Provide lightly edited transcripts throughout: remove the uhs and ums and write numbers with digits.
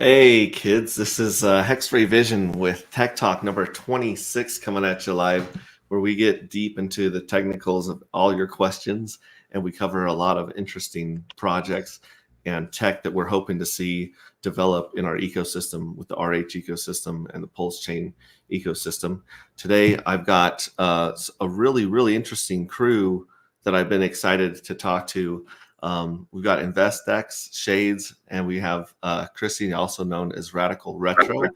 Hey kids, this is hexrayvision with Tech Talk number 26 coming at you live, where we get deep into the technicals of all your questions and we cover a lot of interesting projects and tech that we're hoping to see develop in our ecosystem with the RH ecosystem and the Pulse Chain ecosystem. Today, I've got a really interesting crew that I've been excited to talk to. We've got InvestX, Shades, and we have Chrissy, also known as Radical Retro.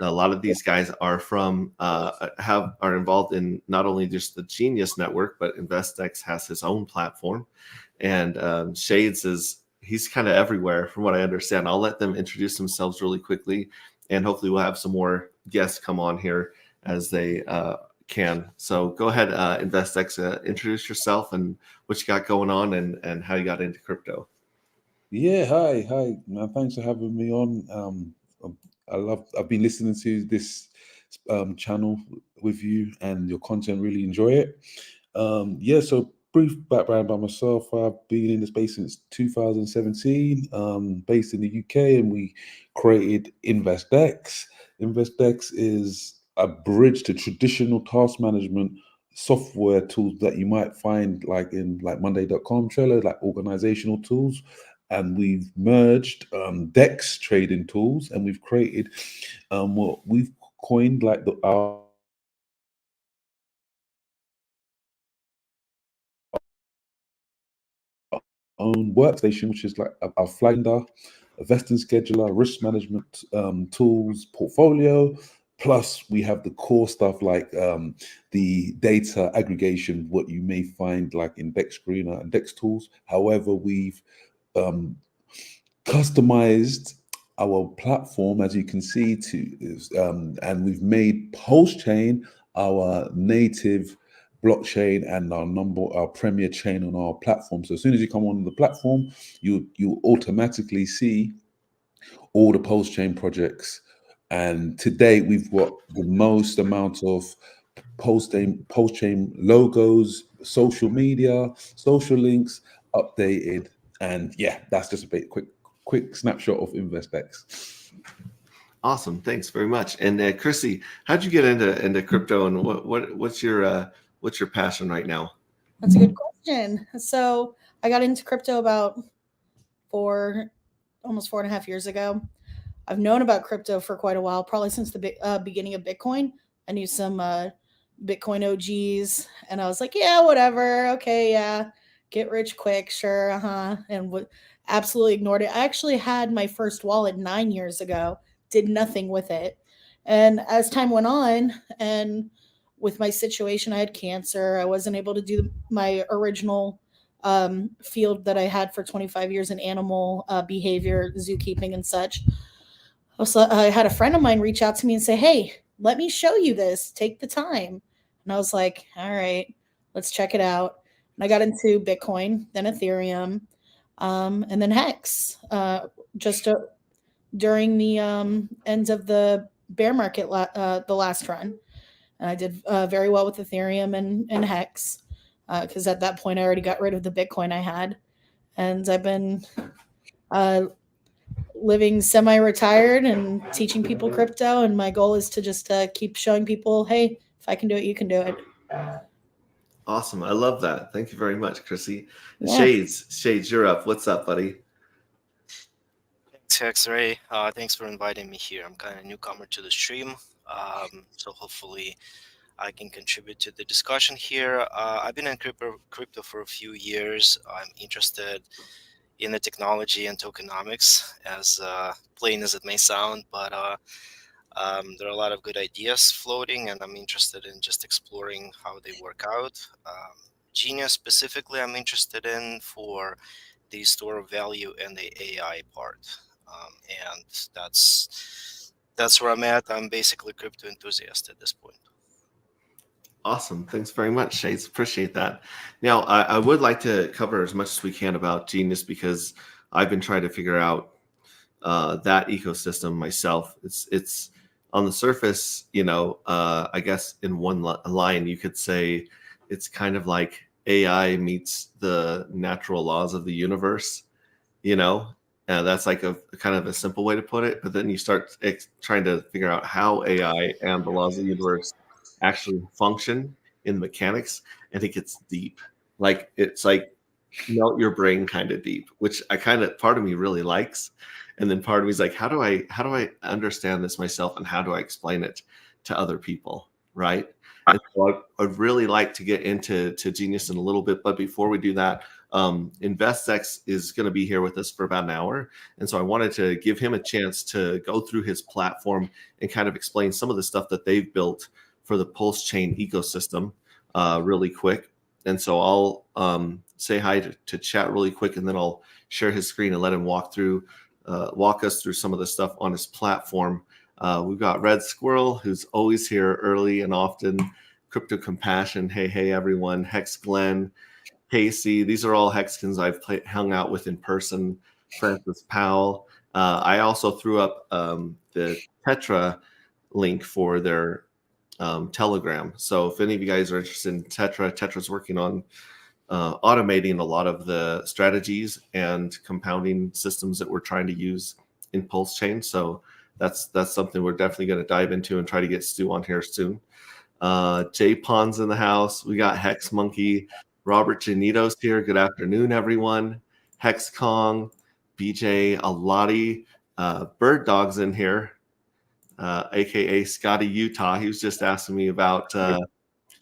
A lot of these guys are from are involved in not only just the Genius Network, but InvestX has his own platform, and Shades he's kind of everywhere, from what I understand. I'll let them introduce themselves really quickly, and hopefully we'll have some more guests come on here as they can. So go ahead, InvestX, introduce yourself and what you got going on and how you got into crypto. Yeah, hi. Thanks for having me on. I've been listening to this channel with you and your content. Really enjoy it. So brief background by myself. I've been in the space since 2017, based in the UK, and we created InvestX. InvestX is a bridge to traditional task management software tools that you might find like Monday.com, Trello, like organizational tools. And we've merged DEX trading tools, and we've created what we've coined like our own workstation, which is like our Flander, a vesting scheduler, risk management tools, portfolio. Plus, we have the core stuff like the data aggregation, what you may find like in Dex Screener and Dex tools. However, we've customized our platform, as you can see, and we've made Pulse Chain our native blockchain and our premier chain on our platform. So as soon as you come on the platform, you automatically see all the Pulse Chain projects. And today we've got the most amount of Pulse Chain logos, social media, social links updated. And yeah, that's just a quick snapshot of InvestX. Awesome, thanks very much. And Chrissy, how'd you get into crypto, and what's your passion right now? That's a good question. So I got into crypto about almost 4.5 years ago. I've known about crypto for quite a while, probably since the beginning of Bitcoin. I knew some Bitcoin OGs, and I was like, yeah, whatever. Okay, yeah, get rich quick, sure, and absolutely ignored it. I actually had my first wallet 9 years ago, did nothing with it. And as time went on, and with my situation, I had cancer. I wasn't able to do my original field that I had for 25 years in animal behavior, zookeeping, and such. So I had a friend of mine reach out to me and say, hey, let me show you this. Take the time. And I was like, all right, let's check it out. And I got into Bitcoin, then Ethereum, and then Hex, during the end of the bear market, the last run. And I did very well with Ethereum and Hex, because at that point I already got rid of the Bitcoin I had. And I've been living semi-retired and teaching people crypto, and my goal is to just keep showing people, hey, if I can do it, you can do it. Awesome, I love that. Thank you very much, Chrissy. Yeah. Shades, you're up. What's up, buddy? Thanks, X-Ray. Thanks for inviting me here. I'm kind of a newcomer to the stream, so hopefully I can contribute to the discussion here. I've been in crypto for a few years. I'm interested in the technology and tokenomics, as plain as it may sound, but there are a lot of good ideas floating, and I'm interested in just exploring how they work out. Genius specifically, I'm interested in for the store of value and the AI part, and that's where I'm at. I'm basically crypto enthusiast at this point. Awesome. Thanks very much, Shades. Appreciate that. Now, I would like to cover as much as we can about Genius, because I've been trying to figure out that ecosystem myself. It's on the surface, I guess in one line, you could say it's kind of like AI meets the natural laws of the universe, That's like a kind of a simple way to put it. But then you start trying to figure out how AI and the laws of the universe actually function in mechanics, and it gets deep. Like it's like melt your brain kind of deep, which I kind of part of me really likes, and then part of me is like, how do I understand this myself, and how do I explain it to other people, right? And so I'd really like to get into Genius in a little bit, but before we do that, InvestX is going to be here with us for about an hour, and so I wanted to give him a chance to go through his platform and kind of explain some of the stuff that they've built for the Pulse Chain ecosystem really quick. And so I'll say hi to chat really quick, and then I'll share his screen and let him walk us through some of the stuff on his platform. We've got Red Squirrel, who's always here early and often. Crypto Compassion, hey everyone. Hex Glenn, Casey, these are all Hexkins I've hung out with in person. Francis Powell. I also threw up the Tetra link for their Telegram. So if any of you guys are interested in Tetra's working on automating a lot of the strategies and compounding systems that we're trying to use in Pulse Chain. So that's something we're definitely going to dive into and try to get Stu on here soon. Jay Pond's in the house. We got Hex Monkey. Robert Janito's here. Good afternoon, everyone. Hex Kong, BJ Alati, Bird Dog's in here, aka Scotty Utah. He was just asking me about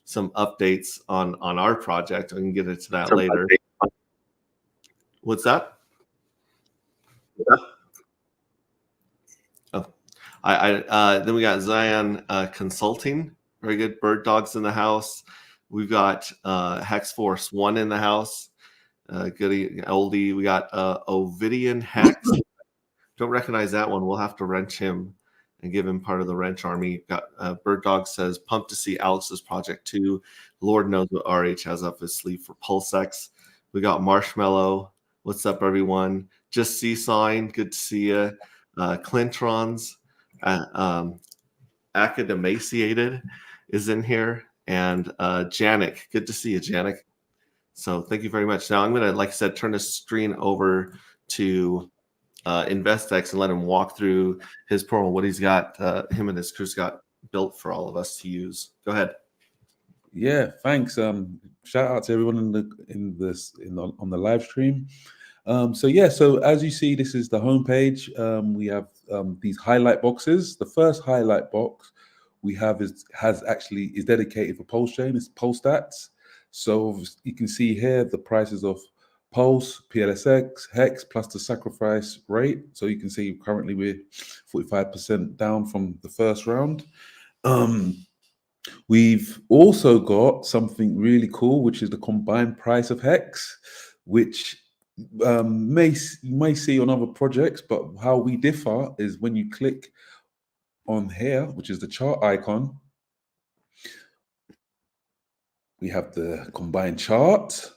some updates on our project. I can get into that later. What's that? Oh, then we got Zion Consulting. Very good. Bird Dogs in the house. We've got Hex Force 1 in the house. Goody oldie. We got Ovidian Hex. Don't recognize that one. We'll have to wrench him and give him part of the wrench army. Got Bird Dog says, pumped to see Alex's project too. Lord knows what RH has up his sleeve for PulseX. We got Marshmallow. What's up, everyone? Just Seasawing. Good to see you. Clintrons. Academaciated is in here. And Janik. Good to see you, Janik. So thank you very much. Now I'm going to, like I said, turn the screen over to InvestX and let him walk through his program, what he's got, him and his crew's got built for all of us to use. Go ahead. Yeah, thanks. Shout out to everyone on the live stream. So as you see, this is the homepage. We have these highlight boxes. The first highlight box we have is dedicated for Pulse Chain. It's Pulse Stats. So you can see here the prices of Pulse, PLSX, Hex, plus the sacrifice rate. So you can see currently we're 45% down from the first round. We've also got something really cool, which is the combined price of Hex, which you may see on other projects, but how we differ is when you click on here, which is the chart icon, we have the combined chart.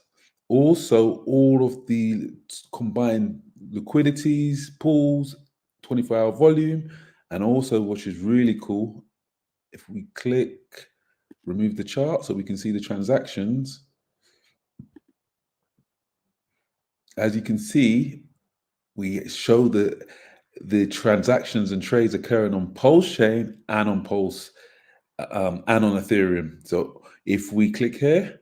Also, all of the combined liquidities, pools, 24-hour volume, and also, which is really cool, if we click remove the chart so we can see the transactions. As you can see, we show the transactions and trades occurring on Pulse Chain and on Pulse and on Ethereum. So if we click here,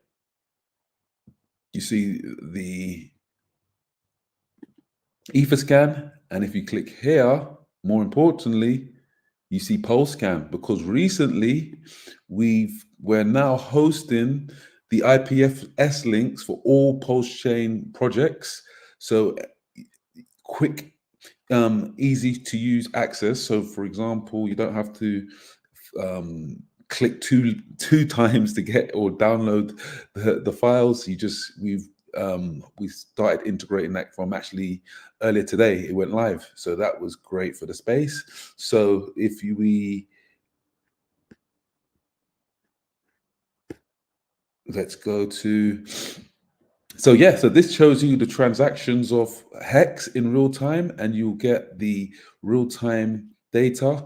you see the Etherscan, and if you click here, more importantly, you see PulseScan, because recently we're now hosting the IPFS links for all Pulse Chain projects. So quick, easy to use access. So for example, you don't have to click two times to get or download the files. We started integrating that from actually earlier today. It went live, so that was great for the space. So if let's go to, so this shows you the transactions of Hex in real time, and you'll get the real time data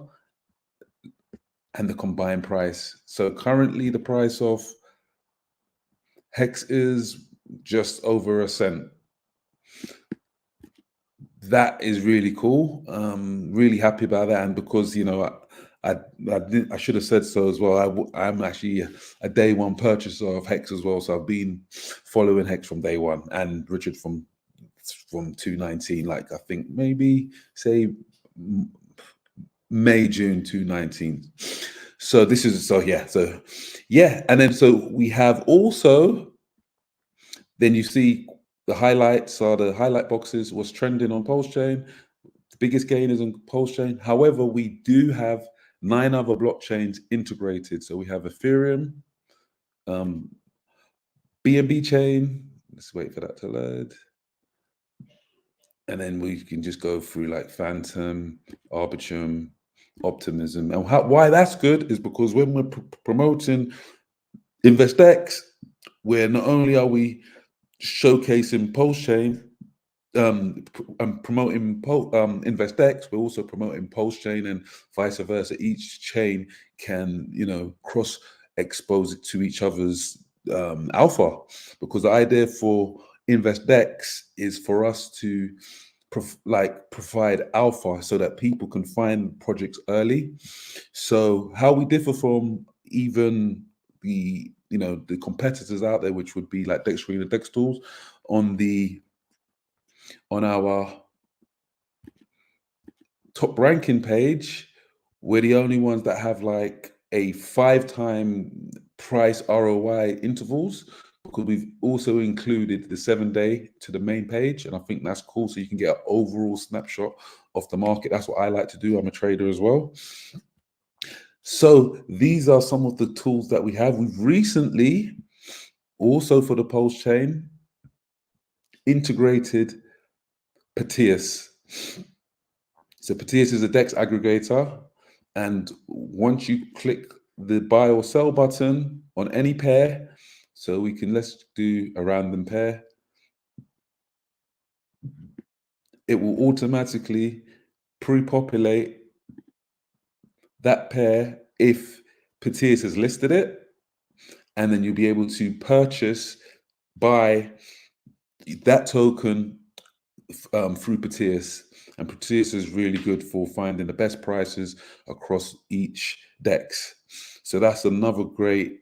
and the combined price. So currently the price of Hex is just over a cent. that is really cool. Really happy about that, and because I should have said so as well. I'm actually a day one purchaser of Hex as well, so I've been following Hex from day one, and Richard from 2019. Like I think maybe say May, June 2019. So this is and then so we have also. Then you see the highlights are the highlight boxes. What's trending on Pulse Chain? The biggest gainers on Pulse Chain. However, we do have 9 other blockchains integrated. So we have Ethereum, BNB chain. Let's wait for that to load. And then we can just go through like Phantom, Arbitrum, Optimism. And why that's good is because when we're promoting InvestX, where not only are we showcasing Pulse Chain and promoting InvestX, we're also promoting Pulse Chain and vice versa. Each chain can, cross expose it to each other's alpha, because the idea for InvestX is for us to provide alpha so that people can find projects early. So how we differ from even the competitors out there, which would be like DexScreen and DexTools, on our top ranking page, we're the only ones that have like a 5-time price ROI intervals, because we've also included the 7-day to the main page. And I think that's cool. So you can get an overall snapshot of the market. That's what I like to do. I'm a trader as well. So these are some of the tools that we have. We've recently, also for the Pulse Chain, integrated Proteus. So Proteus is a DEX aggregator. And once you click the buy or sell button on any pair, so let's do a random pair, it will automatically pre-populate that pair if Proteus has listed it. And then you'll be able to buy that token through Proteus. And Proteus is really good for finding the best prices across each DEX. So that's another great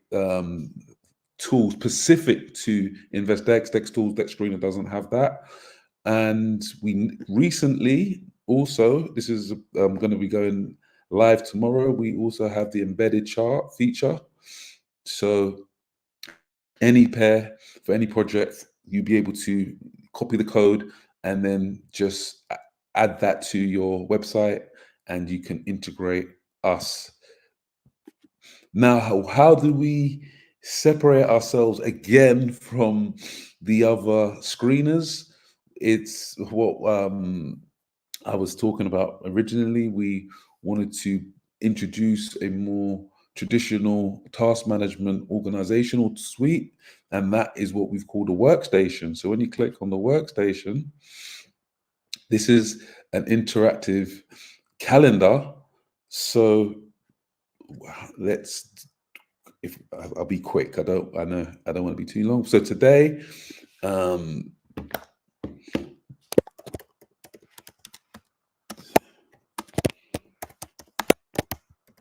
tool specific to InvestX. DexTools, DexScreener doesn't have that. And we recently also, this is going to be going live tomorrow, we also have the embedded chart feature. So any pair for any project, you'll be able to copy the code and then just add that to your website, and you can integrate us. Now, how do we separate ourselves again from the other screeners? It's what I was talking about originally. We wanted to introduce a more traditional task management organizational suite, and that is what we've called a workstation. So when you click on the workstation, this is an interactive calendar. So I'll be quick. I know I don't want to be too long. So today,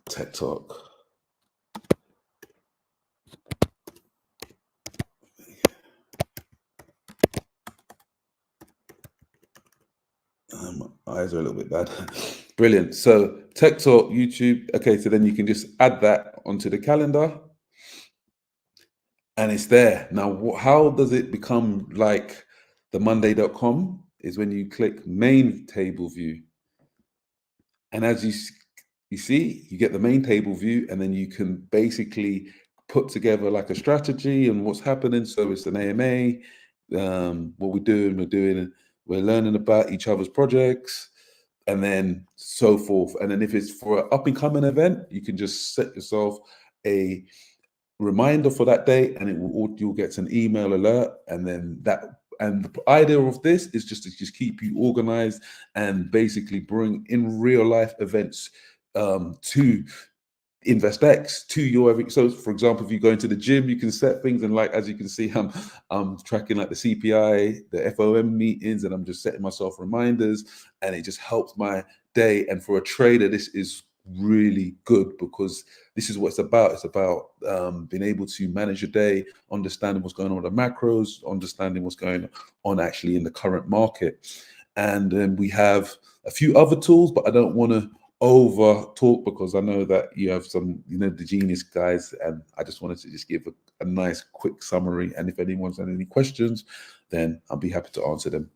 Tech Talk. My eyes are a little bit bad. Brilliant. So Tech Talk, YouTube. Okay, so then you can just add that onto the calendar, and it's there. Now, how does it become like the Monday.com? Is when you click main table view. And as you see, you get the main table view, and then you can basically put together like a strategy and what's happening. So it's an AMA, what we're learning about each other's projects, and then so forth. And then if it's for an up and coming event, you can just set yourself a reminder for that day, and you'll get an email alert. And then and the idea of this is just to keep you organized and basically bring in real life events to InvestX to your so for example, if you go into the gym, you can set things, and like as you can see, I'm tracking like the CPI, the FOM meetings, and I'm just setting myself reminders, and it just helps my day. And for a trader, this is really good because this is what it's about. It's about being able to manage your day, understanding what's going on with the macros, understanding what's going on actually in the current market. And then we have a few other tools, but I don't want to over talk because I know that you have some, the genius guys, and I just wanted to just give a nice quick summary. And if anyone's had any questions, then I'll be happy to answer them.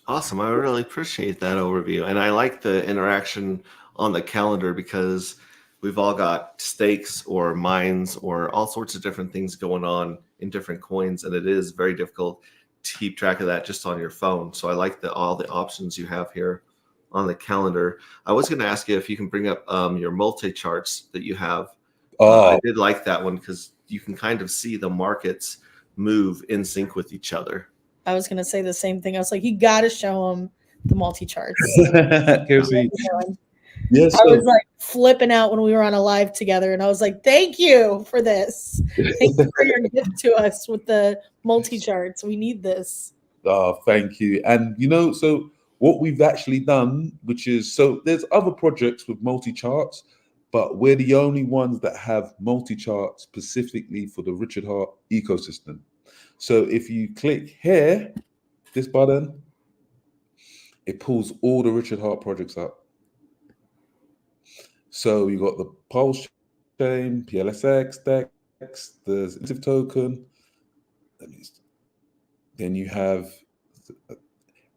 Awesome. I really appreciate that overview. And I like the interaction on the calendar because we've all got stakes or mines or all sorts of different things going on in different coins. And it is very difficult to keep track of that just on your phone. So I like all the options you have here on the calendar. I was going to ask you if you can bring up your multi-charts that you have. I did like that one because you can kind of see the markets move in sync with each other. I was going to say the same thing. I was like, you got to show them the multi-charts. Yes, I was like flipping out when we were on a live together, and I was like, thank you for this. Thank you for your gift to us with the multi-charts. We need this. Thank you. And, so what we've actually done, which is, so there's other projects with multi-charts, but we're the only ones that have multi-charts specifically for the Richard Hart ecosystem. So if you click here, this button, it pulls all the Richard Hart projects up. So you got the Pulse chain, PLSX, DEX, the incentive token. Then you have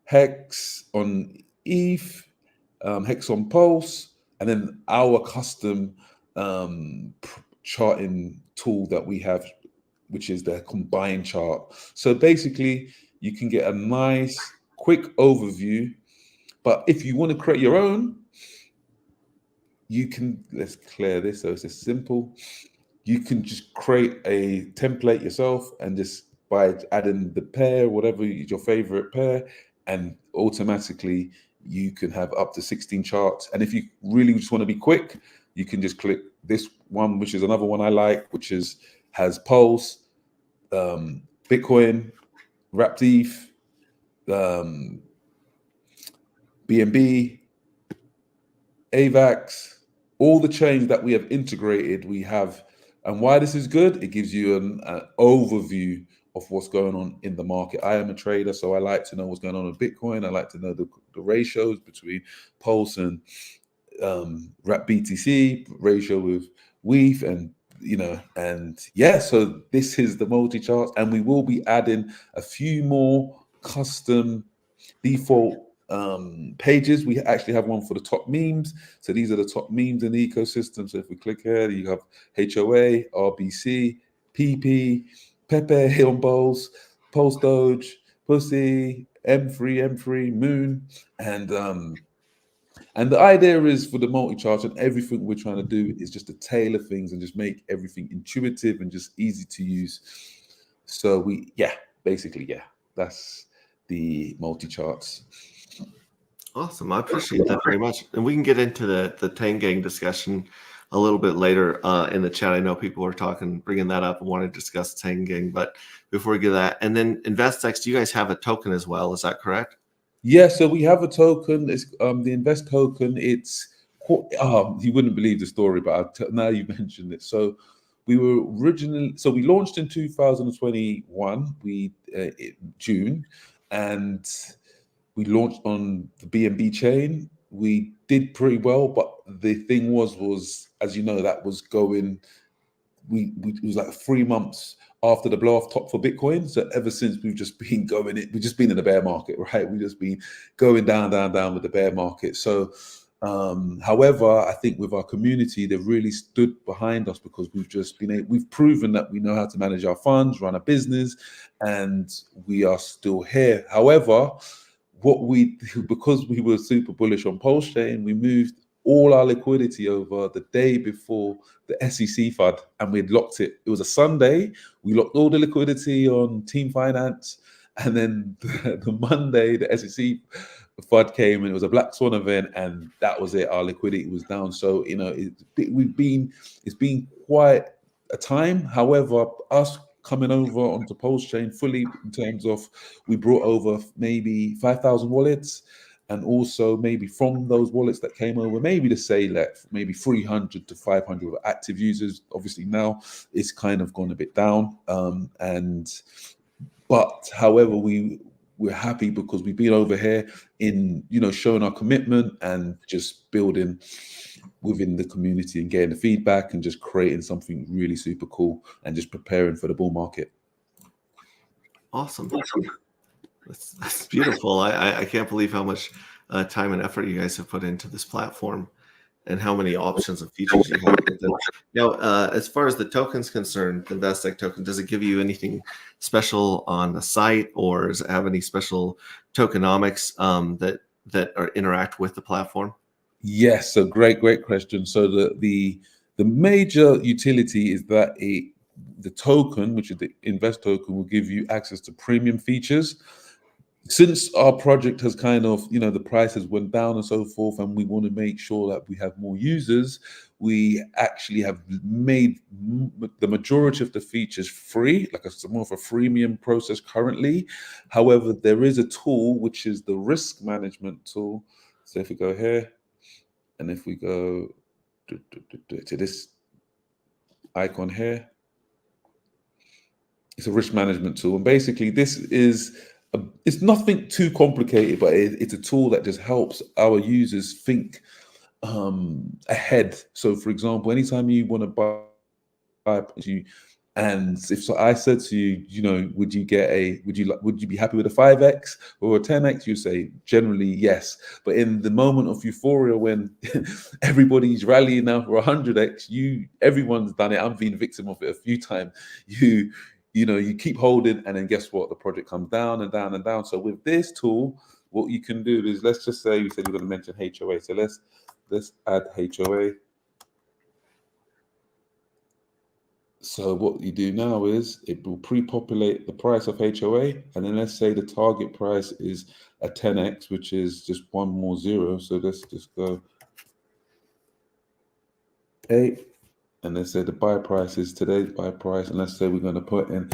Hex on ETH, Hex on Pulse, and then our custom charting tool that we have, which is the combined chart. So basically, you can get a nice, quick overview. But if you want to create your own, you can, let's clear this so it's just simple. You can just create a template yourself and just by adding the pair, whatever is your favorite pair, and automatically you can have up to 16 charts. And if you really just want to be quick, you can just click this one, which is another one I like, which has Pulse, Bitcoin, Wrapped ETH, BNB, AVAX, all the chains that we have integrated, we have. And why this is good, it gives you an overview of what's going on in the market. I am a trader, so I like to know what's going on with Bitcoin. I like to know the ratios between Pulse and Wrapped BTC, ratio with WETH, and so this is the multi-chart, and we will be adding a few more custom default pages. We actually have one for the top memes. So these are the top memes in the ecosystem. So if we click here, you have HOA, RBC, PP, Pepe on Pulse, Pulse Doge, Pussy, M3, Moon, and the idea is for the multi-chart, and everything we're trying to do is just to tailor things and just make everything intuitive and just easy to use. So that's the multi-charts. Awesome. I appreciate that very much. And we can get into the Tangang discussion a little bit later in the chat. I know people are bringing that up and want to discuss Tangang, but before we get that, and then InvestX, do you guys have a token as well? Is that correct? Yeah, so we have a token. It's the Invest token. It's you wouldn't believe the story, but now you mentioned it. So we launched in 2021, June, and we launched on the BNB chain. We did pretty well, but the thing was as you know, that was going. It was like 3 months after the blow off top for Bitcoin. So ever since we've just been in the bear market, right? We've just been going down with the bear market. So, however, I think with our community, they've really stood behind us because we've proven that we know how to manage our funds, run a business, and we are still here. However, because we were super bullish on Pulse Chain, we moved all our liquidity over the day before the SEC FUD, and we'd locked it. It was a Sunday. We locked all the liquidity on Team Finance, and then the Monday, the SEC FUD came and it was a black swan event, and that was it. Our liquidity was down. So it's been quite a time. However, us coming over onto Pulse Chain fully in terms of we brought over maybe 5,000 wallets, and also maybe from those wallets that came over, maybe to say like maybe 300 to 500 active users. Obviously now it's kind of gone a bit down, but however we're happy because we've been over here in showing our commitment and just building within the community and getting the feedback and just creating something really super cool and just preparing for the bull market. Awesome. That's beautiful. I can't believe how much time and effort you guys have put into this platform and how many options and features you have with it. Now, as far as the token's concerned, the Investec token, does it give you anything special on the site, or does it have any special tokenomics that interact with the platform? Yes, so great question. So the major utility is that the token, which is the Invest token, will give you access to premium features. Since our project has kind of, the prices went down and so forth, and we want to make sure that we have more users, we actually have made the majority of the features free, like more of a freemium process currently. However, there is a tool, which is the risk management tool. So if we go here, and if we go to this icon here, it's a risk management tool. And basically this is, it's nothing too complicated, but it's a tool that just helps our users think ahead. So for example, anytime you want to buy, and if I said to you, would you be happy with a 5x or a 10x? You say generally yes. But in the moment of euphoria, when everybody's rallying now for 100x, everyone's done it. I've been a victim of it a few times. You keep holding, and then guess what? The project comes down and down and down. So with this tool, what you can do is, let's just say we said we're going to mention HOA. So let's add HOA. So what you do now is it will pre-populate the price of HOA, and then let's say the target price is a 10x, which is just one more zero. So let's just go 8, and let's say the buy price is today's buy price, and let's say we're going to put in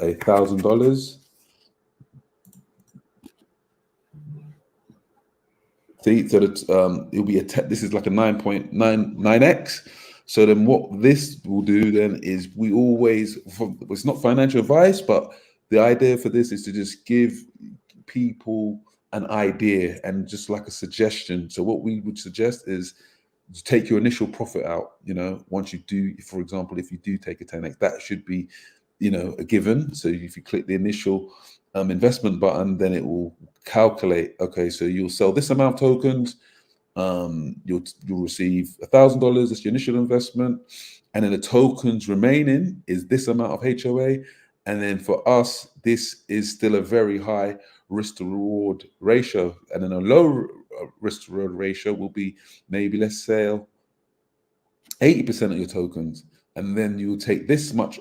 $1,000. See, so that it'll be this is like a 9.99x. So then what this will do then is it's not financial advice, but the idea for this is to just give people an idea and just like a suggestion. So what we would suggest is to take your initial profit out, once you do, for example, if you do take a 10x, that should be, a given. So if you click the initial investment button, then it will calculate, okay, so you'll sell this amount of tokens, you'll receive $1,000. That's your initial investment, and then the tokens remaining is this amount of HOA. And then for us, this is still a very high risk to reward ratio, and then a low risk to reward ratio will be maybe, let's say, 80% of your tokens, and then you'll take this much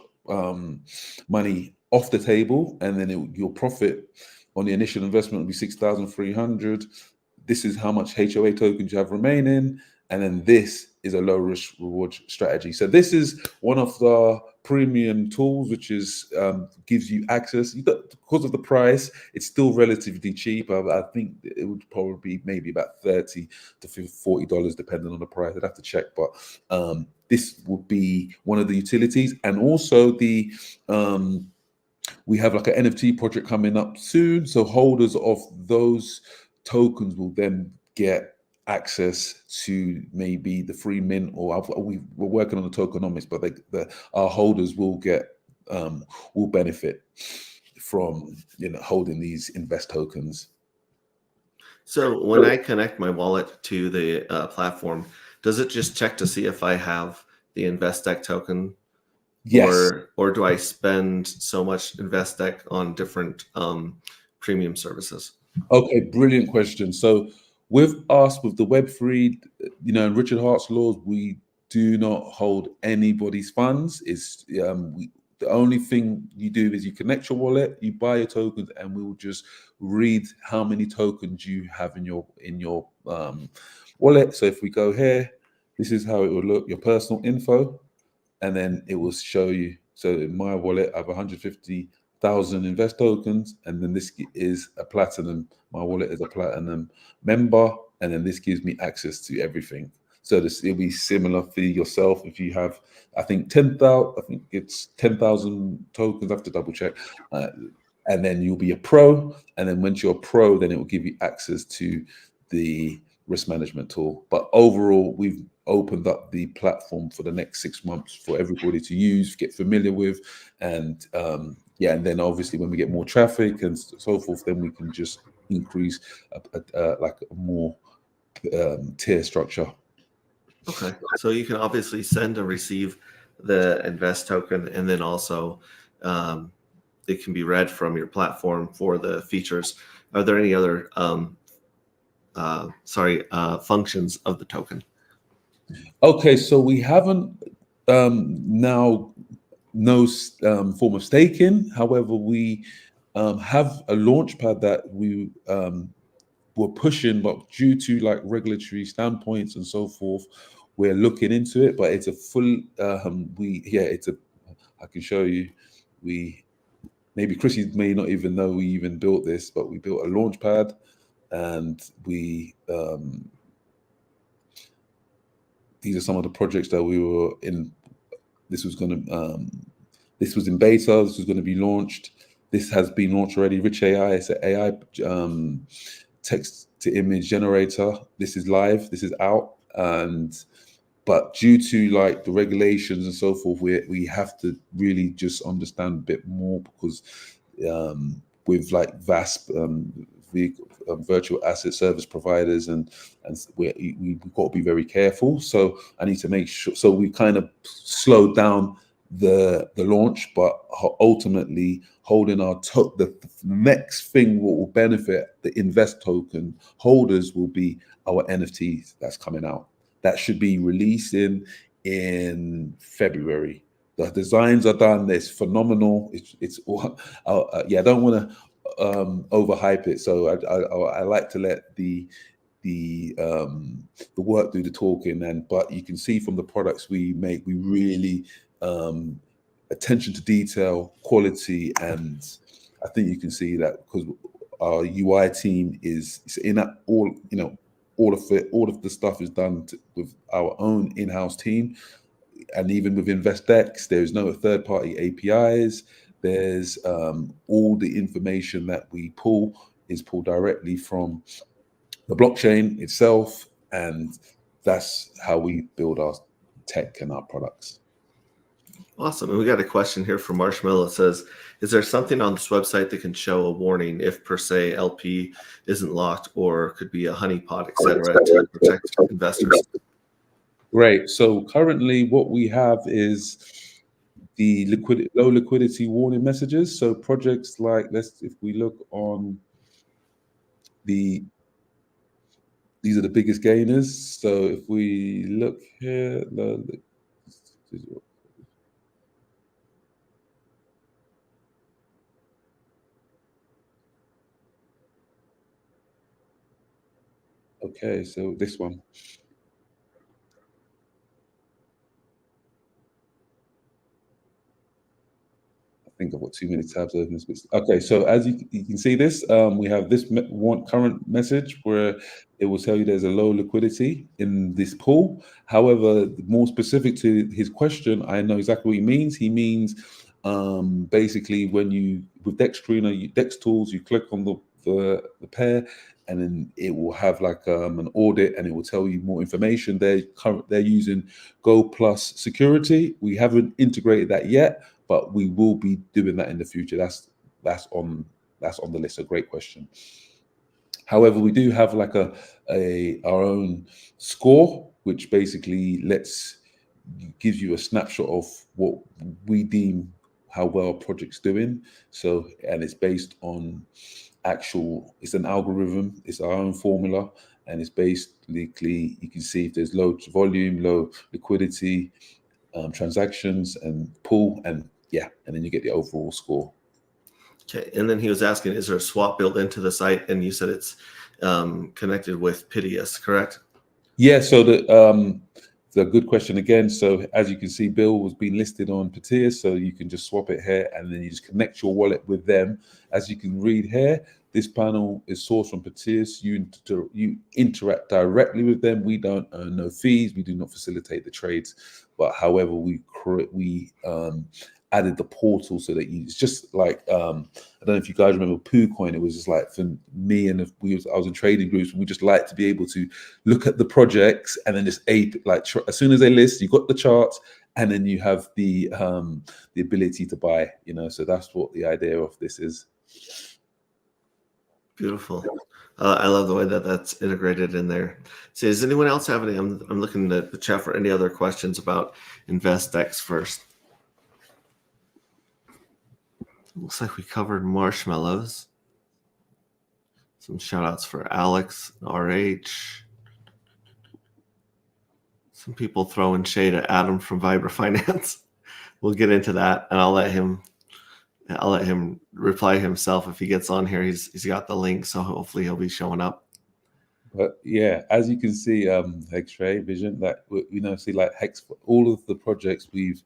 money off the table, and then your profit on the initial investment will be 6,300. This is how much HOA tokens you have remaining, and then this is a low risk reward strategy. So this is one of the premium tools, which is gives you access. Because of the price, it's still relatively cheap. I think it would probably be maybe about $30 to $40 depending on the price. I'd have to check, but this would be one of the utilities. And also we have like an NFT project coming up soon, so holders of those tokens will then get access to maybe the free mint, or we're working on the tokenomics, but our holders will benefit from holding these Invest tokens. So when I connect my wallet to the platform, does it just check to see if I have the Investec token? Yes. Or do I spend so much Investec on different premium services? Okay, brilliant question. So with us, with the Web3, and Richard Hart's laws, we do not hold anybody's funds. The only thing you do is you connect your wallet, you buy your tokens, and we will just read how many tokens you have in your wallet. So if we go here, this is how it will look, your personal info, and then it will show you. So in my wallet, I have 150,000 invest tokens, and then this is a platinum. My wallet is a platinum member, and then this gives me access to everything. So it'll be similar for yourself if you have, I think 10,000. I think it's 10,000 tokens. I have to double check. And then you'll be a pro. And then once you're a pro, then it will give you access to the risk management tool. But overall, we've opened up the platform for the next 6 months for everybody to use, get familiar with, and and then obviously when we get more traffic and so forth, then we can just increase like a more tier structure. Okay, so you can obviously send and receive the invest token, and then also it can be read from your platform for the features. Are there any other functions of the token? Okay, so we haven't now no form of staking. However, we have a launchpad that we were pushing, but due to like regulatory standpoints and so forth, we're looking into it. But it's a full I can show you. Maybe Chrissy may not even know we even built this, but we built a launchpad, and we these are some of the projects that we were in. This was in beta. This was going to be launched. This has been launched already. Rich AI, it's an AI text to image generator. This is live. This is out. But due to like the regulations and so forth, we have to really just understand a bit more, because with like VASP, virtual asset service providers, and we've got to be very careful. So I need to make sure. So we kind of slowed down the launch, but ultimately holding the next thing what will benefit the invest token holders will be our NFTs that's coming out. That should be released in February. The designs are done. It's phenomenal. It's all, I don't want to overhype it. So I like to let the work do the talking. But you can see from the products we make, we really attention to detail, quality, and I think you can see that because our UI team is in that all of the stuff is done with our own in-house team. And even with InvestX, there's no third-party APIs. There's all the information that we pull is pulled directly from the blockchain itself, and that's how we build our tech and our products. Awesome. And we got a question here from Marshmallow. It says, is there something on this website that can show a warning if per se LP isn't locked or could be a honeypot, etc., to protect investors? Great. So currently what we have is the low liquidity warning messages. So projects like, if we look on these are the biggest gainers. So if we look here, okay, so this one. I think I've got too many tabs open. Okay, so as you can see this, we have this one current message where it will tell you there's a low liquidity in this pool. However, more specific to his question, I know exactly what he means. He means basically when you, with Dex Screener, Dex Tools, you click on the pair, and then it will have like an audit, and it will tell you more information. They're using Go Plus security. We haven't integrated that yet, but we will be doing that in the future. That's on the list. A great question. However, we do have like our own score, which basically gives you a snapshot of what we deem how well a project's doing. So, and it's based on it's an algorithm, it's our own formula, and it's basically, you can see if there's low volume, low liquidity, transactions and pool, and yeah, and then you get the overall score. Okay, and then he was asking, is there a swap built into the site? And you said it's connected with Pitius, correct? Yeah, so it's a good question again. So as you can see, Bill was being listed on Pitius, so you can just swap it here, and then you just connect your wallet with them. As you can read here, this panel is sourced from Pitius. You interact directly with them. We don't earn no fees. We do not facilitate the trades, but however, we added the portal so that it's just like I don't know if you guys remember PooCoin. It was just like for me and I was in trading groups. We just like to be able to look at the projects and then just as soon as they list, you got the charts, and then you have the ability to buy. So that's what the idea of this is. Beautiful. I love the way that that's integrated in there. So does anyone else have any? I'm looking at the chat for any other questions about InvestX first. Looks like we covered marshmallows. Some shout outs for Alex, RH. Some people throwing shade at Adam from Vibra Finance. We'll get into that, and I'll let him reply himself if he gets on here. He's got the link, so hopefully he'll be showing up. But yeah, as you can see, hexrayvision, that see like all of the projects we've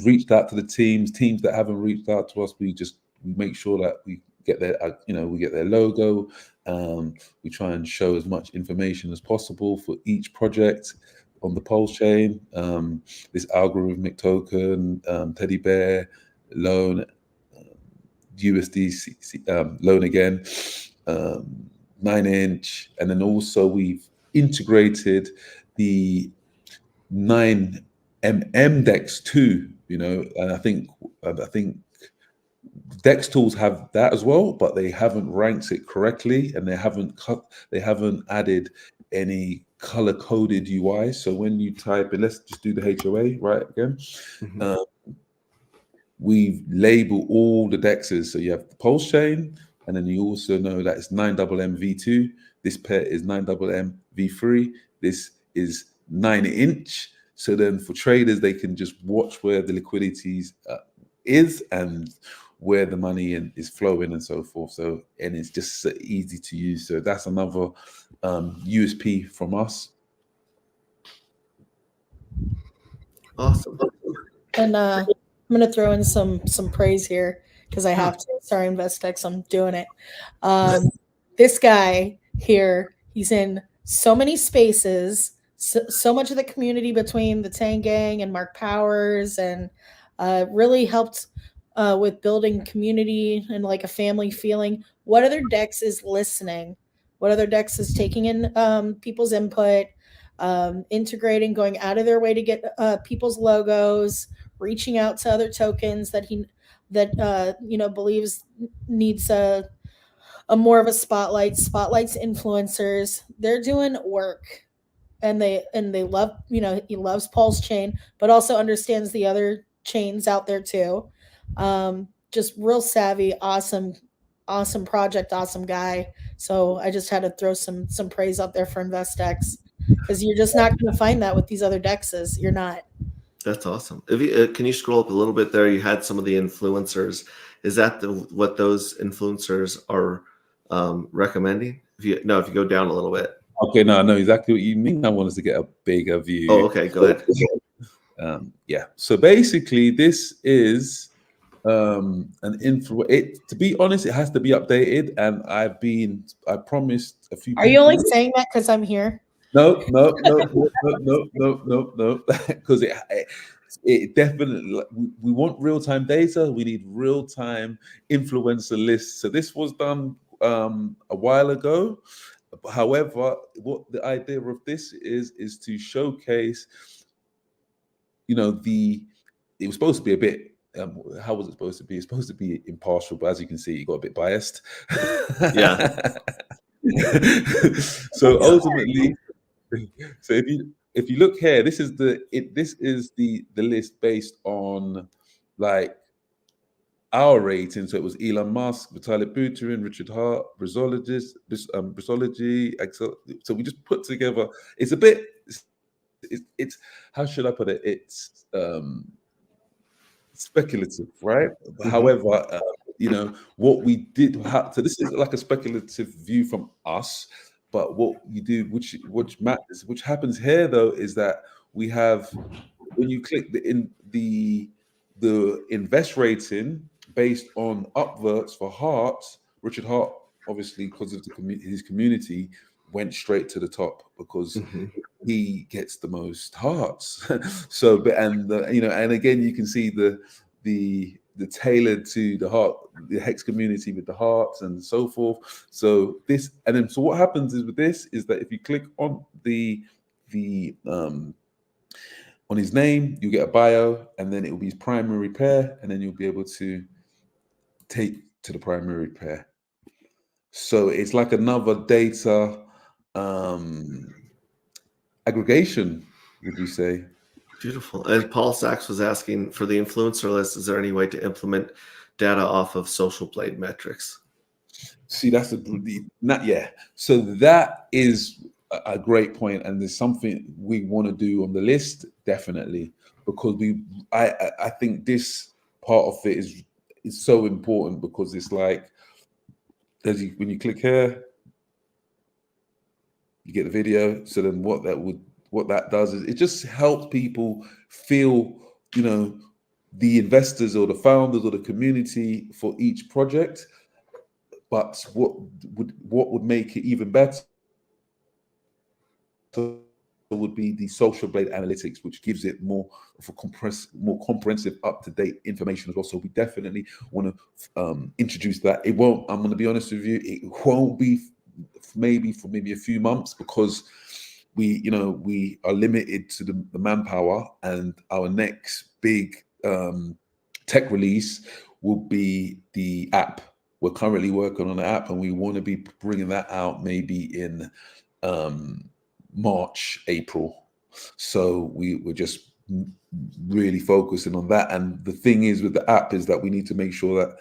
reached out to the teams that haven't reached out to us. We make sure that we get their we get their logo. We try and show as much information as possible for each project on the Pulse chain. This algorithmic token, teddy bear loan, USD loan again, 9-inch, and then also we've integrated the 9mm DEX too. And I think DEX tools have that as well, but they haven't ranked it correctly, and they haven't added any color coded UI. So when you type in, let's just do the HOA right again. Mm-hmm. We've labeled all the DEXs. So you have the Pulse chain, and then you also know that it's 9mm V2. This pair is 9mm V3. This is 9-inch. So then for traders, they can just watch where the liquidity is and where the money is flowing and so forth. So, and it's just easy to use. So that's another USP from us. Awesome. And I'm going to throw in some praise here because I have to. Sorry, InvestX, I'm doing it. This guy here, he's in so many spaces, so much of the community between the Tang Gang and Mark Powers, and really helped with building community and like a family feeling. What other DEX is listening? What other DEX is taking in people's input, integrating, going out of their way to get people's logos, reaching out to other tokens that believes needs a more of a spotlights influencers. They're doing work, and they love, he loves Paul's chain, but also understands the other chains out there too. Just real savvy, awesome project, awesome guy. So I just had to throw some praise out there for InvestX, because you're just not going to find that with these other DEXs. You're not. If you can you scroll up a little bit there? You had some of the influencers. Is that what those influencers are recommending? If you go down a little bit. Okay, no, I know exactly what you mean. I wanted to get a bigger view. Oh, okay, go ahead. Yeah. So basically, this is an info. To be honest, it has to be updated, and I promised a few. Are you only saying that because I'm here? No, because it definitely, we want real-time data. We need real-time influencer lists. So this was done a while ago. However, what the idea of this is to showcase, it was supposed to be a bit, how was it supposed to be? It's supposed to be impartial, but as you can see, it got a bit biased. Yeah. So ultimately, so if you look here, this is the list based on like our rating. So it was Elon Musk, Vitalik Buterin, Richard Hart, Brisology, so we just put together. It's a bit. It's how should I put it? It's speculative, right? Mhm. However, what we did, so this is like a speculative view from us, but what you do, which matters, which happens here though, is that we have, when you click the invest rating based on upvotes for Hart, Richard Hart, obviously because of his community, went straight to the top because Mhm. he gets the most hearts. So, but and and again, you can see the tailored to the heart, the hex community with the hearts and so forth. So this, and then so what happens is with this is that if you click on the on his name, you get a bio, and then it will be his primary pair, and then you'll be able to take to the primary pair. So it's like another data aggregation, would you say? Beautiful. And Paul Sachs was asking, for the influencer list, is there any way to implement data off of Social Blade metrics? See, that's not So that is a great point, and there's something we want to do on the list, definitely, because I think this part of it is so important, because it's like, when you click here, you get the video. So then what that does is it just helps people feel, the investors or the founders or the community for each project. But what would make it even better would be the Social Blade analytics, which gives it more of a more comprehensive, up-to-date information as well. So we definitely want to introduce that. It won't, I'm going to be honest with you, it won't be for maybe a few months, because we are limited to the manpower, and our next big tech release will be the app. We're currently working on the app, and we want to be bringing that out maybe in March, April. So we're just really focusing on that. And the thing is with the app is that we need to make sure that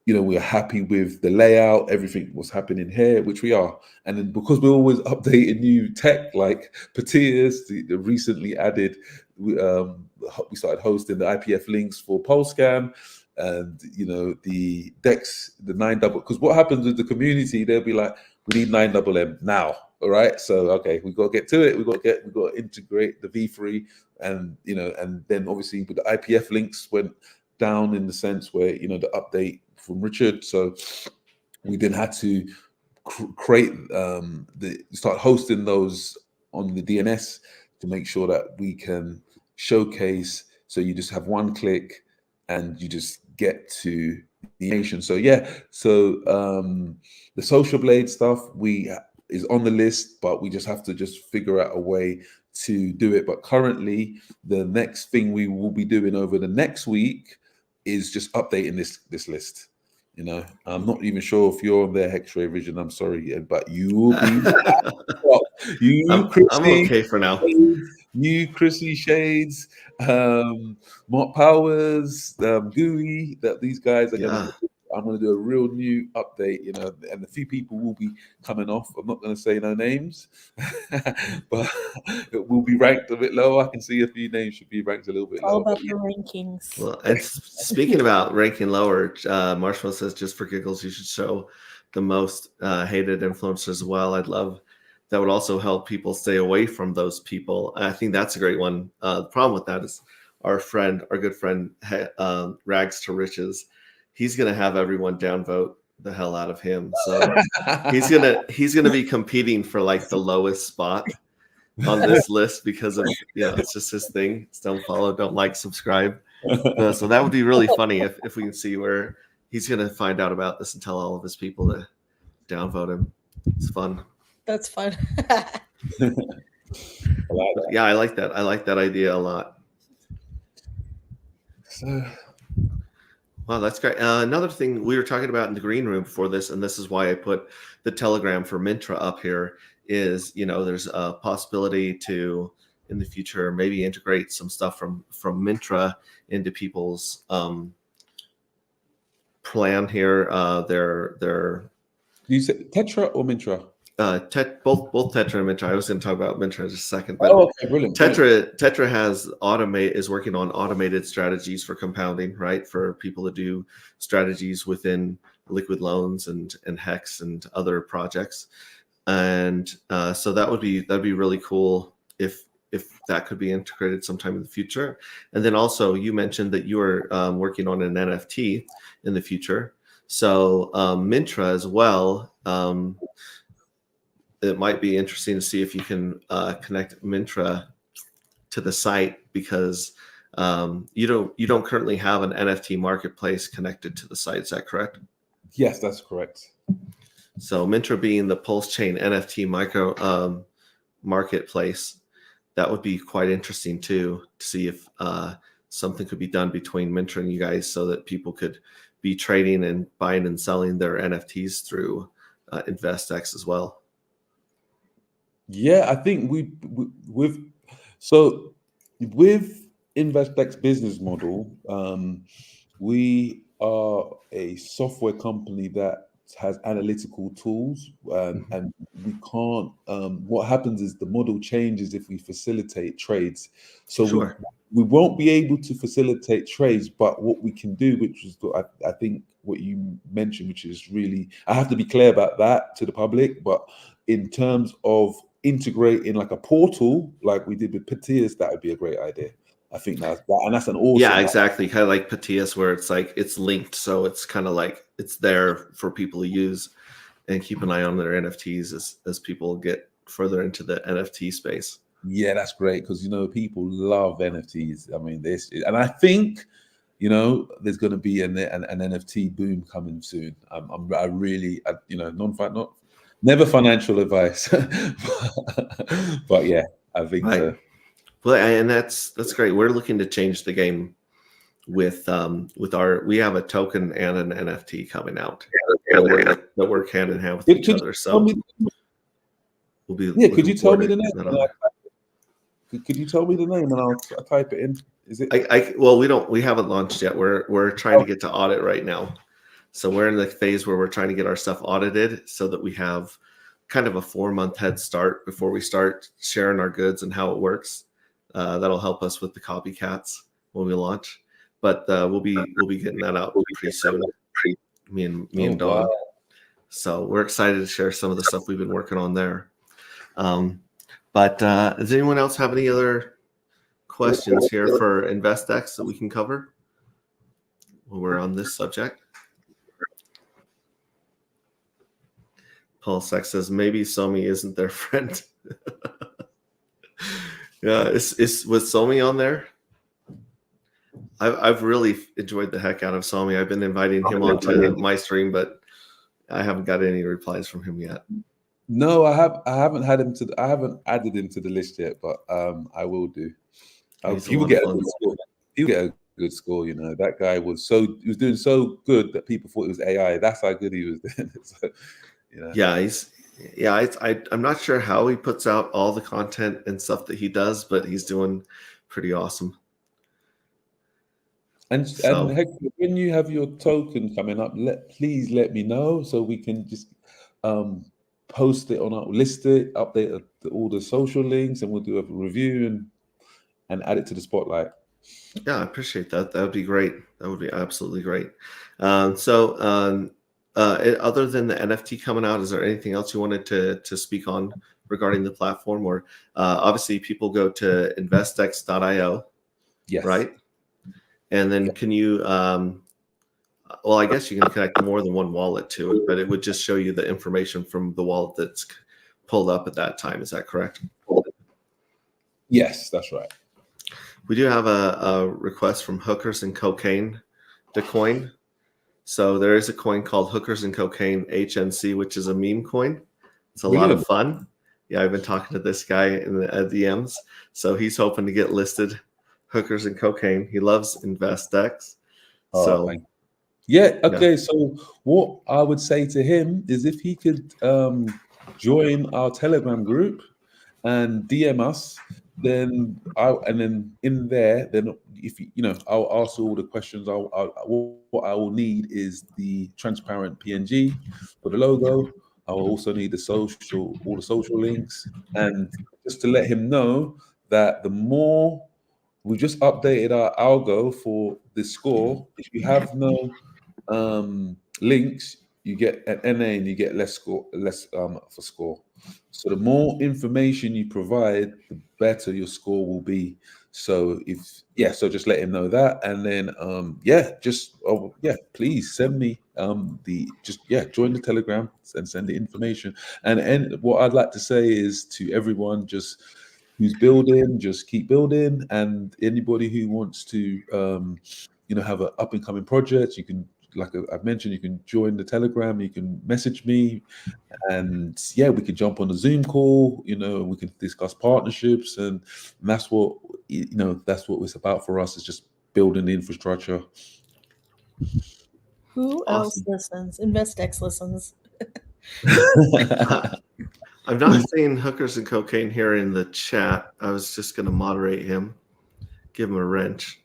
we're happy with the layout, everything what's happening here, which we are. And then because we're always updating new tech, like Patias, the recently added, we started hosting the IPF links for PulseScan, and the DEX, the 9 because what happens with the community, they'll be like, we need 9MM now. All right, so okay, we got to get to it. We got to integrate the V3, and and then obviously with the IPF links went down in the sense where the update from Richard, so we then had to create start hosting those on the DNS to make sure that we can showcase. So you just have one click, and you just get to the nation. So the Social Blade stuff is on the list, but we just have to figure out a way to do it. But currently, the next thing we will be doing over the next week is just updating this list. I'm not even sure if you're on there, hexrayvision. I'm sorry, but you will be. I'm okay for now. Chrissy Shades, Mark Powers, Gooey, that these guys are gonna. I'm going to do a real new update, and a few people will be coming off. I'm not going to say no names, but it will be ranked a bit lower. I can see a few names should be ranked a little bit All lower. about the rankings. Well, and speaking about ranking lower, Marshall says, just for giggles, you should show the most hated influencers as well. I'd love that. Would also help people stay away from those people. I think that's a great one. The problem with that is our good friend, Rags to Riches. He's going to have everyone downvote the hell out of him. So he's gonna be competing for like the lowest spot on this list because of it's just his thing. It's don't follow, don't like, subscribe. So that would be really funny if we can see where he's gonna find out about this and tell all of his people to downvote him. It's fun. That's fun. Yeah, I like that. I like that idea a lot. So, wow, that's great. Another thing we were talking about in the green room before this, and this is why I put the Telegram for Mintra up here, is there's a possibility to in the future maybe integrate some stuff from Mintra into people's plan here. Their you say Tetra or Mintra? both Tetra and Mintra. I was going to talk about Mintra in just a second, but Okay, brilliant. Tetra is working on automated strategies for compounding, right? For people to do strategies within liquid loans and Hex and other projects, and so that'd be really cool if that could be integrated sometime in the future. And then also you mentioned that you are working on an NFT in the future, so Mintra as well. It might be interesting to see if you can connect Mintra to the site, because you don't currently have an NFT marketplace connected to the site. Is that correct? Yes, that's correct. So Mintra being the Pulse Chain NFT micro marketplace, that would be quite interesting too, to see if something could be done between Mintra and you guys, so that people could be trading and buying and selling their NFTs through InvestX as well. Yeah, I think with InvestX business model, we are a software company that has analytical tools, and we can't. What happens is the model changes if we facilitate trades. So Sure. we won't be able to facilitate trades, but what we can do, which is I think what you mentioned, which is really, I have to be clear about that to the public, but in terms of integrating like a portal like we did with Patias, that would be a great idea. I think that's an awesome. Yeah, exactly. Kind of like Patias, where it's like it's linked, so it's kind of like it's there for people to use and keep an eye on their NFTs as people get further into the NFT space. Yeah, that's great, because people love NFTs. I mean, and I think there's going to be an NFT boom coming soon. I really never financial advice, but yeah, I think Right. so. Well, and that's great. We're looking to change the game with we have a token and an NFT coming out that work hand in hand with each other. So we'll be. Yeah, could you tell me the name? Could you tell me the name and I'll type it in? Is it? Well, we haven't launched yet. We're trying to get to audit right now. So we're in the phase where we're trying to get our stuff audited, so that we have kind of a 4-month head start before we start sharing our goods and how it works. That'll help us with the copycats when we launch. But we'll be getting that out pretty soon. Me and Dawn. Wow. So we're excited to share some of the stuff we've been working on there. But does anyone else have any other questions here for InvestX that we can cover when we're on this subject? Paul Sex says maybe Somi isn't their friend. Yeah, was Somi on there? I've really enjoyed the heck out of Somi. I've been inviting him onto my stream, but I haven't got any replies from him yet. No, I haven't had him I haven't added him to the list yet, but I will do. He will get a good score. He'll get a good score. That guy was doing so good that people thought it was AI. That's how good he was doing. So, Yeah, I'm not sure how he puts out all the content and stuff that he does, but he's doing pretty awesome. And Hector, when you have your token coming up, please let me know so we can just post it on our list, update all the social links, and we'll do a review and add it to the spotlight. Yeah, I appreciate that. That would be great. That would be absolutely great. Other than the NFT coming out, is there anything else you wanted to speak on regarding the platform? Or obviously people go to investx.io, yes, right? And then can you, well, I guess you can connect more than one wallet to it, but it would just show you the information from the wallet that's pulled up at that time. Is that correct? Yes, that's right. We do have a request from Hookers and Cocaine to coin. So there is a coin called Hookers and Cocaine HNC, which is a meme coin. It's a lot of fun. Yeah, I've been talking to this guy in the DMs. So he's hoping to get listed Hookers and Cocaine. He loves InvestX. Okay. So what I would say to him is if he could join our Telegram group and DM us, then in there, then if I'll ask all the questions. What I will need is the transparent PNG for the logo. I'll also need all the social links, and just to let him know that the more we just updated our algo for the score. If you have no links, you get an NA and you get less for score. So the more information you provide, the better your score will be. So so just let him know that, and then please send me join the Telegram and send the information. And what I'd like to say is to everyone, just who's building, just keep building, and anybody who wants to have an up and coming project, you can, like I've mentioned, you can join the Telegram, you can message me, and we can jump on a Zoom call, we can discuss partnerships, and that's what that's what it's about for us, is just building the infrastructure. Who else listens? InvestX listens. I'm not seeing Hookers and Cocaine here in the chat. I was just going to moderate him, give him a wrench.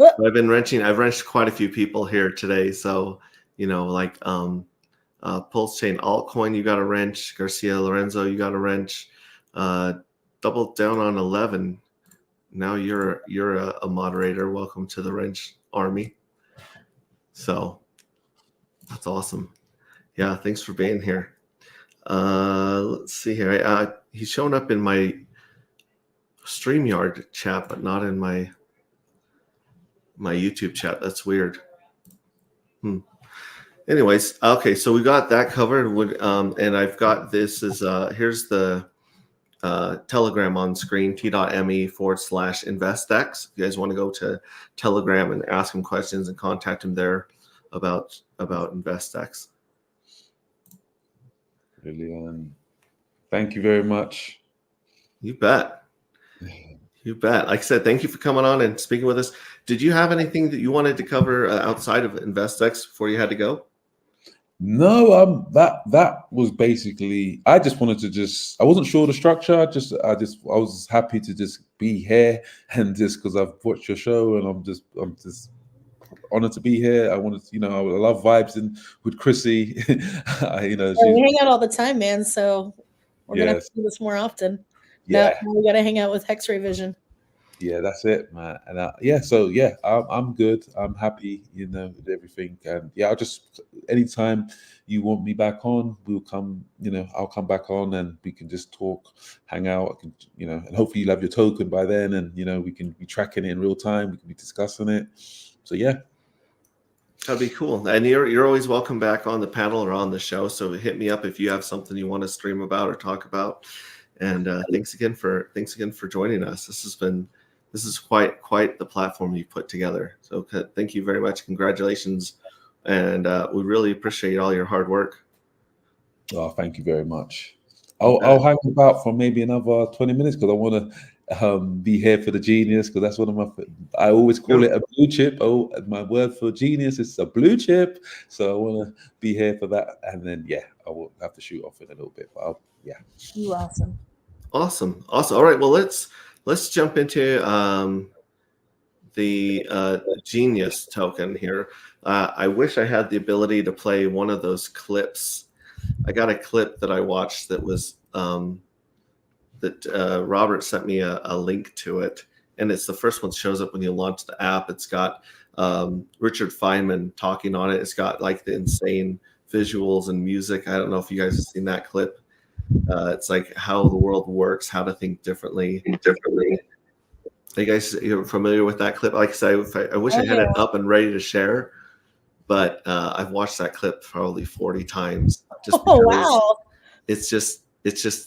I've wrenched quite a few people here today. So, like Pulse Chain Altcoin, you got a wrench. Garcia Lorenzo, you got a wrench. Double down on 11. Now you're a moderator. Welcome to the wrench army. So that's awesome. Yeah, thanks for being here. Let's see here. He's shown up in my StreamYard chat, but not in my YouTube chat. That's weird. Anyways, okay, so we got that covered. And I've got this here's the Telegram on screen, t.me/investex. If you guys want to go to Telegram and ask him questions and contact him there about InvestX. Brilliant. Thank you very much. You bet. You bet. Like I said, thank you for coming on and speaking with us. Did you have anything that you wanted to cover outside of InvestX before you had to go? No, that was basically, I just wanted to I wasn't sure the structure. I was happy to just be here, and just because I've watched your show, and I'm just honored to be here. I wanted to, I love vibes with Chrissy. We hang out all the time, man. So we're gonna have to do this more often. Now we gotta hang out with hexrayvision. Yeah, that's it, man. And I'm good. I'm happy, with everything. And I'll just, anytime you want me back on, we'll come. I'll come back on, and we can just talk, hang out. And hopefully you'll have your token by then, and we can be tracking it in real time. We can be discussing it. So that'd be cool. And you're always welcome back on the panel or on the show. So hit me up if you have something you want to stream about or talk about. And thanks again for joining us. This is quite the platform you put together. So thank you very much. Congratulations. And we really appreciate all your hard work. Oh, thank you very much. I'll hang about for maybe another 20 minutes because I want to be here for the genius, because that's one of I always call it a blue chip. Oh, my word for genius is a blue chip. So I want to be here for that. And then, I will have to shoot off in a little bit. But You awesome. Awesome. All right. Well, let's jump into the genius token here. I wish I had the ability to play one of those clips. I got a clip that I watched that was that Robert sent me a link to it, and it's the first one that shows up when you launch the app. It's got Richard Feynman talking on it. It's got like the insane visuals and music. I don't know if you guys have seen that clip. It's like how the world works, how to think differently. Are you guys familiar with that clip? Like I said, I wish I had it up and ready to share, but I've watched that clip probably 40 times. Just wow! It's just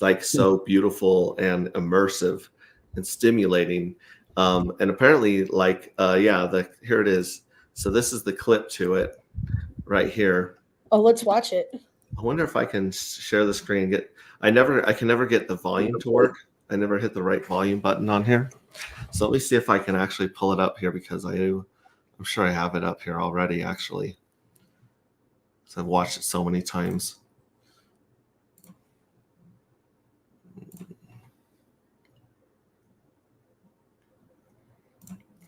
like so beautiful and immersive and stimulating. And apparently, here it is. So this is the clip to it right here. Oh, let's watch it. I wonder if I can share the screen. I can never get the volume to work. I never hit the right volume button on here. So let me see if I can actually pull it up here, because I'm sure I have it up here already, actually. So I've watched it so many times.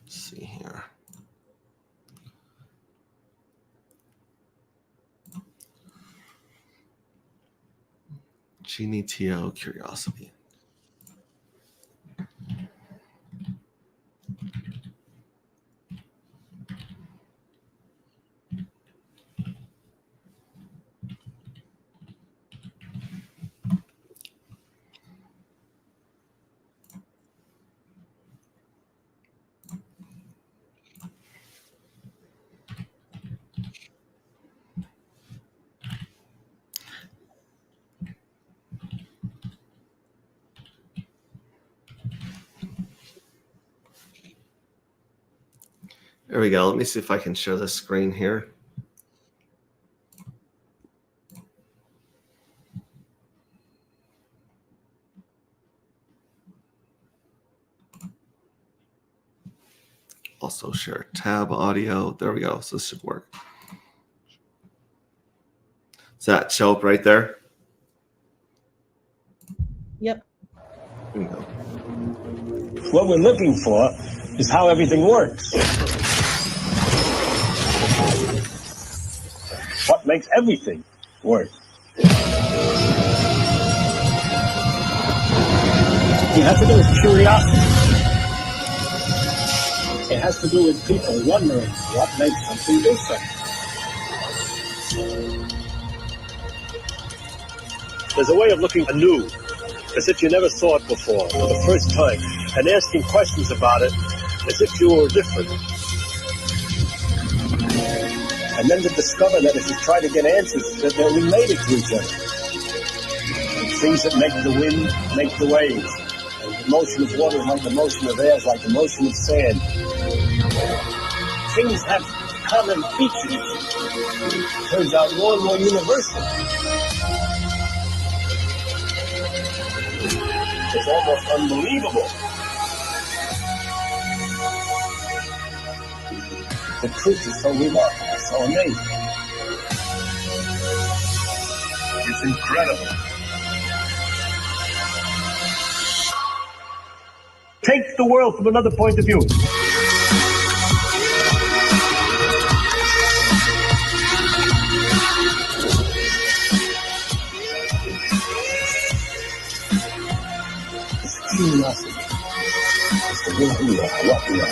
Let's see here. Genie TO Curiosity. There we go. Let me see if I can share the screen here. Also share tab audio. There we go. So this should work. Does that show up right there? Yep. There we go. What we're looking for is how everything works. What makes everything work? It has to do with curiosity. It has to do with people wondering what makes something different. There's a way of looking anew, as if you never saw it before, for the first time, and asking questions about it as if you were different. And then to discover that if you try to get answers, that they're related to each other. Things that make the wind make the waves. And the motion of water is like the motion of air, is like the motion of sand. Things have common features. Turns out more and more universal. It's almost unbelievable. The truth is so remarkable, so amazing. It's incredible. Take the world from another point of view. It's curiosity. It's the real who we are, what we are.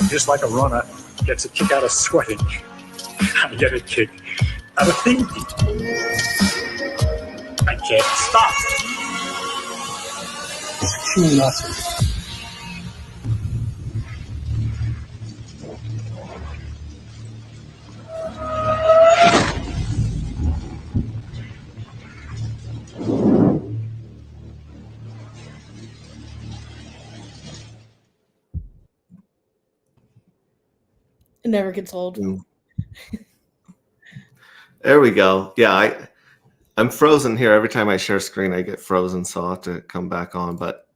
Just like a runner gets a kick out of sweating, I get a kick out of thinking. I can't stop. It's curiosity. It never gets old. There we go. Yeah, I'm frozen here. Every time I share screen, I get frozen, so I'll have to come back on. But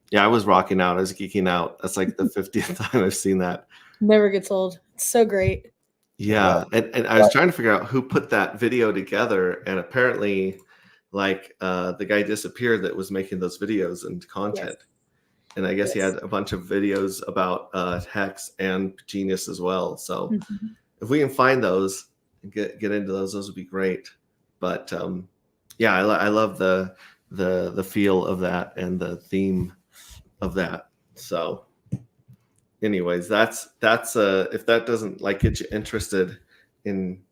yeah, I was rocking out. I was geeking out. That's like the 50th time I've seen that. Never gets old. It's so great. Yeah, and I was trying to figure out who put that video together, and apparently, like the guy disappeared that was making those videos and content. Yes. And I guess he had a bunch of videos about Hex and Genius as well. So if we can find those and get into those would be great. But yeah, I love the feel of that and the theme of that. So anyways, that's if that doesn't like get you interested in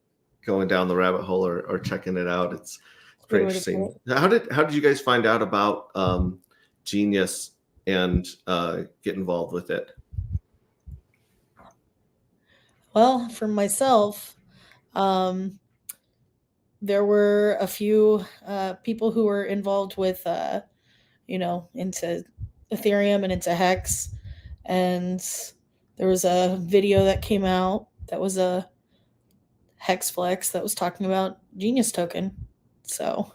going down the rabbit hole or checking it out, it's pretty interesting. How did you guys find out about Genius and get involved with it? Well, for myself, there were a few people who were involved with, into Ethereum and into Hex. And there was a video that came out that was a Hex Flex that was talking about Genius token. So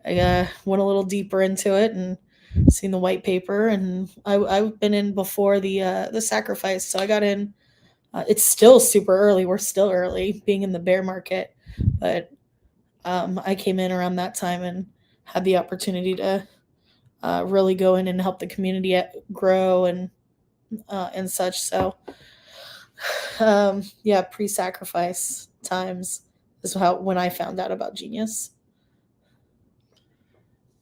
I went a little deeper into it and seen the white paper, and I've been in before the sacrifice, so I got in. It's still super early. We're still early, being in the bear market, but I came in around that time and had the opportunity to really go in and help the community grow and such. So yeah, pre-sacrifice times is when I found out about Genius.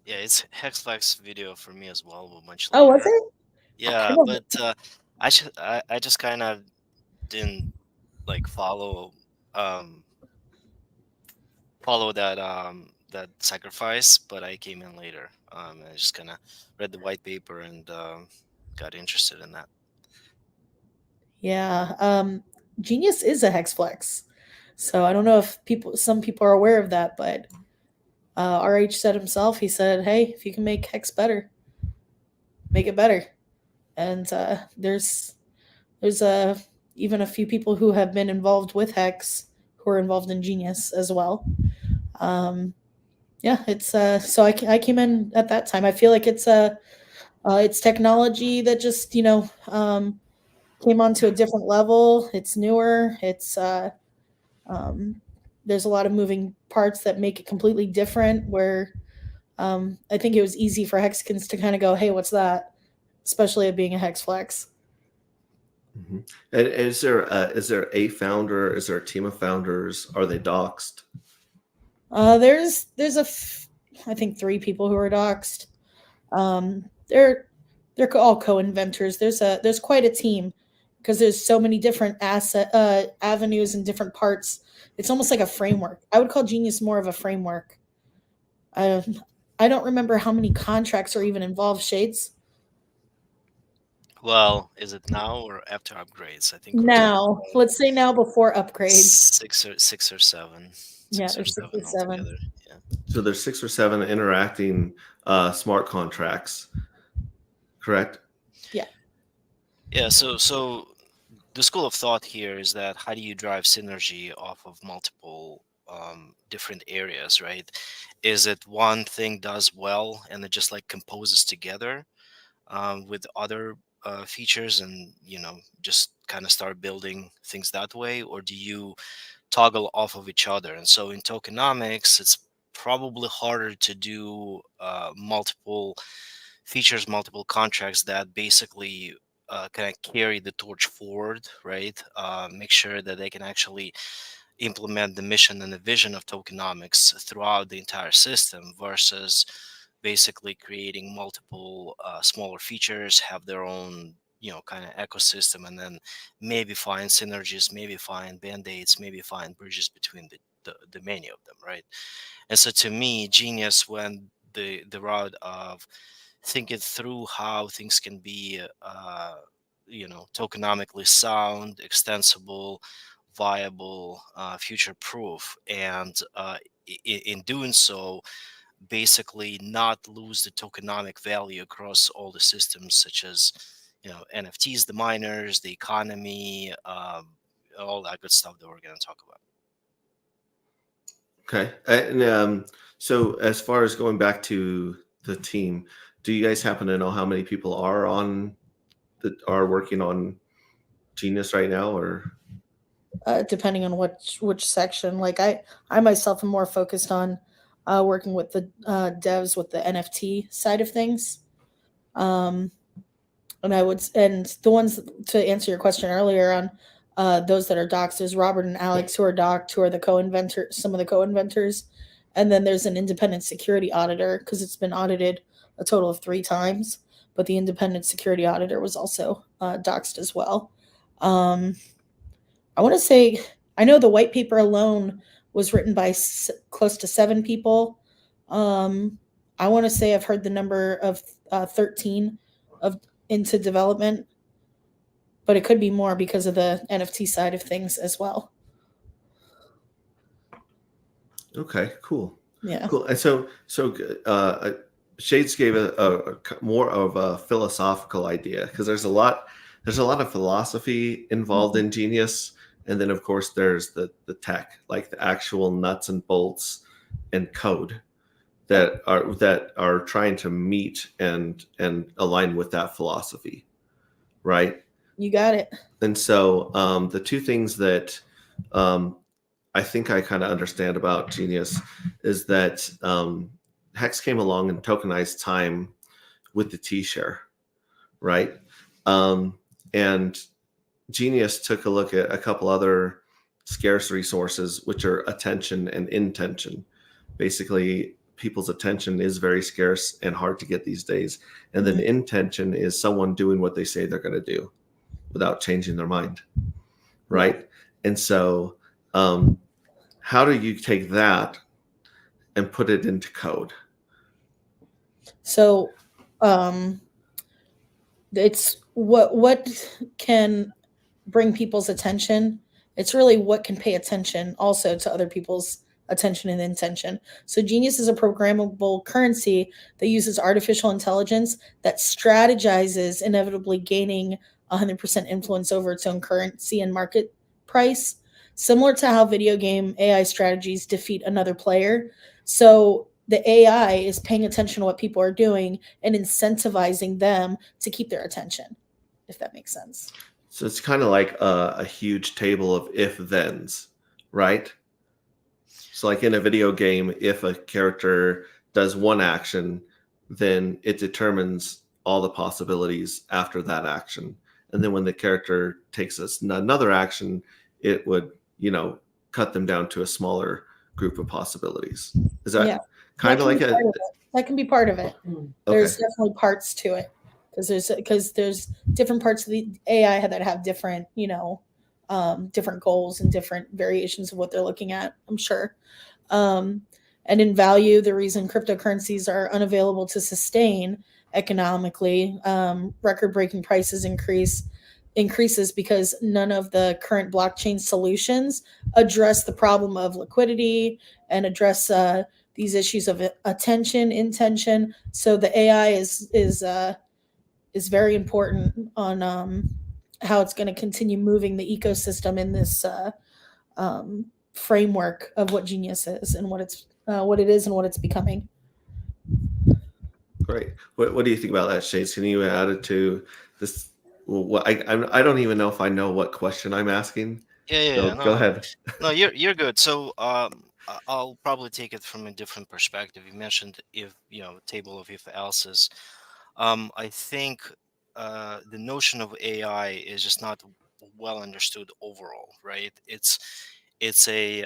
Yeah, it's Hexflex video for me as well, but much Oh, was later. it? Yeah, don't- but I just kind of didn't like follow that sacrifice, but I came in later. I just kind of read the white paper and got interested in that. Yeah. Genius is a hexflex. So I don't know if some people are aware of that, but RH said himself, he said, hey, if you can make hex better, make it better. And there's even a few people who have been involved with hex who are involved in Genius as well. Yeah, it's so I came in at that time. I feel like it's technology that just came onto a different level. It's newer. It's there's a lot of moving parts that make it completely different. Where I think it was easy for Hexkins to kind of go, "Hey, what's that?" Especially it being a hex flex. Mm-hmm. And is there a founder? Is there a team of founders? Are they doxed? There's I think 3 people who are doxed. They're all co-inventors. There's quite a team because there's so many different avenues and different parts. It's almost like a framework. I would call Genius more of a framework. I don't remember how many contracts are even involved. Shades. Well, is it now or after upgrades? I think we're Now, let's say now before upgrades. 6 or 7. Yeah, 6 or there's 6 or 7 7. altogether. Yeah. So there's 6 or 7 interacting smart contracts, correct? Yeah. Yeah. So the school of thought here is that how do you drive synergy off of multiple different areas, right? Is it one thing does well and it just like composes together with other features and just kind of start building things that way, or do you toggle off of each other? And so in tokenomics, it's probably harder to do multiple features, multiple contracts that basically kind of carry the torch forward, right? Make sure that they can actually implement the mission and the vision of tokenomics throughout the entire system versus basically creating multiple smaller features, have their own kind of ecosystem, and then maybe find synergies, maybe find band-aids, maybe find bridges between the many of them, right? And so to me, Genius went the route of thinking through how things can be tokenomically sound, extensible, viable, future proof, and in doing so basically not lose the tokenomic value across all the systems, such as NFTs, the miners, the economy, all that good stuff that we're going to talk about. Okay. And so as far as going back to the team, do you guys happen to know how many people are working on Genius right now, or? Depending on which section. Like I myself am more focused on working with the devs with the NFT side of things. And the ones, to answer your question earlier on those that are doxed, is Robert and Alex, who are docked, who are some of the co-inventors. And then there's an independent security auditor, because it's been audited a total of 3 times, but the independent security auditor was also doxed as well. I want to say, I know the white paper alone was written by close to 7 people. I want to say I've heard the number of 13 into development, but it could be more because of the NFT side of things as well. Okay, cool. Yeah. Cool. And so Shades gave a more of a philosophical idea, because there's a lot of philosophy involved in Genius, and then of course there's the tech, like the actual nuts and bolts and code that are trying to meet and align with that philosophy, right? You got it. And so the 2 things that I think I kind of understand about Genius is that Hex came along and tokenized time with the T-share, right? And Genius took a look at a couple other scarce resources, which are attention and intention. Basically, people's attention is very scarce and hard to get these days. And then intention is someone doing what they say they're going to do without changing their mind, right? And so how do you take that and put it into code? So it's what can bring people's attention. It's really what can pay attention also to other people's attention and intention. So Genius is a programmable currency that uses artificial intelligence that strategizes, inevitably gaining 100% influence over its own currency and market price, similar to how video game AI strategies defeat another player. So the AI is paying attention to what people are doing and incentivizing them to keep their attention, if that makes sense. So it's kind of like a huge table of if-thens, right? So like in a video game, if a character does one action, then it determines all the possibilities after that action. And then when the character takes another action, it would, cut them down to a smaller group of possibilities. Is that kind of like that can be part of it. There's definitely parts to it because there's different parts of the AI that have different, different goals and different variations of what they're looking at, I'm sure. And in value, the reason cryptocurrencies are unavailable to sustain economically, record-breaking prices increases because none of the current blockchain solutions address the problem of liquidity and address these issues of attention, intention. So the AI is very important on how it's going to continue moving the ecosystem in this framework of what Genius is and what it is and what it's becoming. Great. What do you think about that, Shades? Can you add it to this? Well, I don't even know if I know what question I'm asking. No, go ahead. No, you're good. So I'll probably take it from a different perspective. You mentioned table of if else's. I think the notion of AI is just not well understood overall, right? It's a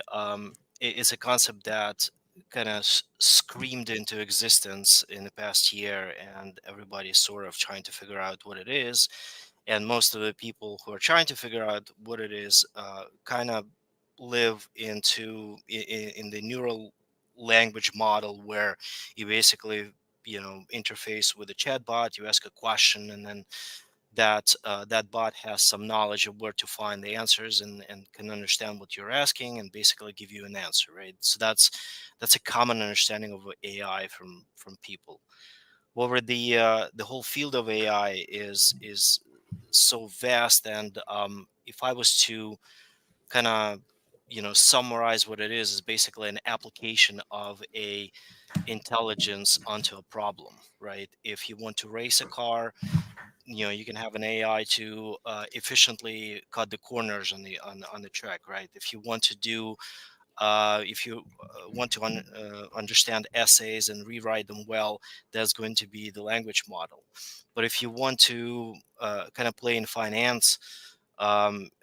concept that kind of screamed into existence in the past year, and everybody's sort of trying to figure out what it is. And most of the people who are trying to figure out what it is kind of live in the neural language model where you basically interface with a chatbot, you ask a question, and then that bot has some knowledge of where to find the answers and can understand what you're asking and basically give you an answer, right? So that's a common understanding of AI from people. However, the whole field of AI is so vast, and if I was to kind of summarize what it is basically an application of a intelligence onto a problem, right? If you want to race a car, you can have an AI to efficiently cut the corners on the track, right? If you want to do if you want to understand essays and rewrite them well, that's going to be the language model. But if you want to kind of play in finance,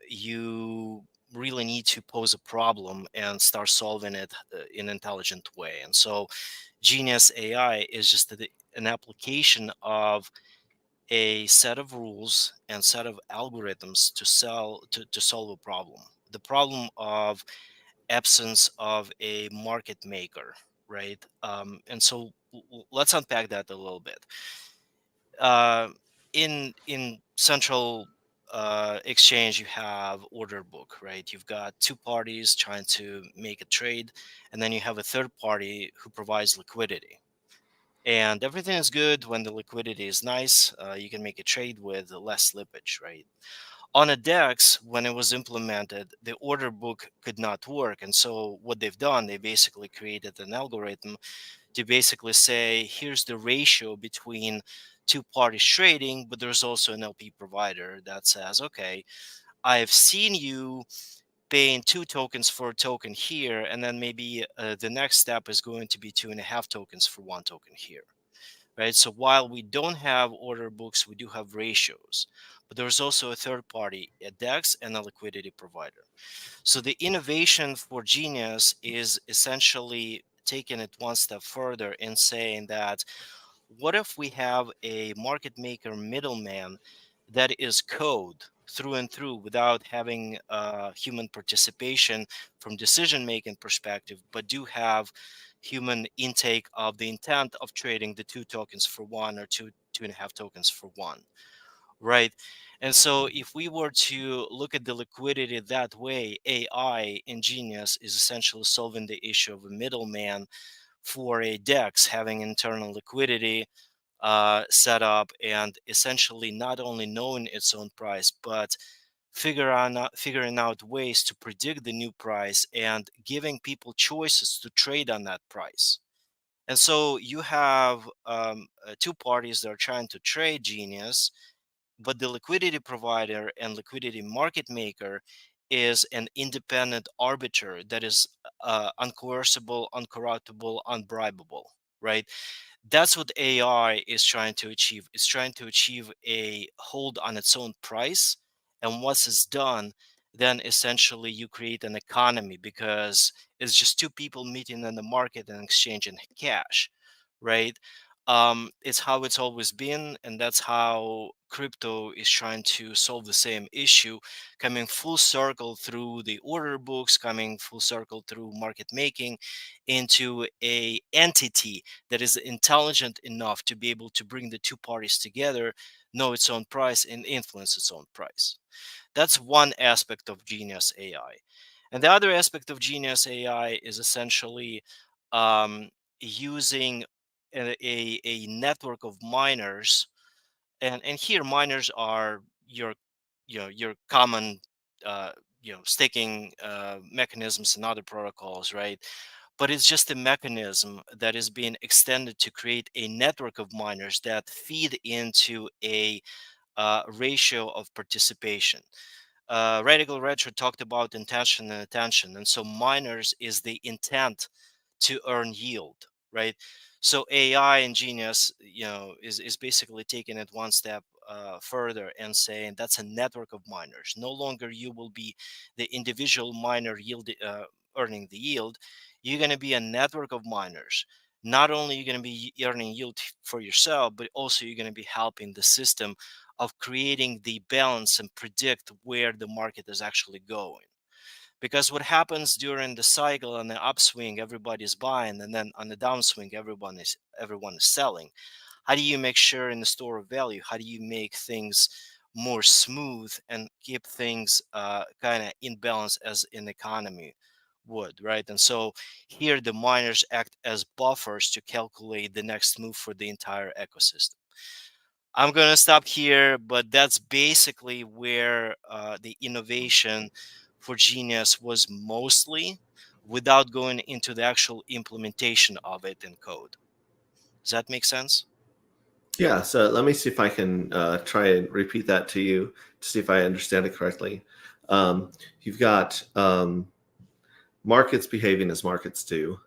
you really need to pose a problem and start solving it in an intelligent way. And so Genius AI is just an application of a set of rules and set of algorithms to solve a problem. The problem of absence of a market maker, right? And so let's unpack that a little bit. In central exchange, you have order book, right? You've got two parties trying to make a trade, and then you have a third party who provides liquidity. And everything is good when the liquidity is nice. You can make a trade with less slippage, right? On a DEX, when it was implemented, the order book could not work. And so what they've done, they basically created an algorithm to basically say, here's the ratio between two parties trading, but there's also an LP provider that says, okay, I've seen you paying 2 tokens for a token here, and then maybe the next step is going to be 2.5 tokens for 1 token here. right? So while we don't have order books, we do have ratios, but there's also a third party, a DEX and a liquidity provider. So the innovation for Genius is essentially taking it one step further and saying that what if we have a market maker middleman that is code through and through without having human participation from decision making perspective, but do have human intake of the intent of trading the 2 tokens for one or 2.5 tokens for one, right? And so if we were to look at the liquidity that way, AI in Genius is essentially solving the issue of a middleman for a DEX having internal liquidity set up and essentially not only knowing its own price, but figuring out ways to predict the new price and giving people choices to trade on that price. And so you have two parties that are trying to trade Genius, but the liquidity provider and liquidity market maker is an independent arbiter that is uncoercible, uncorruptible, unbribable, right? That's what AI is trying to achieve. It's trying to achieve a hold on its own price. And once it's done, then essentially you create an economy because it's just two people meeting in the market and exchanging cash, right? It's how it's always been, and that's how crypto is trying to solve the same issue, coming full circle through the order books, coming full circle through market making into a entity that is intelligent enough to be able to bring the two parties together, know its own price, and influence its own price. That's one aspect of Genius AI. And the other aspect of Genius AI is essentially using a network of miners. And here miners are your, your common, staking mechanisms and other protocols, right? But it's just a mechanism that is being extended to create a network of miners that feed into a ratio of participation. Radical Retro talked about intention and attention, and so miners is the intent to earn yield, right? So AI and Genius, is basically taking it one step further and saying that's a network of miners. No longer you will be the individual miner earning the yield. You're going to be a network of miners. Not only you're going to be earning yield for yourself, but also you're going to be helping the system of creating the balance and predict where the market is actually going. Because what happens during the cycle on the upswing, everybody's buying, and then on the downswing, everyone is selling. How do you make sure in the store of value? How do you make things more smooth and keep things kind of in balance as an economy would, right? And so here the miners act as buffers to calculate the next move for the entire ecosystem. I'm going to stop here, but that's basically where the innovation for Genius was mostly, without going into the actual implementation of it in code. Does that make sense? Yeah, so let me see if I can try and repeat that to you to see if I understand it correctly. You've got markets behaving as markets do,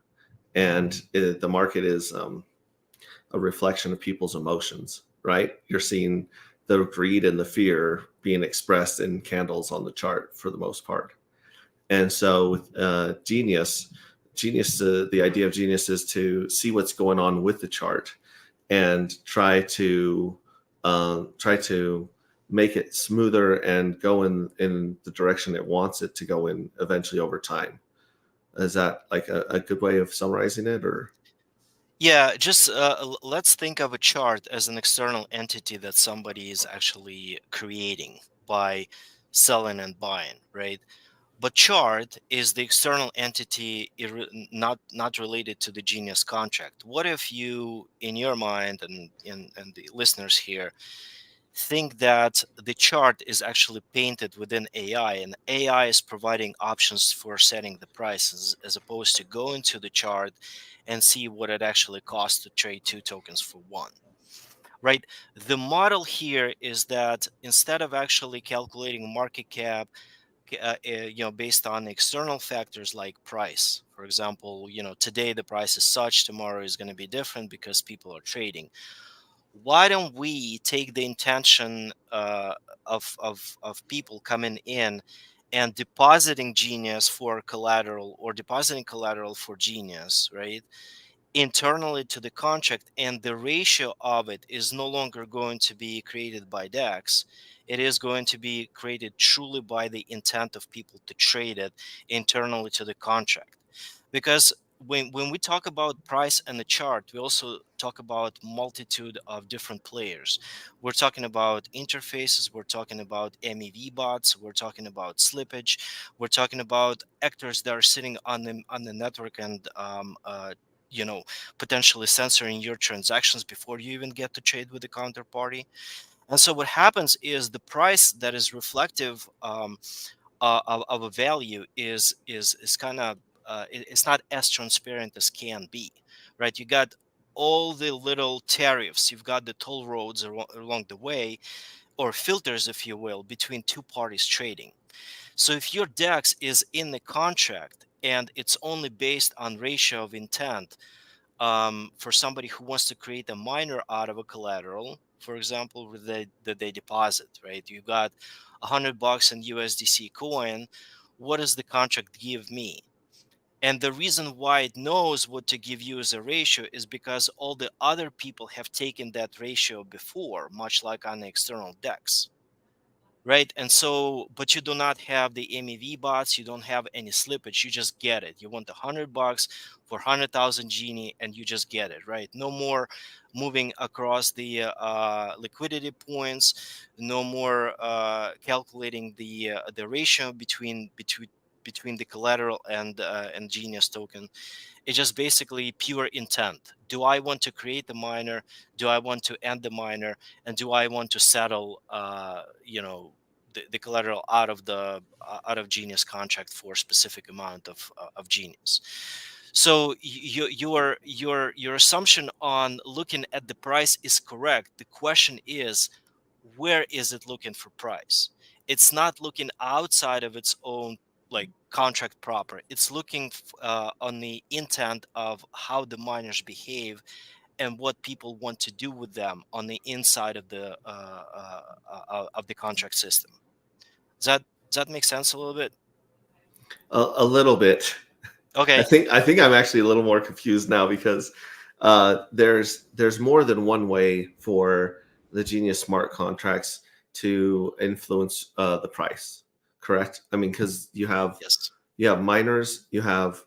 and the market is a reflection of people's emotions, right? You're seeing the greed and the fear being expressed in candles on the chart for the most part. And so with Genius, the idea of Genius is to see what's going on with the chart and try to make it smoother and go in the direction it wants it to go in eventually over time. Is that like a good way of summarizing it, or? Yeah, just let's think of a chart as an external entity that somebody is actually creating by selling and buying, right? But chart is the external entity, not related to the Genius contract. What if you, in your mind and the listeners here, think that the chart is actually painted within AI, and AI is providing options for setting the prices as opposed to going to the chart and see what it actually costs to trade 2 tokens for one, right? The model here is that instead of actually calculating market cap, based on external factors like price. For example, today the price is such, tomorrow is going to be different because people are trading. Why don't we take the intention of people coming in and depositing Genius for collateral, or depositing collateral for Genius, right, internally to the contract, and the ratio of it is no longer going to be created by DEX. It is going to be created truly by the intent of people to trade it internally to the contract. Because when we talk about price and the chart, we also talk about multitude of different players. We're talking about interfaces, we're talking about MEV bots, we're talking about slippage, we're talking about actors that are sitting on the network and potentially censoring your transactions before you even get to trade with the counterparty. And so what happens is the price that is reflective of a value is kind of it's not as transparent as can be, right? You got all the little tariffs, you've got the toll roads along the way, or filters, if you will, between two parties trading. So if your DEX is in the contract and it's only based on ratio of intent, for somebody who wants to create a miner out of a collateral, for example, that they deposit, right? You got $100 in USDC coin. What does the contract give me? And the reason why it knows what to give you as a ratio is because all the other people have taken that ratio before, much like on the external DEX. Right. And so, but you do not have the MEV bots. You don't have any slippage. You just get it. You want $100 for 100,000 Genie, and you just get it. Right. No more moving across the liquidity points. No more calculating the ratio between the collateral and Genius token. It's just basically pure intent. Do I want to create the miner? Do I want to end the miner? And do I want to settle, the collateral out of Genius contract for a specific amount of Genius? So your assumption on looking at the price is correct. The question is, where is it looking for price? It's not looking outside of its own like contract proper. It's looking on the intent of how the miners behave and what people want to do with them on the inside of the contract system. Does that make sense a little bit? A little bit. Okay. I think I'm actually a little more confused now because there's more than one way for the Genius smart contracts to influence the price. Correct? I mean, because Yes. you have miners, you have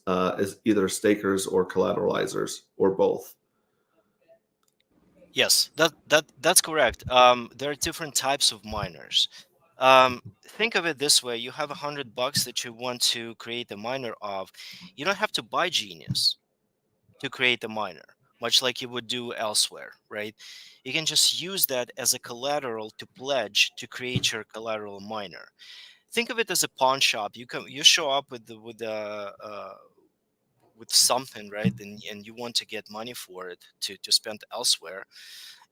either stakers or collateralizers or both. Yes, that's correct. There are different types of miners. Think of it this way: you have $100 that you want to create a miner of. You don't have to buy Genius to create a miner, much like you would do elsewhere, right? You can just use that as a collateral to pledge to create your collateral miner. Think of it as a pawn shop. You show up with something, right? And you want to get money for it to spend elsewhere,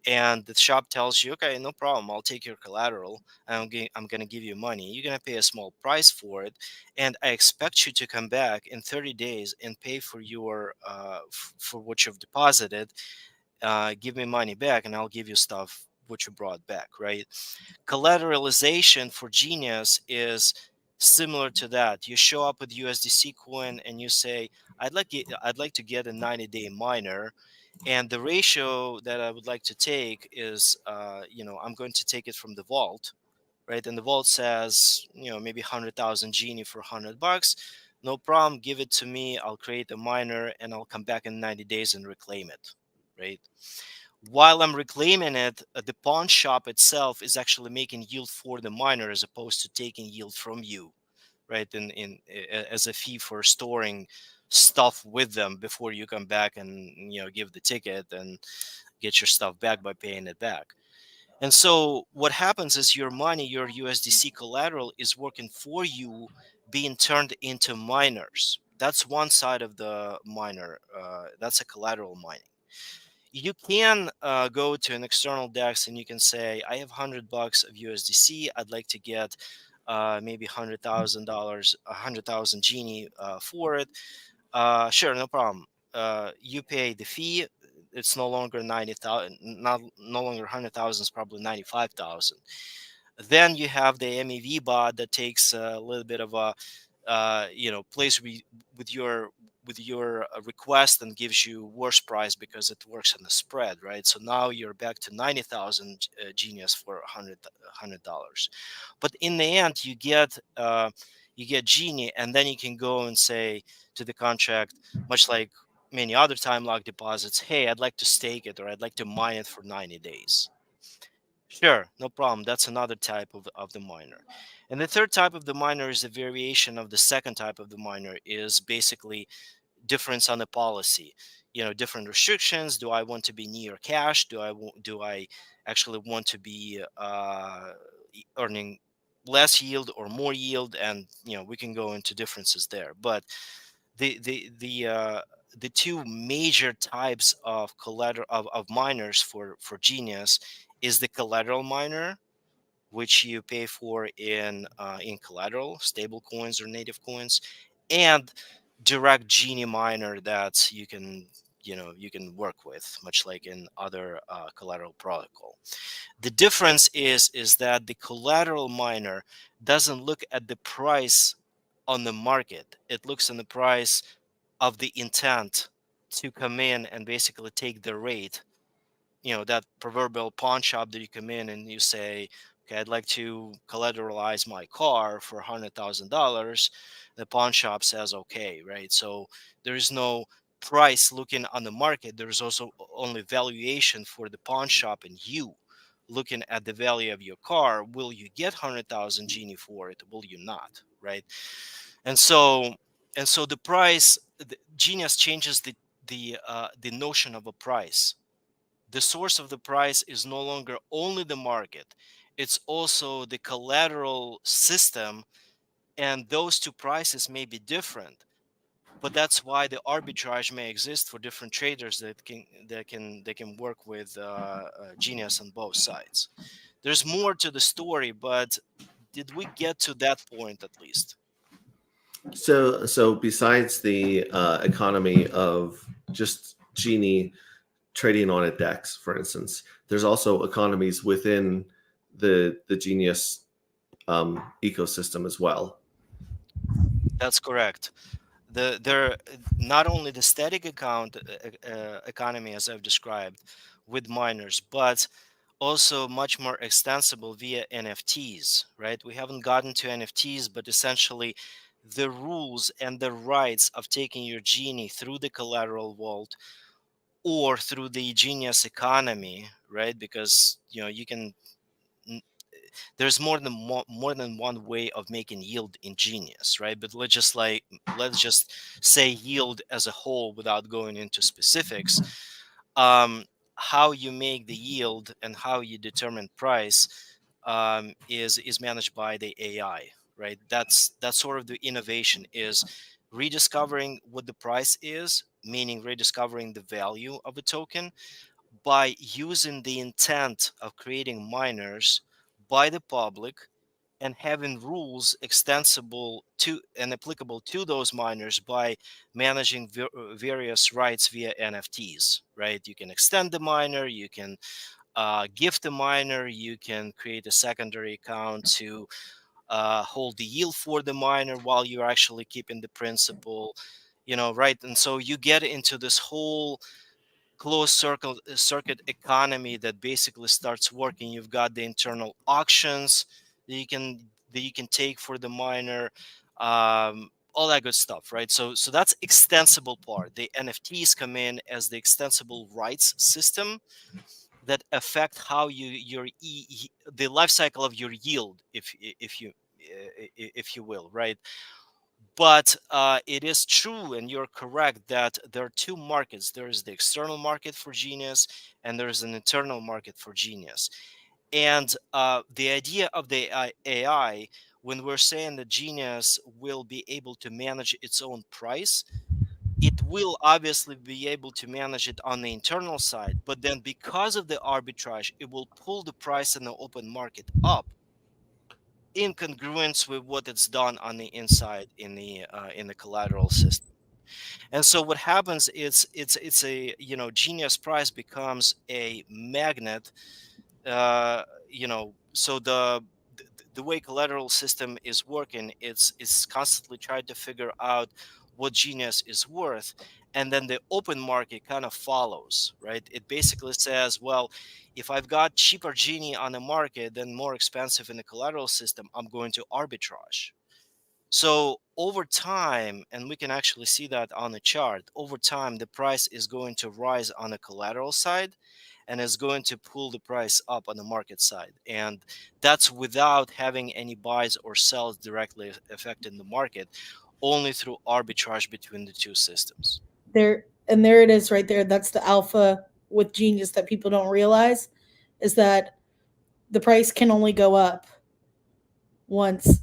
and the shop tells you, okay, no problem, I'll take your collateral, and I'm going to give you money. You're going to pay a small price for it, and I expect you to come back in 30 days and pay for your for what you've deposited. Give me money back, and I'll give you stuff what you brought back, right? Collateralization for Genius is similar to that. You show up with USDC coin and you say, I'd like to get a 90-day miner, and the ratio that I would like to take is, I'm going to take it from the vault, right? And the vault says, maybe 100,000 Genie for $100. No problem. Give it to me. I'll create a miner and I'll come back in 90 days and reclaim it, right? While I'm reclaiming it, the pawn shop itself is actually making yield for the miner as opposed to taking yield from you, right? As a fee for storing stuff with them before you come back and give the ticket and get your stuff back by paying it back. And so what happens is your money, your USDC collateral, is working for you, being turned into miners. That's one side of the miner. That's a collateral mining. You can go to an external DEX and you can say, I have $100 of USDC. I'd like to get maybe $100,000, 100,000 genie for it. Sure, no problem. You pay the fee. It's no longer 90,000, no longer 100,000. It's probably 95,000. Then you have the MEV bot that takes a little bit of a plays with your request and gives you worse price because it works on the spread, right? So now you're back to 90,000 genius for $100. But in the end, you get genie, and then you can go and say to the contract, much like many other time lock deposits, hey, I'd like to stake it, or I'd like to mine it for 90 days. Sure, no problem. That's another type of the miner. And the third type of the miner is a variation of the second type of the miner, is basically difference on the policy. Different restrictions. Do I want to be near cash? Do I actually want to be earning less yield or more yield? And we can go into differences there. But the two major types of collateral of miners for Genius is the collateral miner, which you pay for in collateral, stable coins or native coins, and direct Genie miner that you can work with, much like in other collateral protocol. The difference is that the collateral miner doesn't look at the price on the market. It looks on the price of the intent to come in and basically take the rate, that proverbial pawn shop that you come in and you say, okay, I'd like to collateralize my car for $100,000. The pawn shop says, okay, right? So there is no price looking on the market. There's also only valuation for the pawn shop and you looking at the value of your car. Will you get 100,000 genie for it? Will you not? Right. And so the price, Genius changes the notion of a price. The source of the price is no longer only the market, it's also the collateral system, and those two prices may be different. But that's why the arbitrage may exist for different traders that can work with Genius on both sides. There's more to the story, but did we get to that point at least? So besides the economy of just Genie trading on a DEX, for instance, there's also economies within the Genius ecosystem as well. That's correct. There not only the static account economy as I've described with miners, but also much more extensible via NFTs, right? We haven't gotten to NFTs, but essentially the rules and the rights of taking your Genie through the collateral vault or through the Genius economy, right? Because you can there's more than one way of making yield in Genius, right? But let's just say yield as a whole without going into specifics. How you make the yield and how you determine price is managed by the AI, right? That's sort of the innovation, is rediscovering what the price is, meaning rediscovering the value of a token by using the intent of creating miners by the public and having rules extensible to and applicable to those miners by managing various rights via NFTs, right? You can extend the miner, you can gift the miner, you can create a secondary account to hold the yield for the miner while you're actually keeping the principal, right? And so you get into this whole closed circuit economy that basically starts working. You've got the internal auctions that you can take for the miner, all that good stuff, right? So that's extensible part. The NFTs come in as the extensible rights system that affect how the life cycle of your yield, if you will, right? But it is true, and you're correct, that there are two markets. There is the external market for Genius, and there is an internal market for Genius. And the idea of the AI, when we're saying that Genius will be able to manage its own price, it will obviously be able to manage it on the internal side. But then because of the arbitrage, it will pull the price in the open market up. incongruence with what it's done on the inside in the collateral system. And so what happens is it's a Genius price becomes a magnet. So the way collateral system is working, it's constantly trying to figure out what Genius is worth, and then the open market kind of follows, right? It basically says, well, if I've got cheaper Genie on the market than more expensive in the collateral system, I'm going to arbitrage. So over time, and we can actually see that on the chart, over time, the price is going to rise on the collateral side and is going to pull the price up on the market side. And that's without having any buys or sells directly affecting the market, only through arbitrage between the two systems. There it is right there. That's the alpha with Genius that people don't realize, is that the price can only go up once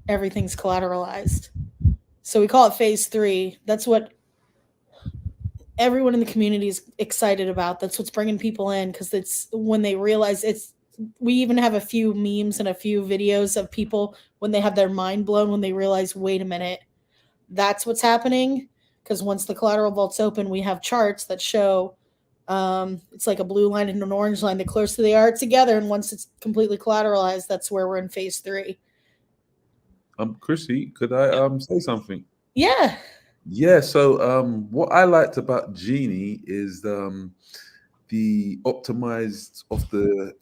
everything's collateralized. So we call it phase 3. That's what everyone in the community is excited about. That's what's bringing people in, because it's when they realize it's. We even have a few memes and a few videos of people when they have their mind blown when they realize, wait a minute, that's what's happening. Because once the collateral vault's open, we have charts that show it's like a blue line and an orange line. The closer they are together, and once it's completely collateralized, that's where we're in phase 3. Chrissy, could I say something? Yeah. Yeah. So what I liked about Genie is the optimized of the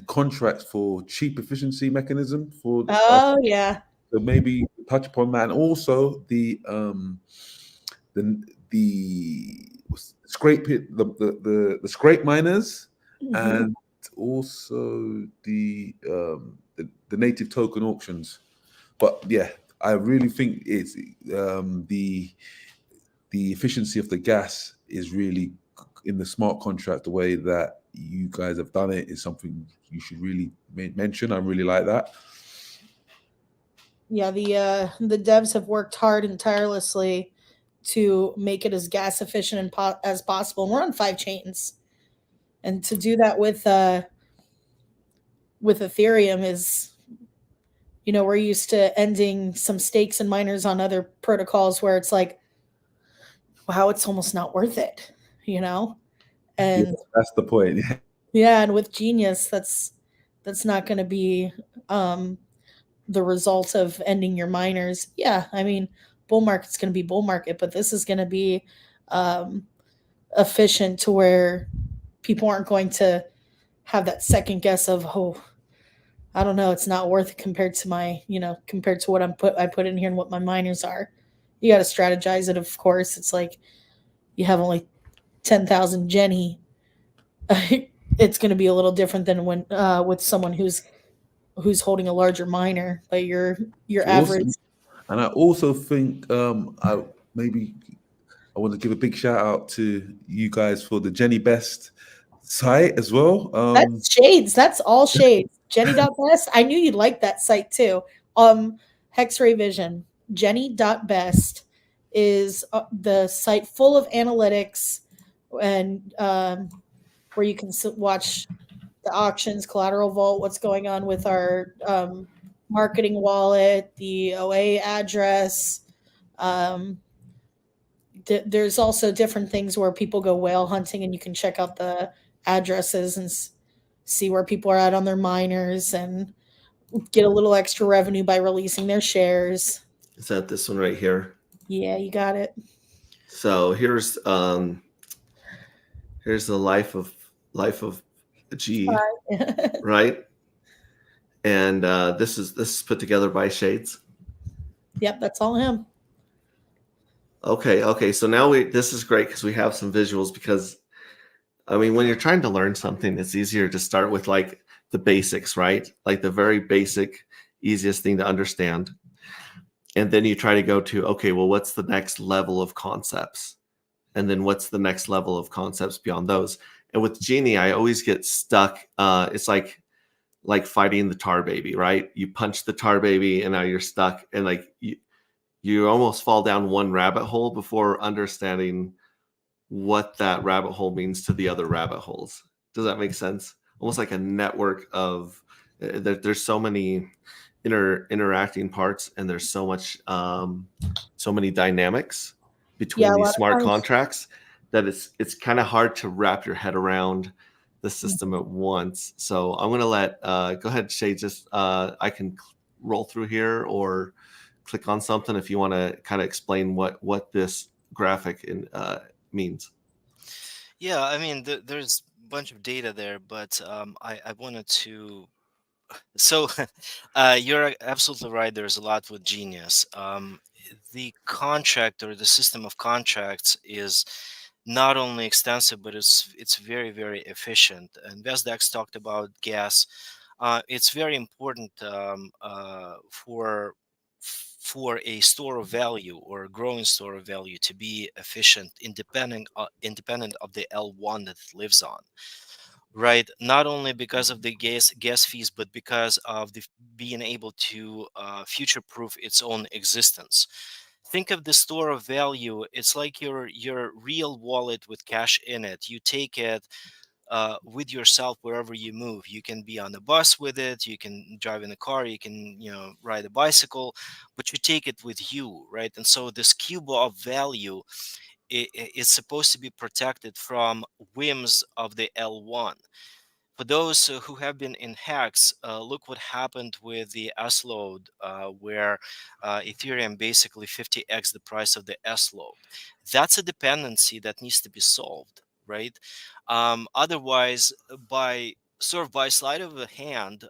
contracts for cheap efficiency mechanism for. Oh yeah. So maybe touch upon that, and also the scrape it, the scrape miners, and also the native token auctions. But yeah, I really think it's the efficiency of the gas is really in the smart contract. The way that you guys have done it is something you should really mention. I really like that. Yeah, the devs have worked hard and tirelessly to make it as gas efficient as possible. And we're on 5 chains, and to do that with Ethereum is, we're used to ending some stakes and miners on other protocols where it's like, wow, it's almost not worth it, And yeah, that's the point. Yeah, and with Genius, that's not going to be the result of ending your miners. Yeah, I mean, bull market's going to be bull market, but this is going to be efficient to where people aren't going to have that second guess of, oh, I don't know, it's not worth it compared to my, compared to what I put in here and what my miners are. You got to strategize it, of course. It's like you have only 10,000 Jenny. It's going to be a little different than when with someone who's holding a larger miner, but your average. And I also think I want to give a big shout out to you guys for the Jenny Best site as well. That's shades. That's all shades. Jenny.best. I knew you'd like that site too. hexrayvision. Jenny.best is the site full of analytics and where you can watch the auctions, collateral vault, what's going on with our marketing wallet, the OA address. There's also different things where people go whale hunting, and you can check out the addresses and see where people are at on their miners and get a little extra revenue by releasing their shares. Is that this one right here? Yeah, you got it. So here's the life of G, right? And this is put together by Shades. Yep, that's all him. Okay. So now this is great because we have some visuals, because I mean, when you're trying to learn something, it's easier to start with like the basics, right? Like the very basic, easiest thing to understand. And then you try to go to, okay, well, what's the next level of concepts? And then what's the next level of concepts beyond those? And with Genie, I always get stuck. It's like fighting the tar baby, right? You punch the tar baby and now you're stuck. And like you almost fall down one rabbit hole before understanding what that rabbit hole means to the other rabbit holes. Does that make sense? Almost like a network of, there's so many interacting parts, and there's so much so many dynamics between Yeah, a these lot of smart times. contracts that it's kind of hard to wrap your head around the system at once. So I'm going to let go ahead, Shay. Just I can roll through here or click on something if you want to kind of explain what this graphic means. Yeah, I mean, there's a bunch of data there, but I wanted to. So, you're absolutely right. There's a lot with Genius. The contract or the system of contracts is not only extensive, but it's very, very efficient. And Vesdex talked about gas. It's very important for a store of value or a growing store of value to be efficient, independent of the L1 that it lives on. Right, not only because of the gas fees, but because of the being able to future-proof its own existence. Think of the store of value. It's like your real wallet with cash in it. You take it with yourself wherever you move. You can be on a bus with it. You can drive in a car. You can ride a bicycle, but you take it with you, right? And so this cube of value is supposed to be protected from whims of the L1. For those who have been in hacks, look what happened with the S load, where Ethereum basically 50x the price of the S load. That's a dependency that needs to be solved, right? Otherwise, by sleight of the hand,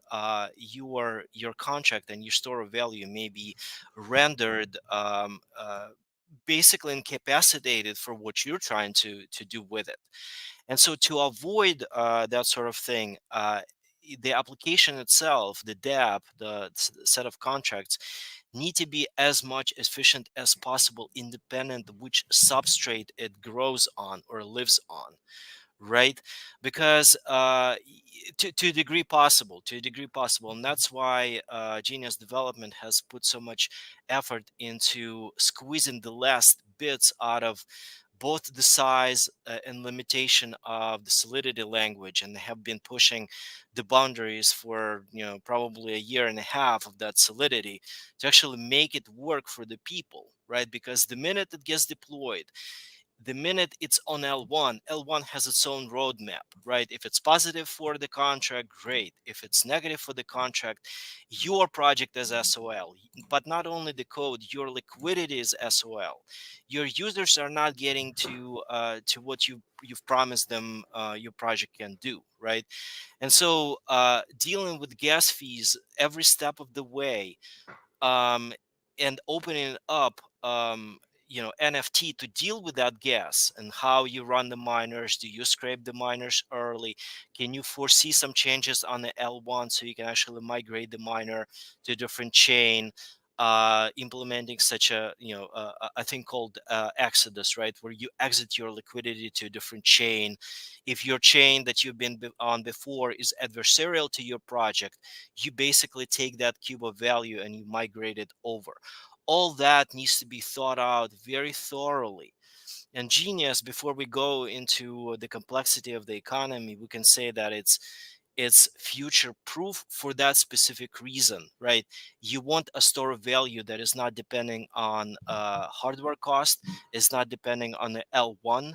your contract and your store of value may be rendered basically incapacitated for what you're trying to do with it. And so to avoid that sort of thing, the application itself, the dApp, the set of contracts, need to be as much efficient as possible, independent of which substrate it grows on or lives on, right? Because to a degree possible, and that's why Genius Development has put so much effort into squeezing the last bits out of both the size and limitation of the Solidity language, and they have been pushing the boundaries for probably a year and a half of that Solidity to actually make it work for the people, right? Because the minute it gets deployed, the minute it's on L1 has its own roadmap, right? If it's positive for the contract, great. If it's negative for the contract, your project is SOL. But not only the code, your liquidity is SOL. Your users are not getting to what you've promised them your project can do, right? And so dealing with gas fees every step of the way, um, and opening up NFT to deal with that gas and how you run the miners. Do you scrape the miners early? Can you foresee some changes on the L1 so you can actually migrate the miner to a different chain? Implementing such a thing called exodus, right, where you exit your liquidity to a different chain. If your chain that you've been on before is adversarial to your project, you basically take that cube of value and you migrate it over. All that needs to be thought out very thoroughly. And Genius, before we go into the complexity of the economy, we can say that it's future proof for that specific reason, right? You want a store of value that is not depending on hardware cost, is not depending on the L1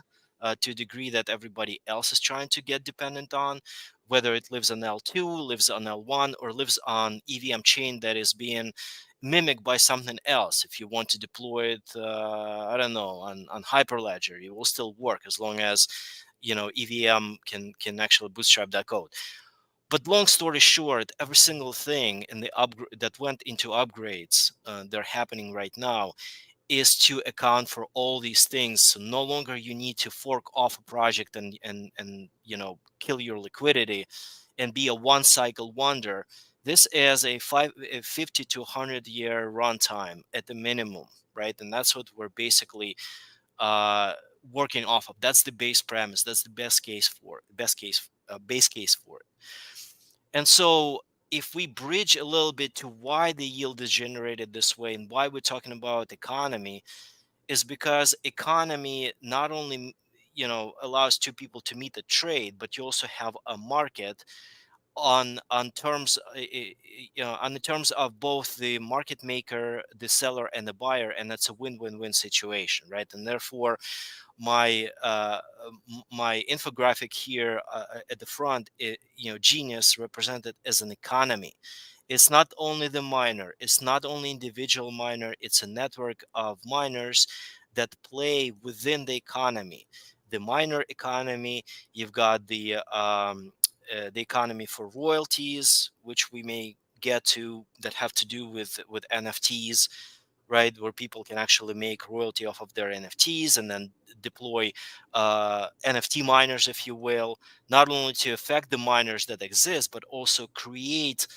to a degree that everybody else is trying to get dependent on, whether it lives on L2, lives on L1, or lives on EVM chain that is being mimicked by something else. If you want to deploy it, I don't know, on Hyperledger, it will still work as long as EVM can actually bootstrap that code. But long story short, every single thing in the that went into upgrades that are happening right now is to account for all these things. So no longer you need to fork off a project and kill your liquidity and be a one cycle wonder. This is a 50 to 100 year runtime at the minimum, right? And that's what we're basically uh, working off of. That's the base premise. That's the base case for it. And so if we bridge a little bit to why the yield is generated this way and why we're talking about economy, is because economy not only allows two people to meet a trade, but you also have a market on terms on the terms of both the market maker, the seller, and the buyer, and that's a win-win-win situation, right? And therefore, my my infographic here at the front, Genius represented as an economy. It's not only the miner, it's not only individual miner, it's a network of miners that play within the economy. The miner economy, you've got the economy for royalties, which we may get to, that have to do with NFTs, right, where people can actually make royalty off of their NFTs and then deploy NFT miners, if you will, not only to affect the miners that exist, but also create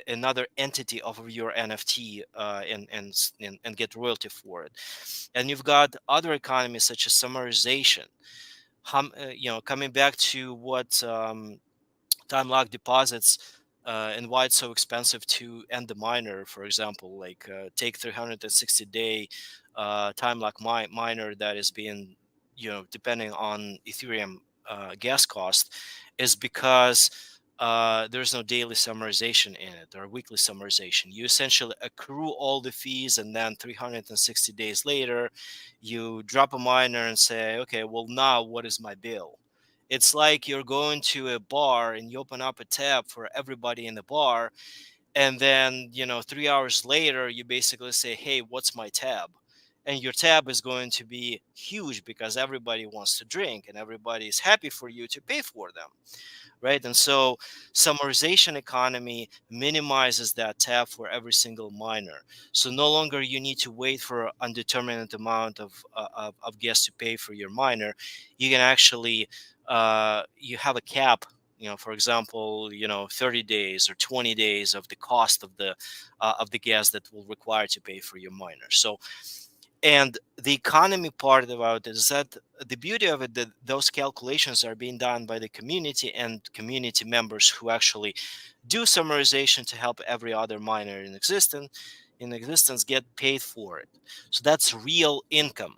another entity of your NFT and get royalty for it. And you've got other economies such as summarization. Coming back to what time lock deposits and why it's so expensive to end the miner, for example, like take 360-day time lock miner that is being, depending on Ethereum gas cost, is because there's no daily summarization in it or weekly summarization. You essentially accrue all the fees, and then 360 days later, you drop a miner and say, okay, well, now what is my bill? It's like you're going to a bar and you open up a tab for everybody in the bar, and then 3 hours later you basically say, hey, what's my tab? And your tab is going to be huge because everybody wants to drink and everybody is happy for you to pay for them, right? And so summarization economy minimizes that tab for every single miner. So no longer you need to wait for an undeterminate amount of gas to pay for your miner. You can actually you have a cap, for example, 30 days or 20 days of the cost of the gas that will require to pay for your miner. So, and the economy part about it is that the beauty of it, that those calculations are being done by the community and community members who actually do summarization to help every other miner in existence get paid for it. So that's real income.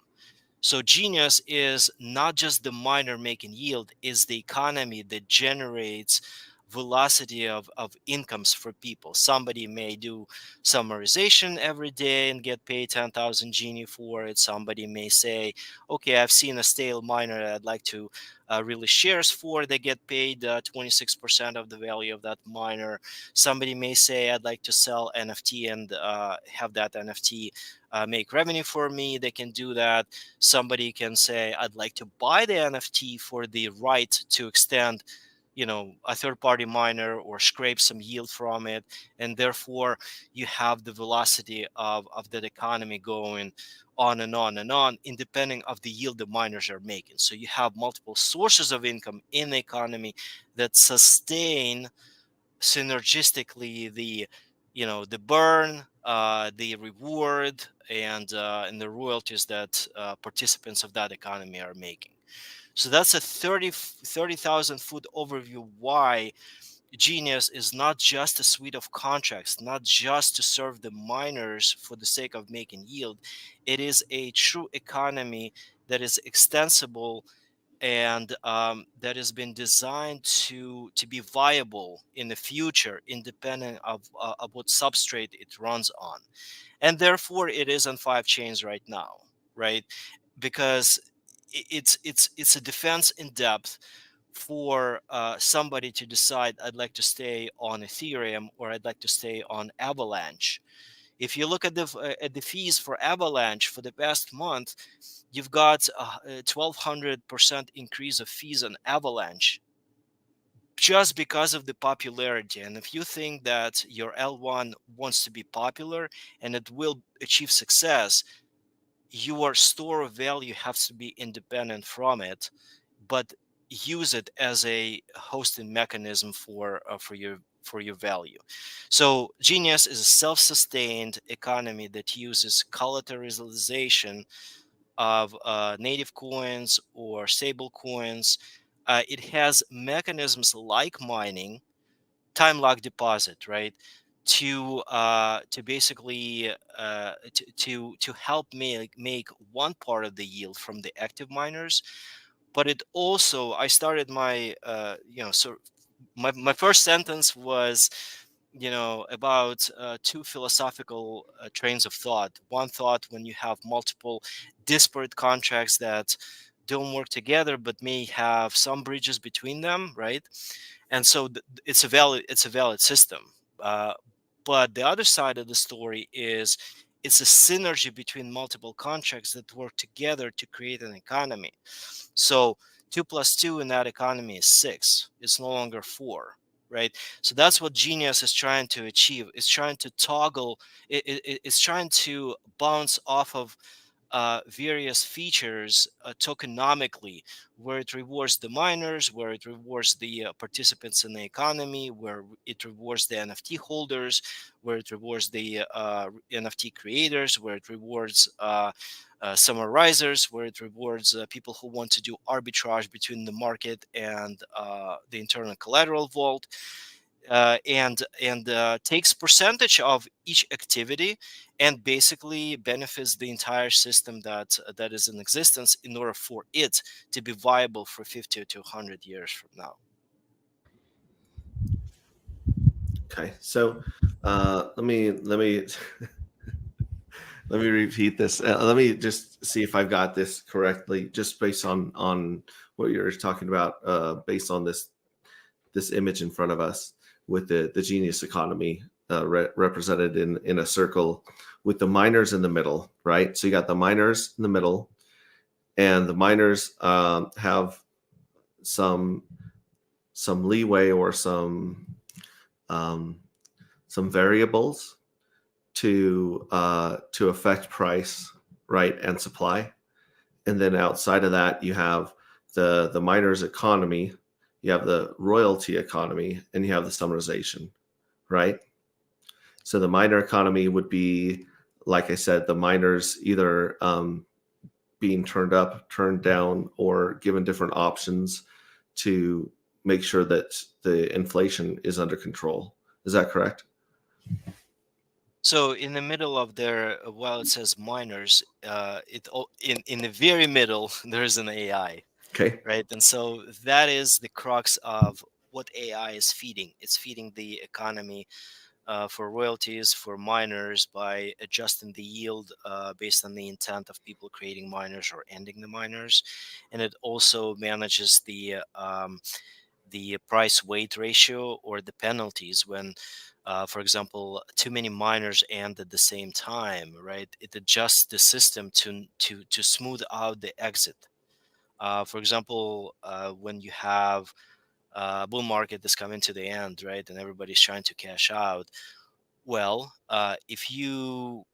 So Genius is not just the miner making yield, is the economy that generates velocity of incomes for people. Somebody may do summarization every day and get paid 10,000 Genie for it. Somebody may say, okay, I've seen a stale miner I'd like to release shares for. They get paid 26% of the value of that miner. Somebody may say, I'd like to sell NFT and have that NFT make revenue for me. They can do that. Somebody can say, I'd like to buy the NFT for the right to extend a third-party miner or scrape some yield from it, and therefore you have the velocity of that economy going on and on and on, independent of the yield the miners are making. So you have multiple sources of income in the economy that sustain synergistically the burn, the reward, and the royalties that participants of that economy are making. So that's a 30,000 foot overview why Genius is not just a suite of contracts, not just to serve the miners for the sake of making yield. It is a true economy that is extensible and that has been designed to be viable in the future, independent of what substrate it runs on. And therefore, it is on 5 chains right now, right? Because it's a defense in depth for somebody to decide, I'd like to stay on Ethereum or I'd like to stay on Avalanche. If you look at the fees for Avalanche for the past month, you've got a 1,200% increase of fees on Avalanche just because of the popularity. And if you think that your L1 wants to be popular and it will achieve success, your store of value has to be independent from it, but use it as a hosting mechanism for your value. So Genius is a self-sustained economy that uses collateralization of native coins or stable coins. It has mechanisms like mining, time lock deposit, right? To basically to help make one part of the yield from the active miners, but it also, I started my my first sentence was, about two philosophical trains of thought. One thought, when you have multiple disparate contracts that don't work together but may have some bridges between them, right? And so it's a valid system. uh, but the other side of the story is it's a synergy between multiple contracts that work together to create an economy. So 2 plus 2 in that economy is 6. It's no longer 4, right? So that's what Genius is trying to achieve. It's trying to toggle. It's trying to bounce off of various features tokenomically, where it rewards the miners, where it rewards the participants in the economy, where it rewards the NFT holders, where it rewards the NFT creators, where it rewards summarizers, where it rewards people who want to do arbitrage between the market and the internal collateral vault, and takes percentage of each activity and basically benefits the entire system that is in existence in order for it to be viable for 50 to 100 years from now. Okay, so let me let me repeat this. Let me just see if I've got this correctly, just based on what you're talking about, based on this image in front of us with the genius economy represented in a circle with the miners in the middle, right? So you got the miners in the middle, and the miners have some leeway or some variables to affect price, right, and supply. And then outside of that, you have the miners economy, you have the royalty economy, and you have the summarization, right? So the miner economy would be, like I said, the miners either being turned up, turned down, or given different options to make sure that the inflation is under control. Is that correct? So in the middle of there, while it says miners, in the very middle there's an AI, Okay. right? And so that is the crux of what AI is feeding. It's feeding the economy for royalties for miners by adjusting the yield based on the intent of people creating miners or ending the miners, and it also manages the price weight ratio or the penalties when, for example, too many miners end at the same time, right? It adjusts the system to smooth out the exit. For example, when you have bull market that's coming to the end, right, and everybody's trying to cash out. Well, if you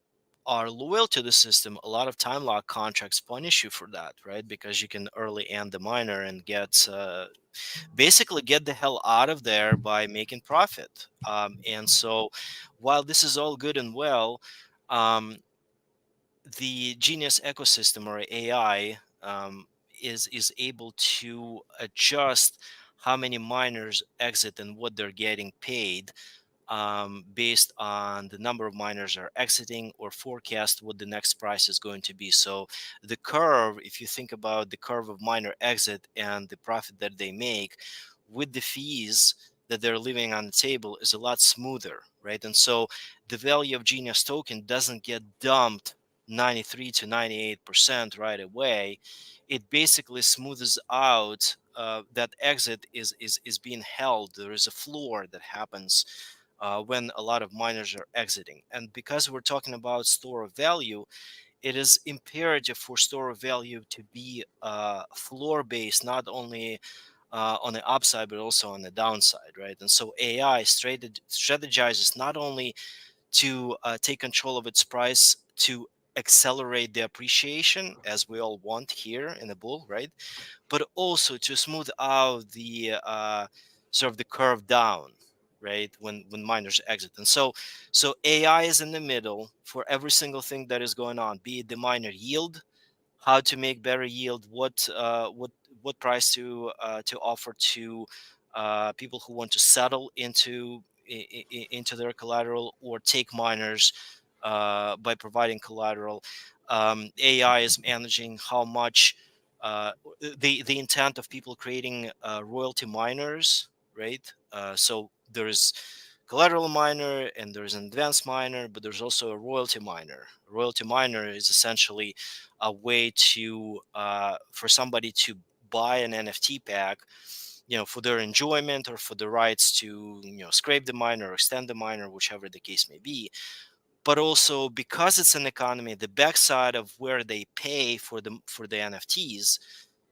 are loyal to the system, a lot of time lock contracts punish you for that, right? Because you can early end the miner and basically get the hell out of there by making profit. And so, while this is all good and well, um, the Genius ecosystem or AI is able to adjust how many miners exit and what they're getting paid based on the number of miners are exiting or forecast what the next price is going to be. So the curve, if you think about the curve of miner exit and the profit that they make with the fees that they're leaving on the table, is a lot smoother, right? And so the value of Genius token doesn't get dumped 93 to 98% right away. It basically smooths out. That exit is being held. There is a floor that happens when a lot of miners are exiting. And because we're talking about store of value, it is imperative for store of value to be floor based, not only on the upside, but also on the downside, right? And so AI strategizes not only to take control of its price to accelerate the appreciation, as we all want here in the bull, right? But also to smooth out the sort of the curve down, right? When miners exit. And so AI is in the middle for every single thing that is going on, be it the miner yield, how to make better yield, what price to offer to people who want to settle into their collateral or take miners by providing collateral. AI is managing how much the intent of people creating royalty miners, right? So there's collateral miner and there's an advanced miner, but there's also a royalty miner. A royalty miner is essentially a way to for somebody to buy an NFT pack, for their enjoyment or for the rights to scrape the miner or extend the miner, whichever the case may be. But also because it's an economy, the backside of where they pay for the NFTs,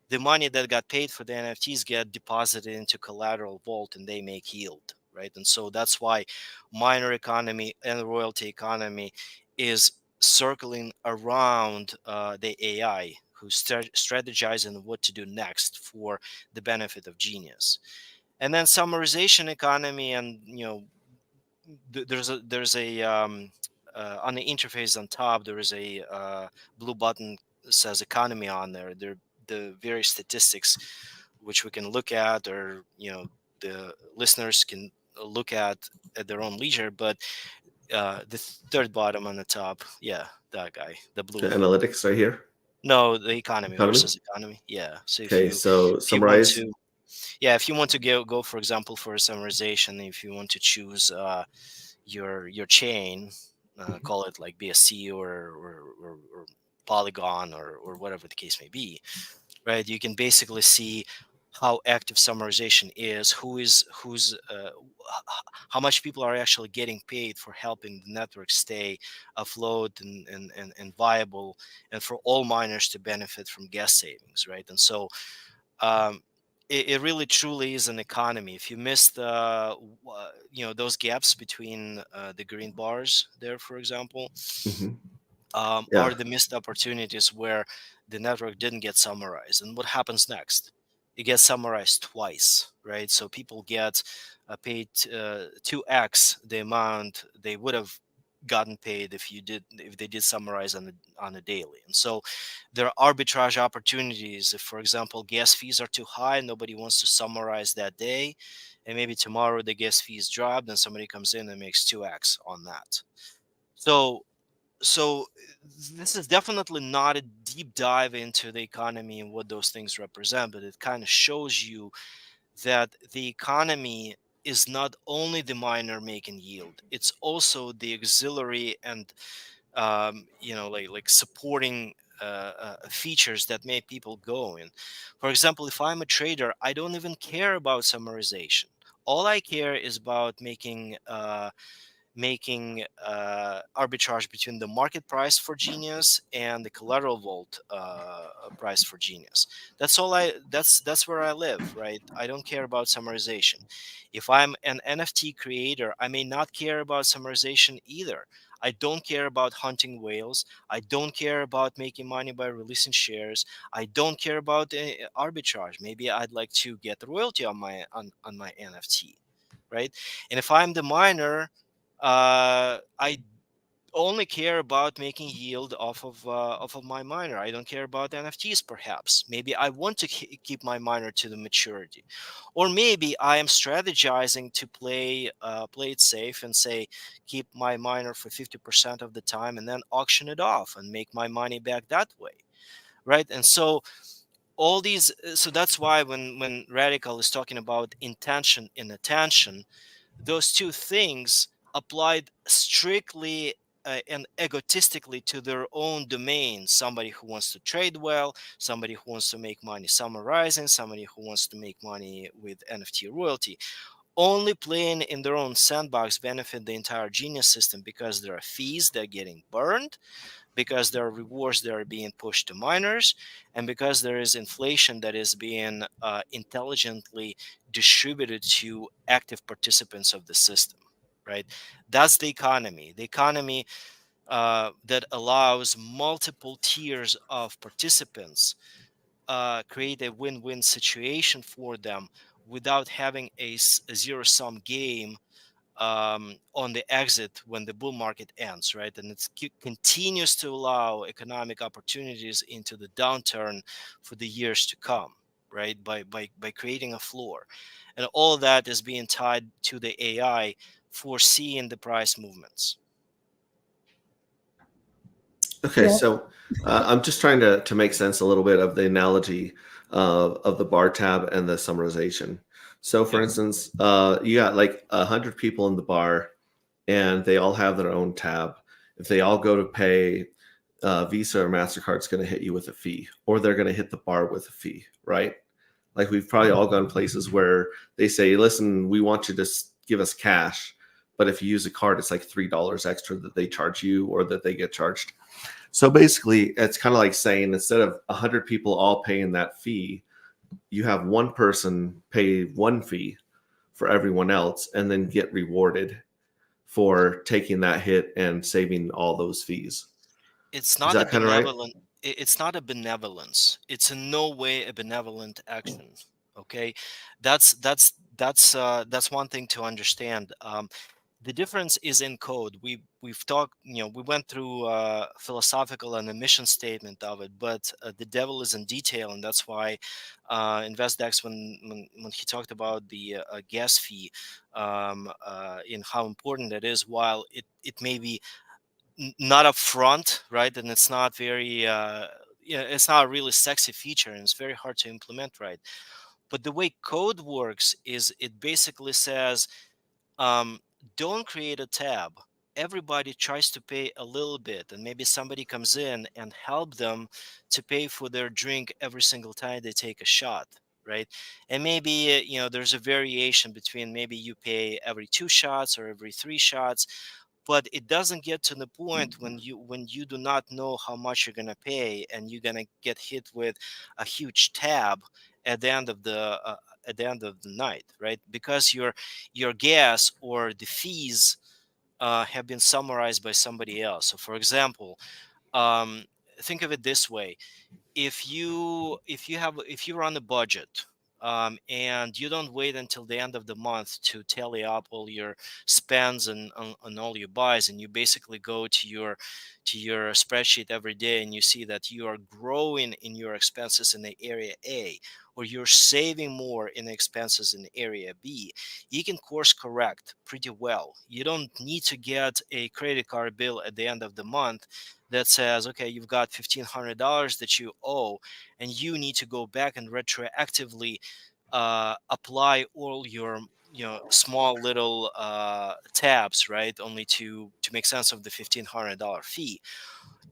the money that got paid for the NFTs get deposited into collateral vault and they make yield, right? And so that's why miner economy and royalty economy is circling around the AI who's strategizing what to do next for the benefit of genius. And then summarization economy, and there's a on the interface on top there is a blue button that says economy on there. There the various statistics which we can look at, or the listeners can look at their own leisure. But the third bottom on the top, yeah, that guy, the blue. The analytics right here. No, the economy Economy? versus economy. Yeah. So Okay, so if you want summarize. to, yeah, if you want to go for example for a summarization, if you want to choose your chain, call it like BSC or Polygon or whatever the case may be, right? You can basically see how active summarization is, how much people are actually getting paid for helping the network stay afloat and viable, and for all miners to benefit from gas savings, right? And so it really truly is an economy. If you missed those gaps between the green bars there, for example, Mhm. are the missed opportunities where the network didn't get summarized. And what happens next? It gets summarized twice, right? So people get paid 2x the amount they would have gotten paid if they did summarize on a daily. And so there are arbitrage opportunities. If, for example, gas fees are too high, nobody wants to summarize that day, and maybe tomorrow the gas fees drop, then somebody comes in and makes 2x on that. So this is definitely not a deep dive into the economy and what those things represent, but it kind of shows you that the economy is not only the miner making yield, it's also the auxiliary and like supporting features that make people go in. For example, if I'm a trader, I don't even care about summarization. All I care is about making arbitrage between the market price for Genius and the collateral vault price for Genius. That's where I live, right? I don't care about summarization. If I'm an NFT creator, I may not care about summarization either. I don't care about hunting whales. I don't care about making money by releasing shares. I don't care about arbitrage. Maybe I'd like to get royalty on my NFT, right? And if I'm the miner, I only care about making yield off of my miner. I don't care about NFTs. Perhaps maybe I want to keep my miner to the maturity, or maybe I am strategizing to play it safe and say keep my miner for 50% of the time and then auction it off and make my money back that way, right? And so all these, so that's why when Radical is talking about intention and attention, those two things applied strictly and egotistically to their own domain. Somebody who wants to trade well, somebody who wants to make money summarizing, somebody who wants to make money with NFT royalty. Only playing in their own sandbox benefit the entire Genius system because there are fees that are getting burned, because there are rewards that are being pushed to miners, and because there is inflation that is being intelligently distributed to active participants of the system, right? That's the economy. The economy that allows multiple tiers of participants create a win-win situation for them without having a zero-sum game on the exit when the bull market ends, right? And it continues to allow economic opportunities into the downturn for the years to come, right? By creating a floor, and all of that is being tied to the AI foreseeing the price movements. Okay, Yeah. so I'm just trying to make sense a little bit of the analogy of the bar tab and the summarization. So, for instance, you got like 100 people in the bar, and they all have their own tab. If they all go to pay, Visa or MasterCard's going to hit you with a fee, or they're going to hit the bar with a fee, right? Like we've probably all gone places where they say, listen, we want you to give us cash, but if you use a card, it's like $3 extra that they charge you or that they get charged. So basically, it's kind of like saying instead of 100 people all paying that fee, you have one person pay one fee for everyone else and then get rewarded for taking that hit and saving all those fees. It's Is not a that kind of right? benevolent. It's not a benevolence. It's in no way a benevolent action. Okay, that's one thing to understand. The difference is in code. We've talked, we went through philosophical and a mission statement of it, but the devil is in detail, and that's why InvestDex, when he talked about the gas fee, in how important it is, while it may be not upfront, right, and it's not very it's not a really sexy feature, and it's very hard to implement, right? But the way code works is it basically says, um, don't create a tab. Everybody tries to pay a little bit, and maybe somebody comes in and help them to pay for their drink every single time they take a shot, right? And maybe there's a variation between maybe you pay every 2 shots or every 3 shots, but it doesn't get to the point when you do not know how much you're gonna pay, and you're gonna get hit with a huge tab at the end of the night, right? Because your gas or the fees have been summarized by somebody else. So, for example, um, think of it this way: if you run a budget, and you don't wait until the end of the month to tally up all your spends and on all your buys, and you basically go to your spreadsheet every day, and you see that you are growing in your expenses in the area A, or you're saving more in the expenses in area B, you can course correct pretty well. You don't need to get a credit card bill at the end of the month that says, okay, you've got $1,500 that you owe, and you need to go back and retroactively apply all your small little tabs, right, only to make sense of the $1,500 fee.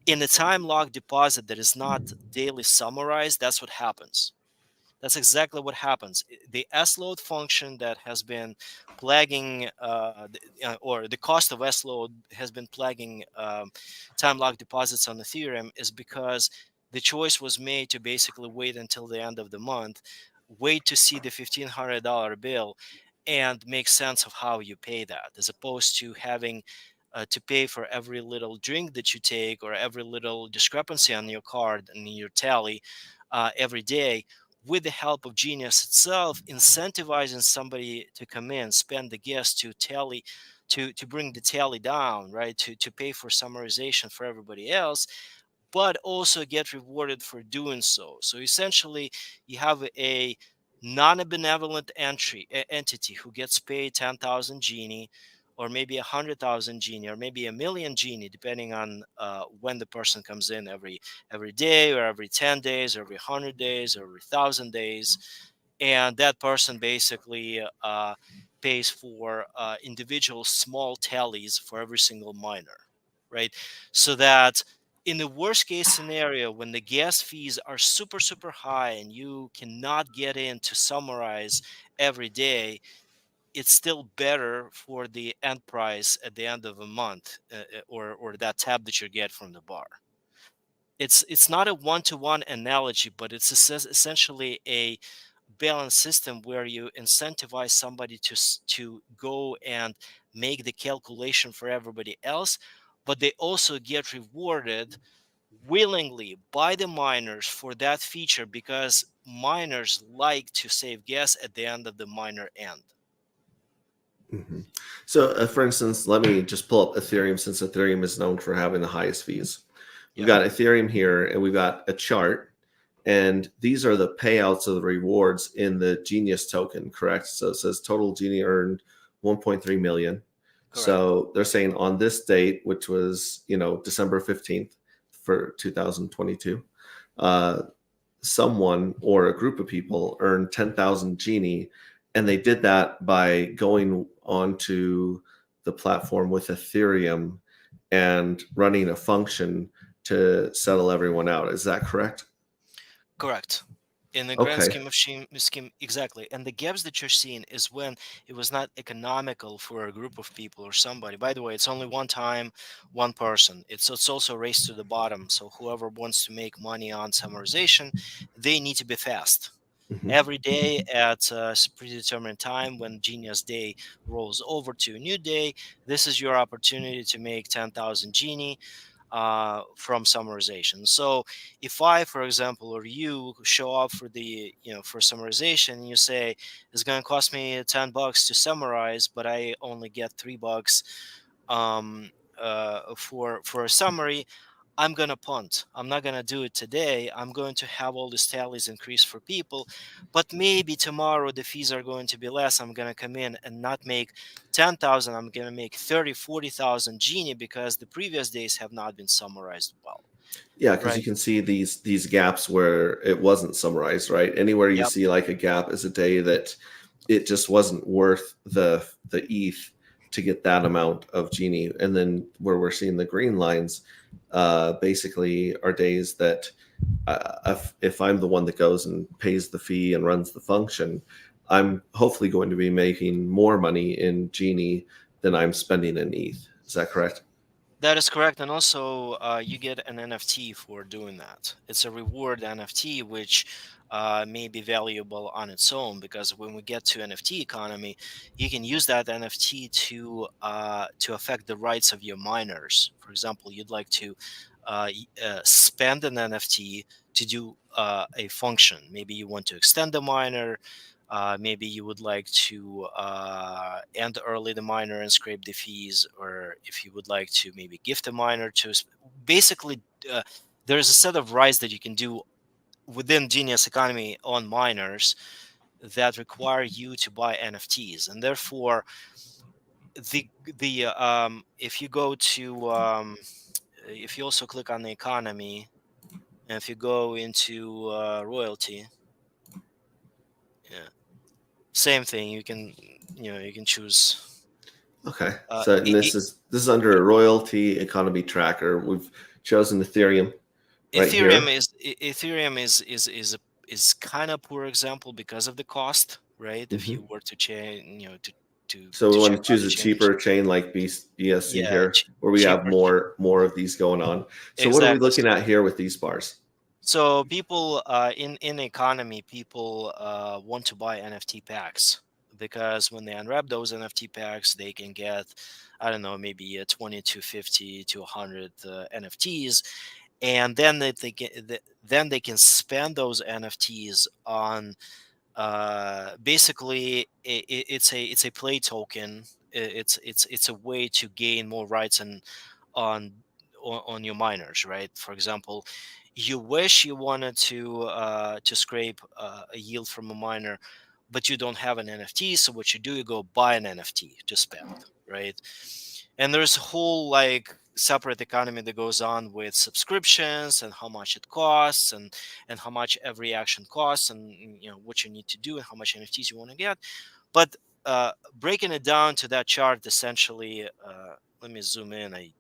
In a time lock deposit that is not daily summarized, that's what happens. That's exactly what happens. The S-load function that has been plaguing, or the cost of S-load has been plaguing time lock deposits on Ethereum, is because the choice was made to basically wait until the end of the month, wait to see the $1,500 bill, and make sense of how you pay that, as opposed to having to pay for every little drink that you take or every little discrepancy on your card and in your tally every day, with the help of Genius itself, incentivizing somebody to come in, spend the gas to tally, to bring the tally down, right? To pay for summarization for everybody else, but also get rewarded for doing so. So essentially, you have a non-benevolent entity who gets paid 10,000 genie, or maybe 100,000 genie, or maybe 1,000,000 genie, depending on when the person comes in, every day, or every 10 days, or every 100 days, or every 1,000 days. And that person basically pays for individual small tallies for every single miner, right? So that in the worst case scenario, when the gas fees are super, super high and you cannot get in to summarize every day, it's still better for the end price at the end of a month, or that tab that you get from the bar. It's not a one-to-one analogy, but it's essentially a balanced system where you incentivize somebody to go and make the calculation for everybody else, but they also get rewarded willingly by the miners for that feature, because miners like to save gas at the end of the miner end. Mhm. So, for instance, let me just pull up Ethereum, since Ethereum is known for having the highest fees. We've got Ethereum here, and we've got a chart, and these are the payouts of the rewards in the Genius token, correct? So it says total Genie earned 1.3 million. Correct. So they're saying on this date, which was December 15th for 2022, someone or a group of people earned 10,000 Genie And they did that by going onto the platform with Ethereum and running a function to settle everyone out. Is that correct? Correct. In the grand Okay. scheme, exactly. And the gaps that you're seeing is when it was not economical for a group of people or somebody. By the way, it's only one time, one person. It's also a race to the bottom. So whoever wants to make money on summarization, they need to be fast. Mhm. Every day at a predetermined time, when Genius Day rolls over to a new day, this is your opportunity to make 10,000 Genie from summarization. So if I, for example, or you show up for the, for summarization, and you say it's going to cost me $10 to summarize, but I only get $3 um, for a summary, I'm going to punt. I'm not going to do it today. I'm going to have all these tallies increase for people, but maybe tomorrow the fees are going to be less. I'm going to come in and not make 10,000. I'm going to make 30, 40,000 Genie because the previous days have not been summarized well. Yeah, because you Right. can see these gaps where it wasn't summarized, right? Anywhere you Yep. see like a gap is a day that it just wasn't worth the ETH to get that amount of Genie. And then where we're seeing the green lines, basically are days that if I'm the one that goes and pays the fee and runs the function, I'm hopefully going to be making more money in Genie than I'm spending in ETH. Is that correct? That is correct. And also, you get an NFT for doing that. It's a reward NFT, which may be valuable on its own, because when we get to NFT economy, you can use that NFT to affect the rights of your miners. For example, you'd like to spend an NFT to do a function. Maybe you want to extend the miner. Maybe you would like to end early the miner and scrape the fees, or if you would like to maybe gift a miner to. Basically, there's a set of rights that you can do within Genius economy on miners that require you to buy NFTs, and therefore the if you go to if you also click on the economy, and if you go into royalty, yeah, same thing. You can choose. Okay. Uh, So and it, this is under a royalty economy tracker. We've chosen Ethereum right Ethereum here. is kind of poor example because of the cost, right? If Hmm. you were to change, So we to want check to out choose the a changes, cheaper chain like BSC yeah, here, where we have cheaper, more of these going on. So what are we exactly. looking at here with these bars? So people in the economy, people want to buy NFT packs because when they unwrap those NFT packs, they can get, I don't know, maybe 20 to 50 to 100 NFTs, and then then they can spend those NFTs on basically it's a play token. It's a way to gain more rights and on on your miners, right? For example, you wish you wanted to scrape a yield from a miner, but you don't have an NFT. So what you do, you go buy an NFT to spend, right? And there's a whole like separate economy that goes on with subscriptions and how much it costs, and how much every action costs, and what you need to do and how much NFTs you want to get. But breaking it down to that chart, essentially, let me zoom in. I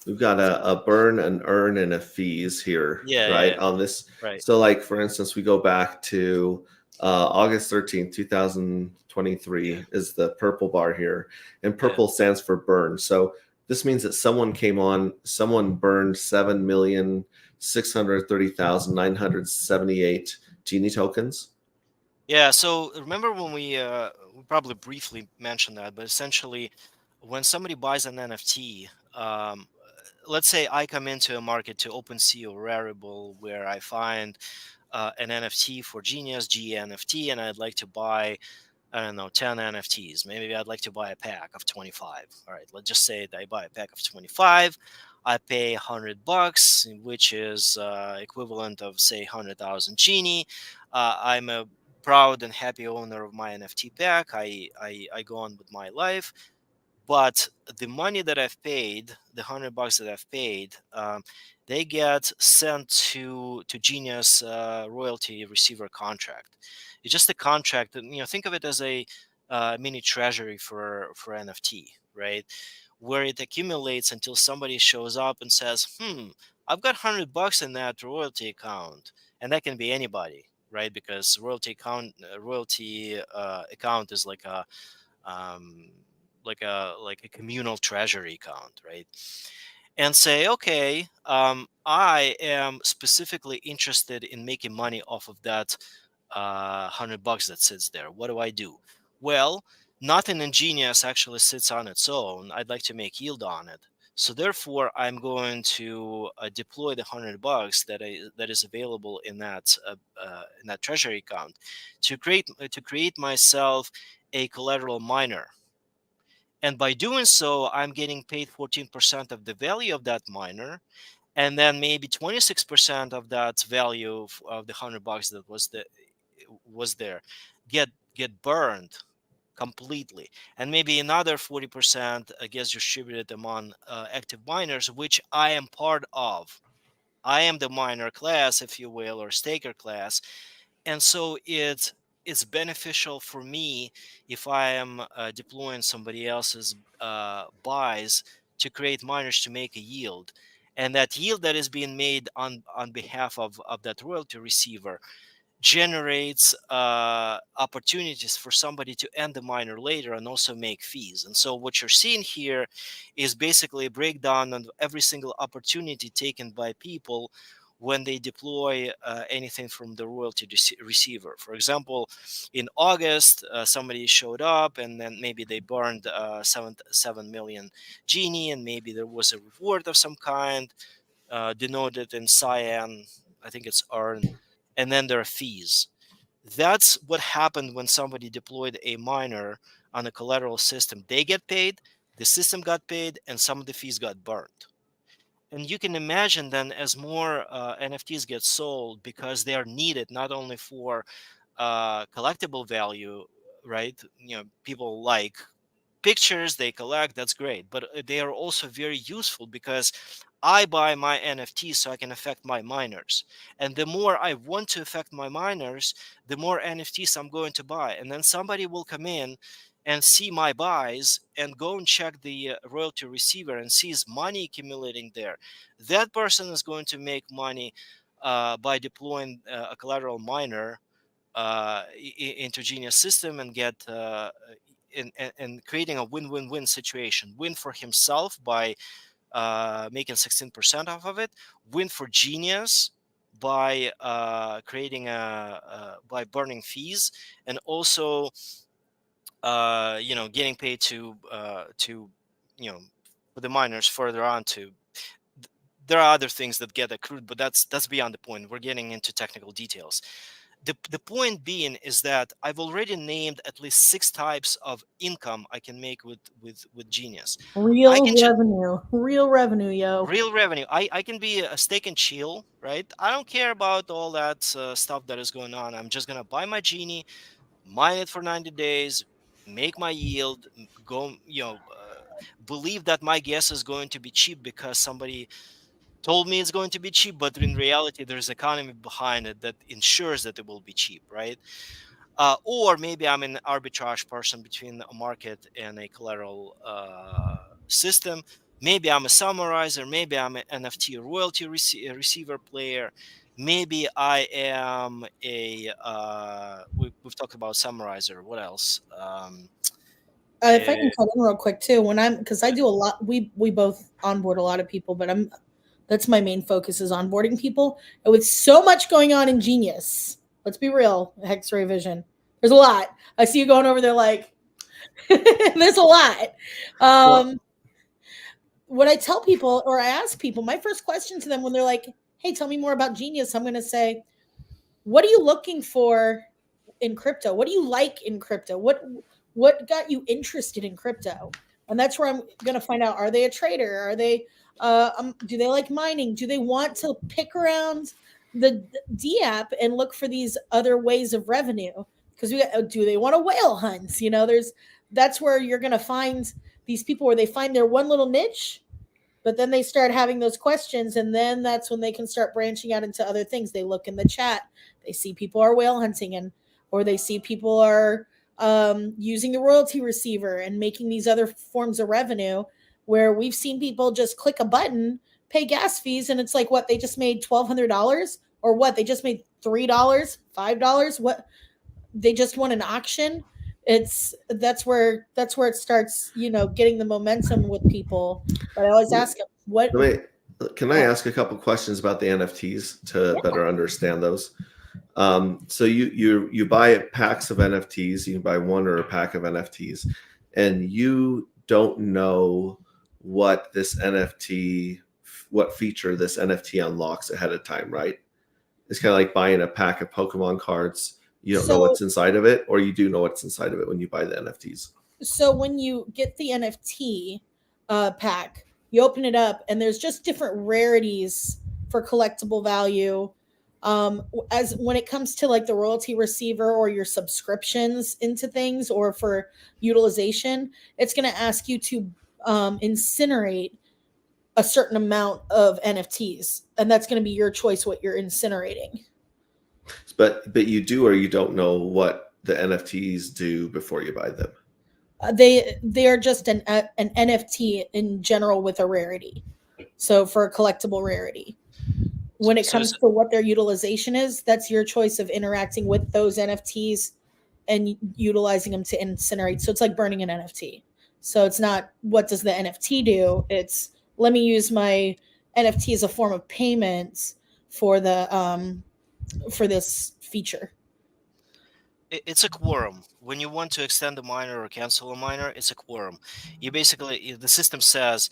We've got a burn, an earn, and a fees here, yeah, right, on this. right, So like, for instance, we go back to August 13th, 2023 is the purple bar here. And yeah. purple stands for burn. So this means that someone burned 7,630,978 Genie tokens. Yeah, so remember when we probably briefly mentioned that, but essentially, when somebody buys an NFT, let's say I come into a market to OpenSea or Rarible where I find an NFT for Genius, GNFT, and I'd like to buy, I don't know, 10 NFTs. Maybe I'd like to buy a pack of 25. All right, let's just say that I buy a pack of 25. I pay $100, which is equivalent of say 100,000 Genie. I'm a proud and happy owner of my NFT pack. I go on with my life. But the money that I've paid, the $100 that I've paid, they get sent to Genius royalty receiver contract. It's just a contract, and think of it as a mini treasury for NFT, right? Where it accumulates until somebody shows up and says, I've got $100 in that royalty account. And that can be anybody, right? Because royalty account is um, like a communal treasury account, right? And say, okay, I am specifically interested in making money off of that $100 that sits there. What do I do? Well, nothing in Genius actually sits on its own. I'd like to make yield on it. So therefore, I'm going to deploy the $100 that is available in that treasury account to create myself a collateral miner. And by doing so, I'm getting paid 14% of the value of that miner, and then maybe 26% of that value of the $100 that was there get burned completely, and maybe another 40% gets distributed among active miners, which I am part of. I am the miner class, if you will, or staker class, and so it's beneficial for me if I am deploying somebody else's buys to create miners to make a yield, and that yield that is being made on behalf of that royalty receiver generates opportunities for somebody to end the miner later and also make fees. And so what you're seeing here is basically a breakdown of every single opportunity taken by people when they deploy anything from the royalty receiver. For example, in August, somebody showed up and then maybe they burned 7 million genie, and maybe there was a reward of some kind denoted in cyan. I think it's earn, and then there are fees. That's what happened when somebody deployed a miner on a collateral system. They get paid, the system got paid, and some of the fees got burned. And you can imagine then, as more NFTs get sold, because they are needed not only for collectible value, right? People like pictures, they collect, that's great, but they are also very useful because I buy my NFTs so I can affect my miners, and the more I want to affect my miners, the more NFTs I'm going to buy, and then somebody will come in and see my buys and go and check the royalty receiver and sees money accumulating there. That person is going to make money by deploying a collateral miner into Genius system and get and creating a win-win-win situation. Win for himself by making 16% off of it. Win for Genius by creating by burning fees, and also getting paid to for the miners further on to. There are other things that get accrued, but that's beyond the point. We're getting into technical details. The point being is that I've already named at least 6 types of income I can make with Genius. Real revenue, yo. Real revenue. I can be a stake and chill, right? I don't care about all that stuff that is going on. I'm just gonna buy my genie, mine it for 90 days, make my yield, go, believe that my guess is going to be cheap because somebody told me it's going to be cheap, but in reality, there's economy behind it that ensures that it will be cheap, right? Or maybe I'm an arbitrage person between a market and a collateral system. Maybe I'm a summarizer. Maybe I'm an NFT royalty receiver player. Maybe I am we've talked about summarizer. What else? If I can cut in real quick too, because I do a lot, we both onboard a lot of people, but that's my main focus is onboarding people. And with so much going on in Genius, let's be real, hexrayvision, there's a lot. I see you going over there like, there's a lot. What I tell people, or I ask people, my first question to them when they're like, hey, tell me more about Genius, I'm going to say, what are you looking for in crypto? What do you like in crypto? What got you interested in crypto? And that's where I'm going to find out, are they a trader? Are they do they like mining? Do they want to pick around the D app and look for these other ways of revenue? Because do they want a whale hunt? That's where you're going to find these people where they find their one little niche, but then they start having those questions, and then that's when they can start branching out into other things. They look in the chat, they see people are whale hunting, and or they see people are using the royalty receiver and making these other forms of revenue, where we've seen people just click a button, pay gas fees, and it's like, what, they just made $1,200, or what, they just made $3, $5, what, they just won an auction. That's where it starts, getting the momentum with people. But I always ask them, what can I ask a couple questions about the NFTs to better understand those? So you buy packs of NFTs, you can buy one or a pack of NFTs, and you don't know what feature this NFT unlocks ahead of time, right? It's kind of like buying a pack of Pokemon cards. You don't know what's inside of it, or you do know what's inside of it when you buy the NFTs. So when you get the NFT pack, you open it up, and there's just different rarities for collectible value. As when it comes to like the royalty receiver or your subscriptions into things, or for utilization, it's going to ask you to incinerate a certain amount of NFTs, and that's going to be your choice what you're incinerating. But you do or you don't know what the NFTs do before you buy them. They are just an NFT in general with a rarity. So for a collectible rarity, when it comes to what their utilization is, that's your choice of interacting with those NFTs and utilizing them to incinerate. So it's like burning an NFT. So it's not what does the NFT do? It's let me use my NFT as a form of payment for the for this feature. It's a quorum. When you want to extend a miner or cancel a miner, it's a quorum. You basically, the system says,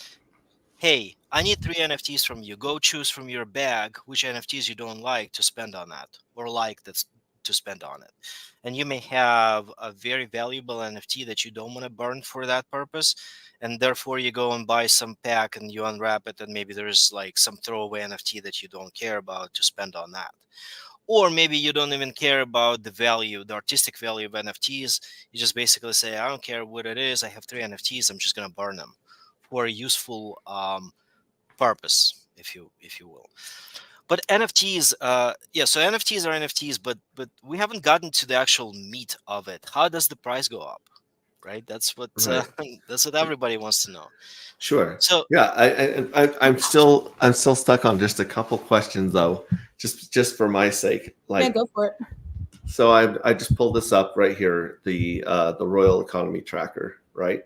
hey, I need 3 NFTs from you. Go choose from your bag which NFTs you don't like to spend on that, or like that's to spend on it. And you may have a very valuable NFT that you don't want to burn for that purpose, and therefore you go and buy some pack and you unwrap it, and maybe there's like some throwaway NFT that you don't care about to spend on that. Or maybe you don't even care about the value, the artistic value of NFTs. You just basically say, I don't care what it is. I have 3 NFTs. I'm just going to burn them for a useful purpose, if you will. But NFTs, so NFTs are NFTs, but we haven't gotten to the actual meat of it. How does the price go up? Right. That's what that's what everybody wants to know. Sure. So yeah, I'm still stuck on just a couple questions though, just for my sake. Like, go for it. So I just pulled this up right here, the Royal Economy Tracker, right?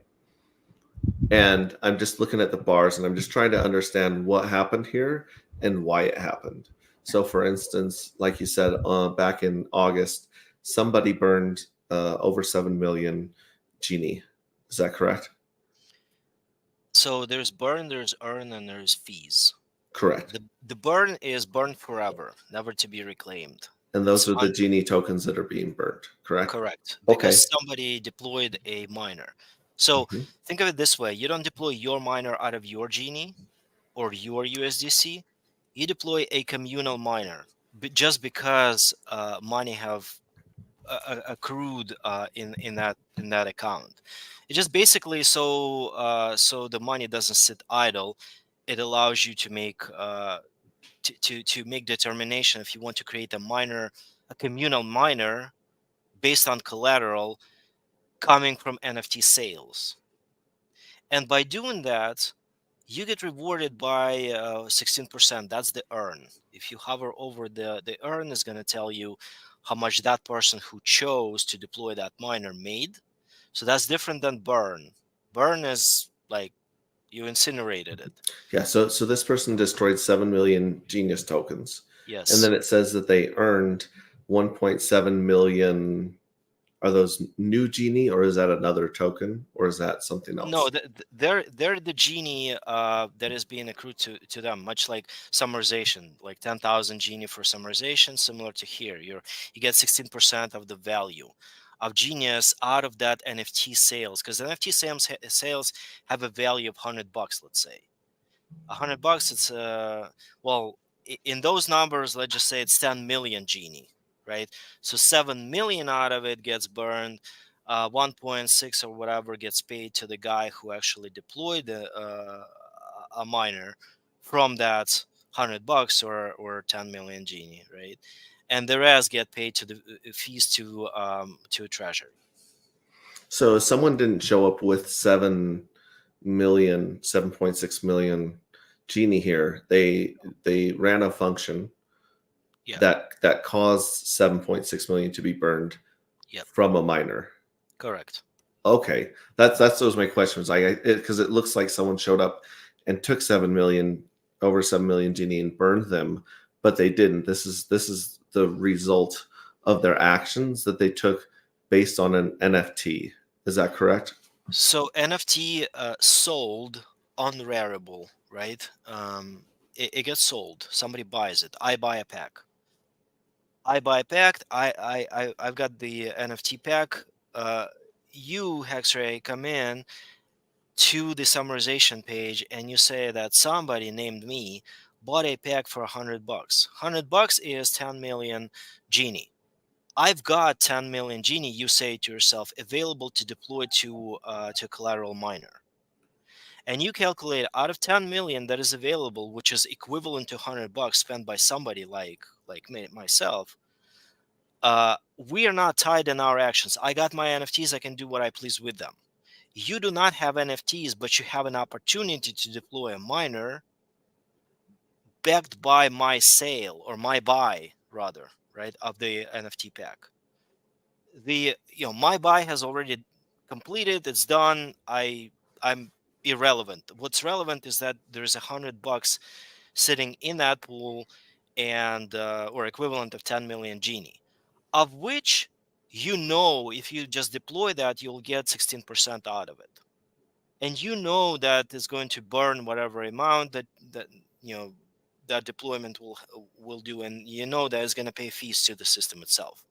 And I'm just looking at the bars, and I'm just trying to understand what happened here and why it happened. So, for instance, like you said, back in August, somebody burned over 7 million Genie. Is that correct? So there's burn, there's earn, and there's fees. Correct. The burn is burned forever, never to be reclaimed. And those are the Genie tokens that are being burned, correct? Correct. Because somebody deployed a miner. So think of it this way. You don't deploy your miner out of your Genie or your USDC. You deploy a communal miner just because money have accrued in that account. It just basically so the money doesn't sit idle. It allows you to make to make determination if you want to create a communal miner based on collateral coming from NFT sales. And by doing that, you get rewarded by 16%. That's the earn. If you hover over the earn, is going to tell you how much that person who chose to deploy that miner made. So that's different than burn. Burn is like you incinerated it. Yeah. So this person destroyed 7 million Genius tokens. Yes. And then it says that they earned 1.7 million. Are those new Genie, or is that another token, or is that something else? No, they're the Genie that is being accrued to them, much like summarization, like 10,000 Genie for summarization, similar to here. You get 16% of the value of Genius out of that NFT sales, because NFT sales have a value of $100, let's say. $100, it's well, in those numbers, let's just say it's 10 million Genie, right? So 7 million out of it gets burned. 1.6 or whatever gets paid to the guy who actually deployed a miner from that $100 or 10 million genie, right? And the rest get paid to the fees to treasury. So if someone didn't show up with 7.6 million genie here, they ran a function Yeah. that caused 7.6 million to be burned Yep. from a miner. Correct. Okay, that's those my questions. Because it looks like someone showed up and took over 7 million genie and burned them, but they didn't. This is the result of their actions that they took based on an NFT. Is that correct? So NFT sold on Rarible, right? It gets sold. Somebody buys it. I buy a pack. I've got the NFT pack. You, Hexray, come in to the summarization page and you say that somebody named me bought a pack for $100. $100 is 10 million genie. I've got 10 million genie, you say to yourself, available to deploy to collateral miner. And you calculate out of 10 million that is available, which is equivalent to $100 spent by somebody like myself. We are not tied in our actions. I got my NFTs, I can do what I please with them. You do not have NFTs, but you have an opportunity to deploy a miner backed by my sale or my buy, rather, right, of the NFT pack. My buy has already completed, it's done. I'm irrelevant. What's relevant is that there's $100 sitting in that pool and or equivalent of 10 million genie, of which if you just deploy that, you'll get 16% out of it. And that is going to burn whatever amount that that deployment will do, and that is going to pay fees to the system itself.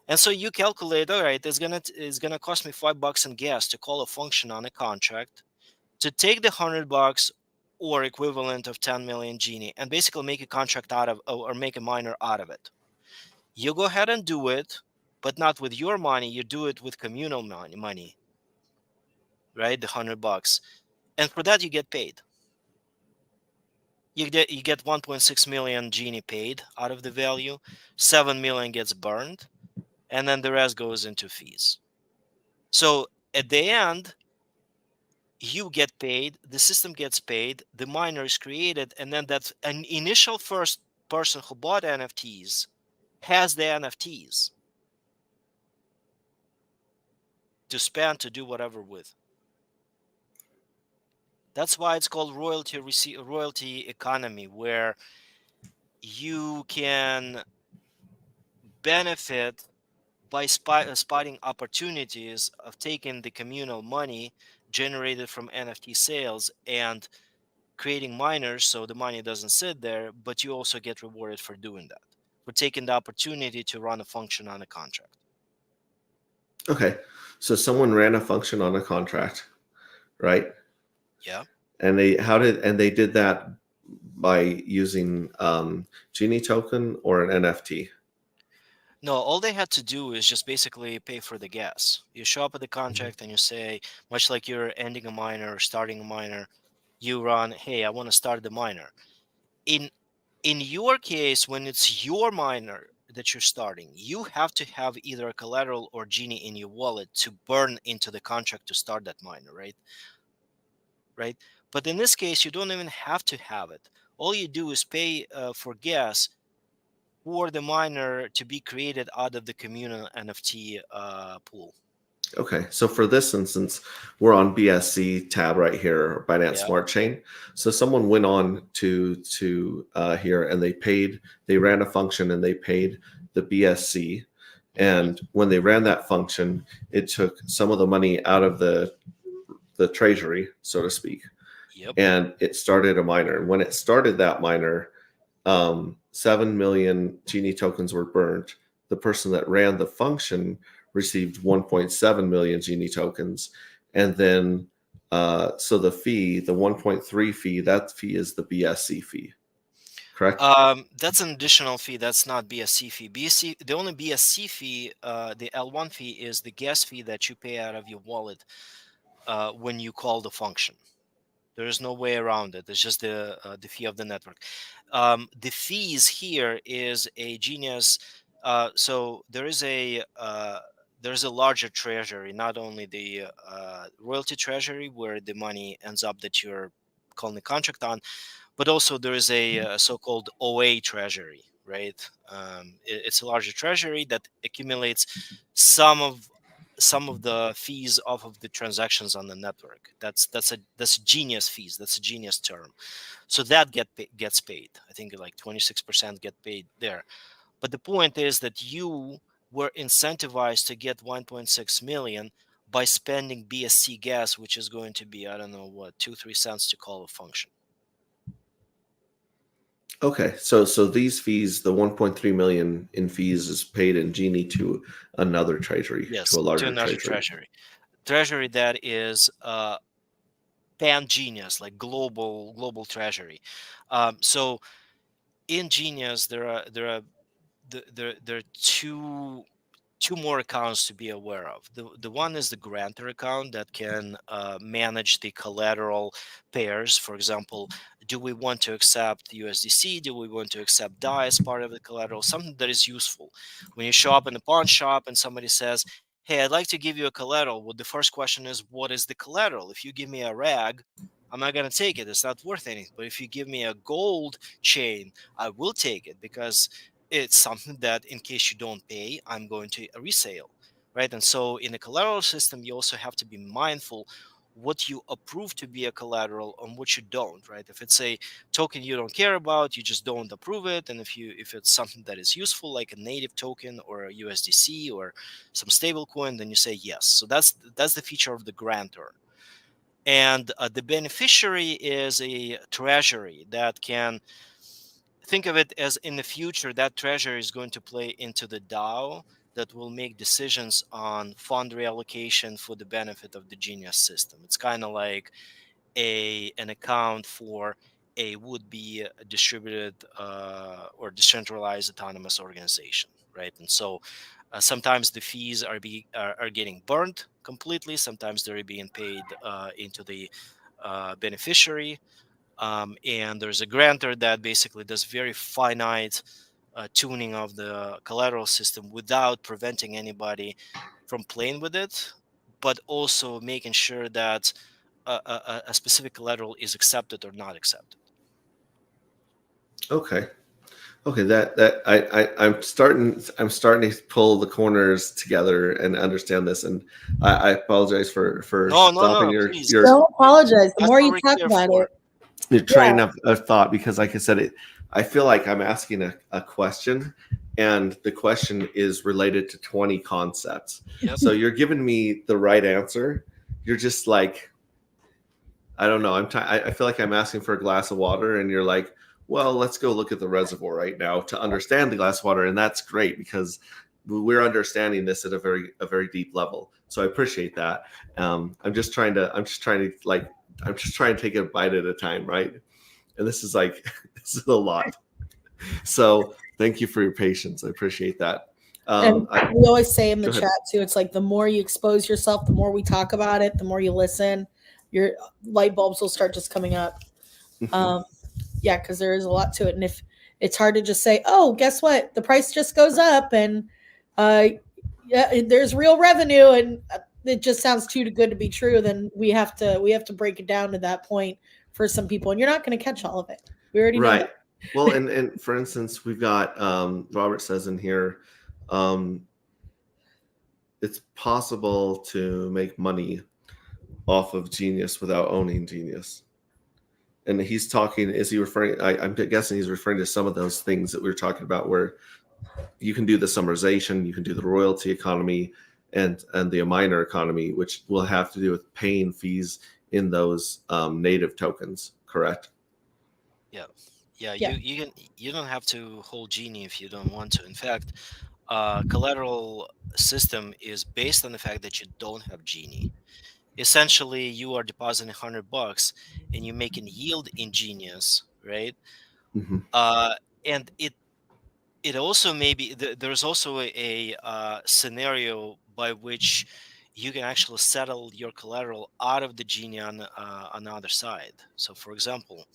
And so you calculate, all right, it's gonna cost me $5 in gas to call a function on a contract to take the $100 or equivalent of 10 million genie and basically make a contract out of, or make a miner out of it. You go ahead and do it, but not with your money. You do it with communal money, right? The $100, and for that you get paid. You get 1.6 million genie paid out of the value. 7 million gets burned, and then the rest goes into fees. So at the end, you get paid, the system gets paid, the miner is created, and then that an initial first person who bought NFTs has the NFTs to spend, to do whatever with. That's why it's called royalty economy, where you can benefit by spotting opportunities of taking the communal money generated from NFT sales and creating miners, so the money doesn't sit there, but you also get rewarded for doing that, for taking the opportunity to run a function on a contract. Okay, so someone ran a function on a contract, right? Yeah. And they did that by using Genie token or an NFT. No, all they had to do is just basically pay for the gas. You show up at the contract and you say, much like you're ending a miner or starting a miner, you run, hey, I want to start the miner. In your case, when it's your miner that you're starting, you have to have either a collateral or Genie in your wallet to burn into the contract to start that miner, right? Right. But in this case, you don't even have to have it. All you do is pay for gas for the miner to be created out of the communal NFT pool. Okay, so for this instance, we're on BSC tab right here, Binance Yeah. Smart Chain. So someone went on to here and they ran a function and they paid the BSC. And when they ran that function, it took some of the money out of the treasury, so to speak. Yep. And it started a miner. When it started that miner, 7 million Genie tokens were burned. The person that ran the function received 1.7 million Genie tokens. And then, so the fee, the 1.3 fee, that fee is the BSC fee. correct? That's an additional fee. That's not BSC fee. The only BSC fee, the L1 fee, is the gas fee that you pay out of your wallet when you call the function. There is no way around it. It's just the fee of the network. The fees here is a genius. So there's a larger treasury, not only the royalty treasury where the money ends up that you're calling the contract on, but also there is a so-called OA treasury, right? It's a larger treasury that accumulates some of the fees off of the transactions on the network. That's genius fees. That's a genius term. So that gets paid. I think like 26% get paid there. But the point is that you were incentivized to get 1.6 million by spending BSC gas, which is going to be, I don't know what, 2-3 cents to call a function. Okay, so these fees, the 1.3 million in fees, is paid in Genie to another treasury, Yes, to a larger to another treasury. treasury that is pan genius, like global treasury. So in Genius, there are two more accounts to be aware of. The one is the grantor account that can manage the collateral pairs. For example, do we want to accept USDC? Do we want to accept DAI as part of the collateral? Something that is useful. When you show up in a pawn shop and somebody says, hey, I'd like to give you a collateral. Well, the first question is, what is the collateral? If you give me a rag, I'm not going to take it. It's not worth anything. But if you give me a gold chain, I will take it because it's something that in case you don't pay, I'm going to resale, right? And so in the collateral system, you also have to be mindful what you approve to be a collateral and what you don't, right? If it's a token you don't care about, you just don't approve it. And if it's something that is useful, like a native token or a USDC or some stable coin, then you say yes. So that's the feature of the grantor. And the beneficiary is a treasury that can think of it as in the future that treasury is going to play into the DAO that will make decisions on fund reallocation for the benefit of the Genius system. It's kind of like an account for a would-be distributed or decentralized autonomous organization, right? And so sometimes the fees are getting burned completely. Sometimes they're being paid into the beneficiary. And there's a grantor that basically does very finite tuning of the collateral system without preventing anybody from playing with it, but also making sure that a specific collateral is accepted or not accepted. Okay. I'm starting to pull the corners together and understand this, and I apologize for stopping No, your please. Don't apologize. The That's more what you we're talk here about for. it, your train of thought, because like I said, I feel like I'm asking a question, and the question is related to 20 concepts. Yep. So you're giving me the right answer. You're just like, I don't know. I feel like I'm asking for a glass of water, and you're like, well, let's go look at the reservoir right now to understand the glass of water, and that's great because we're understanding this at a very deep level. So I appreciate that. I'm just trying to take a bite at a time, right? And this is a lot. So thank you for your patience. I appreciate that. and we always say in the go ahead. chat too, it's like the more you expose yourself, the more we talk about it, the more you listen, your light bulbs will start just coming up. Yeah, because there is a lot to it. And if it's hard to just say, oh, guess what? The price just goes up and yeah, there's real revenue, and it just sounds too good to be true, then we have to break it down to that point for some people. And you're not going to catch all of it. We already know Right. that. Well, and for instance, we've got Robert says in here, it's possible to make money off of Genius without owning Genius. And he's talking, is he referring, I'm guessing he's referring to some of those things that we were talking about where you can do the summarization, you can do the royalty economy and the miner economy, which will have to do with paying fees in those native tokens, correct? Yeah. Yeah. You don't have to hold Genie if you don't want to. In fact, collateral system is based on the fact that you don't have Genie. Essentially, you are depositing $100 and you're making yield in Genius, right? Mhm. And it also maybe there's also a scenario by which you can actually settle your collateral out of the Genie on the other side. So, for example,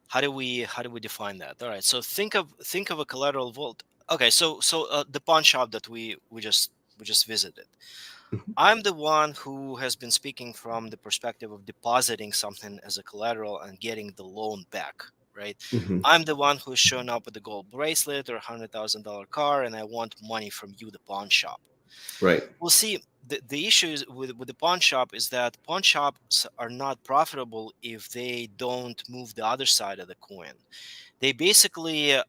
how do we define that? All right, so think of a collateral vault. Okay, so the pawn shop that we just visited. Mhm. I'm the one who has been speaking from the perspective of depositing something as a collateral and getting the loan back, right? Mhm. I'm the one who's shown up with a gold bracelet or $100,000 car, and I want money from you, the pawn shop. Right. Well, see, the issue is with the pawn shop is that pawn shops are not profitable if they don't move the other side of the coin. They basically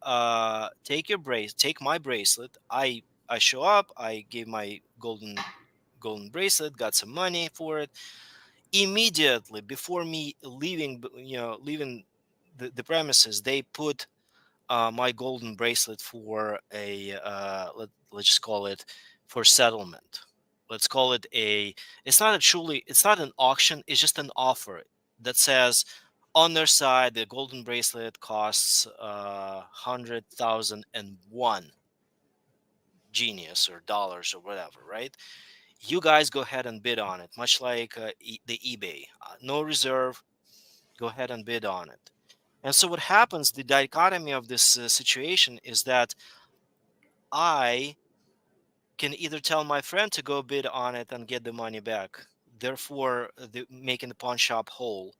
take my bracelet. I show up. I give my golden bracelet. Got some money for it. Immediately before me leaving, leaving the premises, they put my golden bracelet for a let's just call it for settlement. Let's call it a. It's not an auction. It's just an offer that says on their side the golden bracelet costs 100,001 genius or dollars or whatever, right? You guys go ahead and bid on it, much like the eBay. No reserve. Go ahead and bid on it. And so what happens, the dichotomy of this situation is that I can either tell my friend to go bid on it and get the money back, therefore making the pawn shop whole.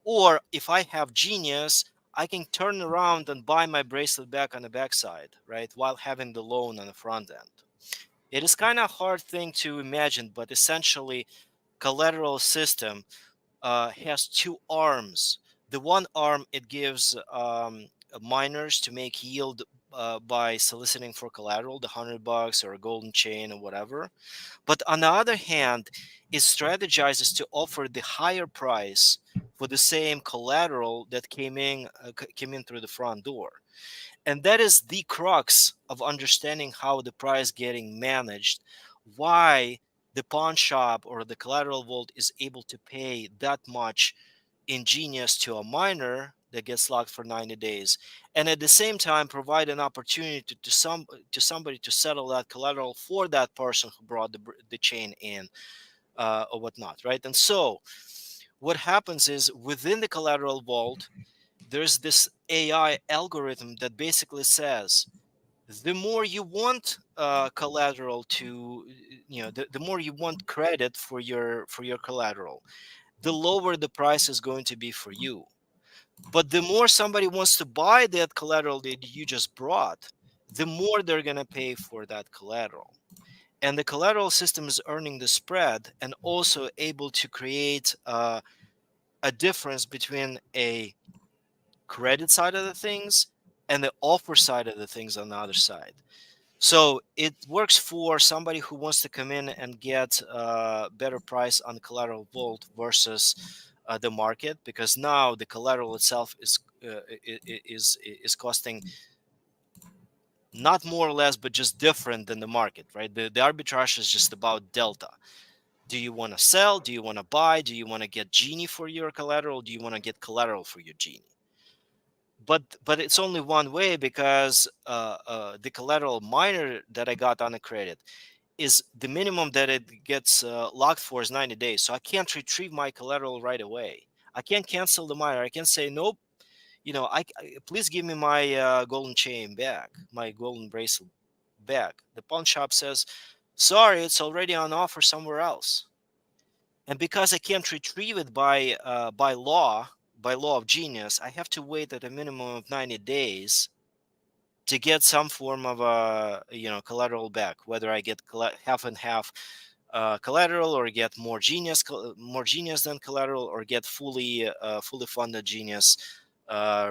Or if I have genius, I can turn around and buy my bracelet back on the backside, right? While having the loan on the front end. It is kind of a hard thing to imagine, but essentially collateral system has two arms. The one arm, it gives miners to make yield by soliciting for collateral, the $100 or a golden chain or whatever. But on the other hand, it strategizes to offer the higher price for the same collateral that came in through the front door. And that is the crux of understanding how the price getting managed, why the pawn shop or the collateral vault is able to pay that much ingenious to a miner that gets locked for 90 days, and at the same time provide an opportunity to somebody to settle that collateral for that person who brought the chain in or whatnot, right? And so what happens is within the collateral vault there's this AI algorithm that basically says the more you want collateral to, the more you want credit for your collateral, the lower the price is going to be for you. But the more somebody wants to buy that collateral that you just brought, the more they're going to pay for that collateral. And the collateral system is earning the spread and also able to create a difference between a credit side of the things and the offer side of the things on the other side. So it works for somebody who wants to come in and get a better price on the collateral vault versus the market, because now the collateral itself is costing not more or less, but just different than the market, right? The arbitrage is just about delta. Do you want to sell? Do you want to buy? Do you want to get Genie for your collateral? Do you want to get collateral for your Genie? But it's only one way, because the collateral miner that I got on a credit is the minimum that it gets locked for is 90 days. So I can't retrieve my collateral right away. I can't cancel the miner. I can say, nope, please give me my golden chain back, my golden bracelet back. The pawn shop says, sorry, it's already on offer somewhere else. And because I can't retrieve it by law of genius, I have to wait at a minimum of 90 days to get some form of a collateral back, whether I get half and half collateral, or get more genius than collateral, or get fully funded genius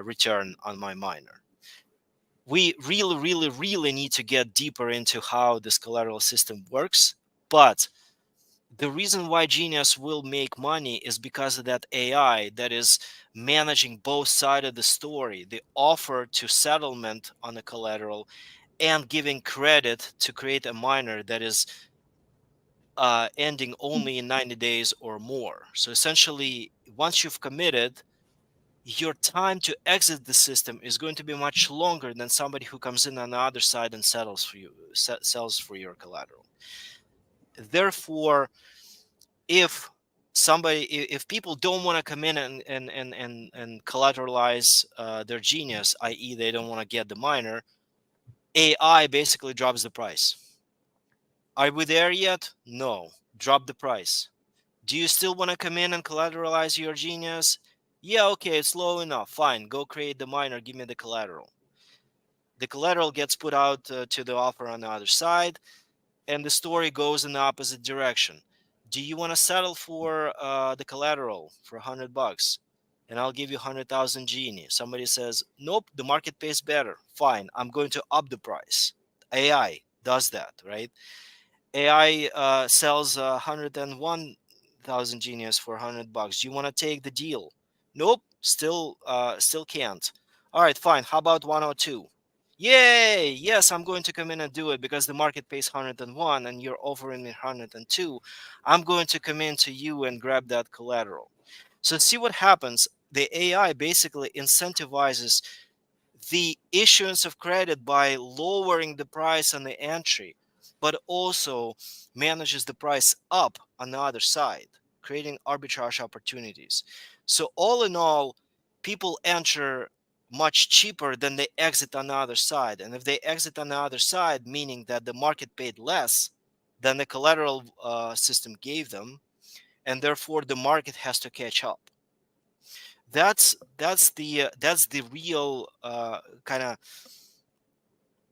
return on my miner. We really, really, really need to get deeper into how this collateral system works, but the reason why Genius will make money is because of that AI that is managing both sides of the story, the offer to settlement on the collateral and giving credit to create a miner that is ending only in 90 days or more. So essentially, once you've committed, your time to exit the system is going to be much longer than somebody who comes in on the other side and sells for your collateral. Therefore, if people don't want to come in and collateralize their genius, i.e. they don't want to get the miner, AI basically drops the price. Are we there yet? No. Drop the price. Do you still want to come in and collateralize your genius? Yeah, okay, it's low enough. Fine, go create the miner, give me the collateral. The collateral gets put out to the offer on the other side, and the story goes in the opposite direction. Do you want to settle for the collateral for $100? And I'll give you 100,000 genie. Somebody says, nope, the market pays better. Fine, I'm going to up the price. AI does that, right? AI sells 101,000 genius for $100. Do you want to take the deal? Nope, still can't. All right, fine. How about 102? Yay! Yes, I'm going to come in and do it because the market pays 101 and you're offering me 102. I'm going to come in to you and grab that collateral. So see what happens. The AI basically incentivizes the issuance of credit by lowering the price on the entry, but also manages the price up on the other side, creating arbitrage opportunities. So all in all, people enter much cheaper than they exit on the other side. And if they exit on the other side, meaning that the market paid less than the collateral system gave them, and therefore the market has to catch up. That's the real kind of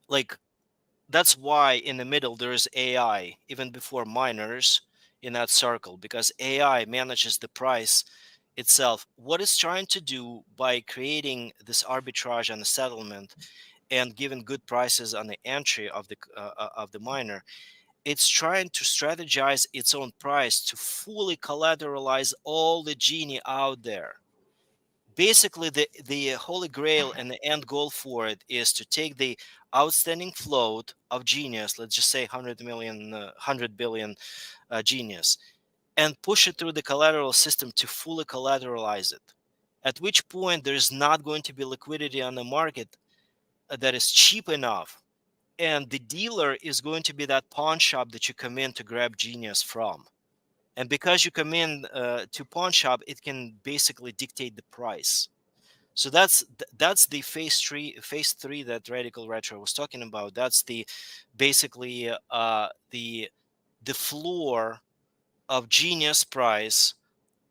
like, that's why in the middle there is AI even before miners in that circle, because AI manages the price itself. What it's trying to do by creating this arbitrage on the settlement and giving good prices on the entry of the miner, it's trying to strategize its own price to fully collateralize all the genie out there. Basically, the holy grail and the end goal for it is to take the outstanding float of genius, let's just say 100 billion genius, and push it through the collateral system to fully collateralize it. At which point there is not going to be liquidity on the market that is cheap enough, and the dealer is going to be that pawn shop that you come in to grab genius from. And because you come in to pawn shop, it can basically dictate the price. So that's the phase three that Radical Retro was talking about. That's the basically the floor of genius price.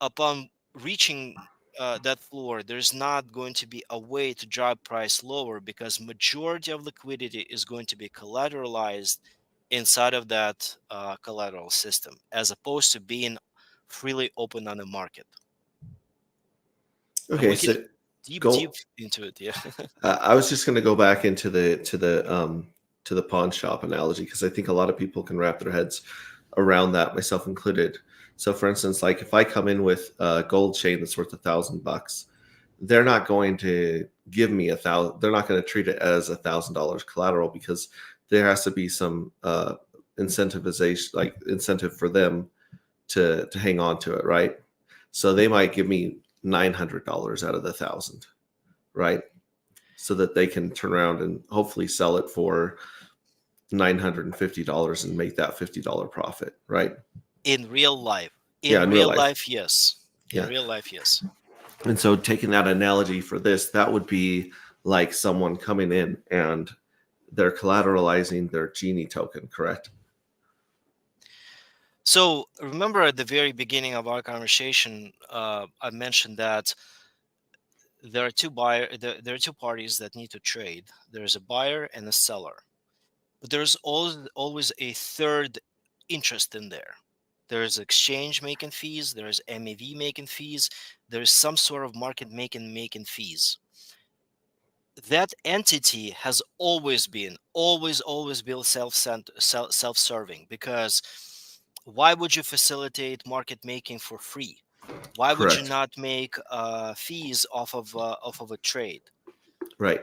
Upon reaching that floor, there's not going to be a way to drive price lower because majority of liquidity is going to be collateralized inside of that collateral system, as opposed to being freely open on the market. And Okay, we so can deep go. into it. Yeah. I was just going to go back into the pawn shop analogy because I think a lot of people can wrap their heads around that, myself included. So, for instance, like if I come in with a gold chain that's worth $1,000, they're not going to give me $1,000. They're not going to treat it as $1,000 collateral because there has to be some incentivization, like incentive for them to hang on to it, right? So they might give me $900 out of the 1,000, right? So that they can turn around and hopefully sell it for $950 and make that $50 profit, right? In real life. In real life. Yes. In Yeah. real life, yes. And so taking that analogy for this, that would be like someone coming in and they're collateralizing their genie token, correct? So remember at the very beginning of our conversation, I mentioned that there are two parties that need to trade. There's a buyer and a seller, but there's always a third interest in there. There's exchange making fees, there's MEV making fees, there's some sort of market making fees. That entity has always been self-serving, because why would you facilitate market making for free? Why would you Correct. not make fees off of a trade? Right.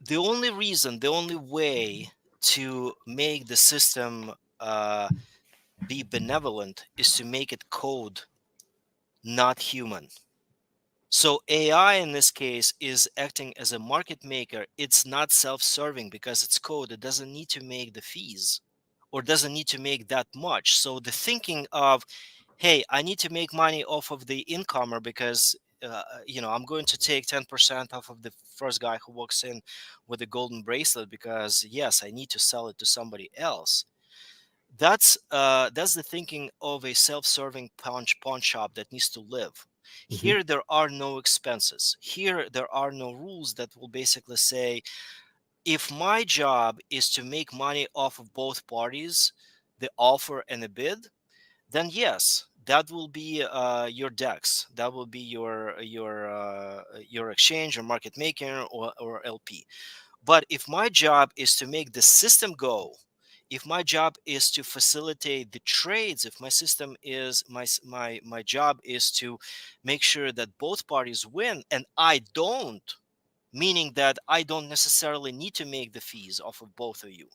The only way to make the system be benevolent is to make it code, not human. So AI in this case is acting as a market maker. It's not self-serving because it's code. It doesn't need to make the fees or doesn't need to make that much. So the thinking of, hey, I need to make money off of the incomer because I'm going to take 10% off of the first guy who walks in with a golden bracelet because yes, I need to sell it to somebody else. That's the thinking of a self-serving pawn shop that needs to live. Here there are no expenses. Here there are no rules that will basically say, if my job is to make money off of both parties, the offer and the bid, then yes, that will be your DEX. That will be your exchange or market maker or LP. But if my job is to make the system go, if my job is to facilitate the trades, if my system is my job is to make sure that both parties win, and I don't, meaning that I don't necessarily need to make the fees off of both of you.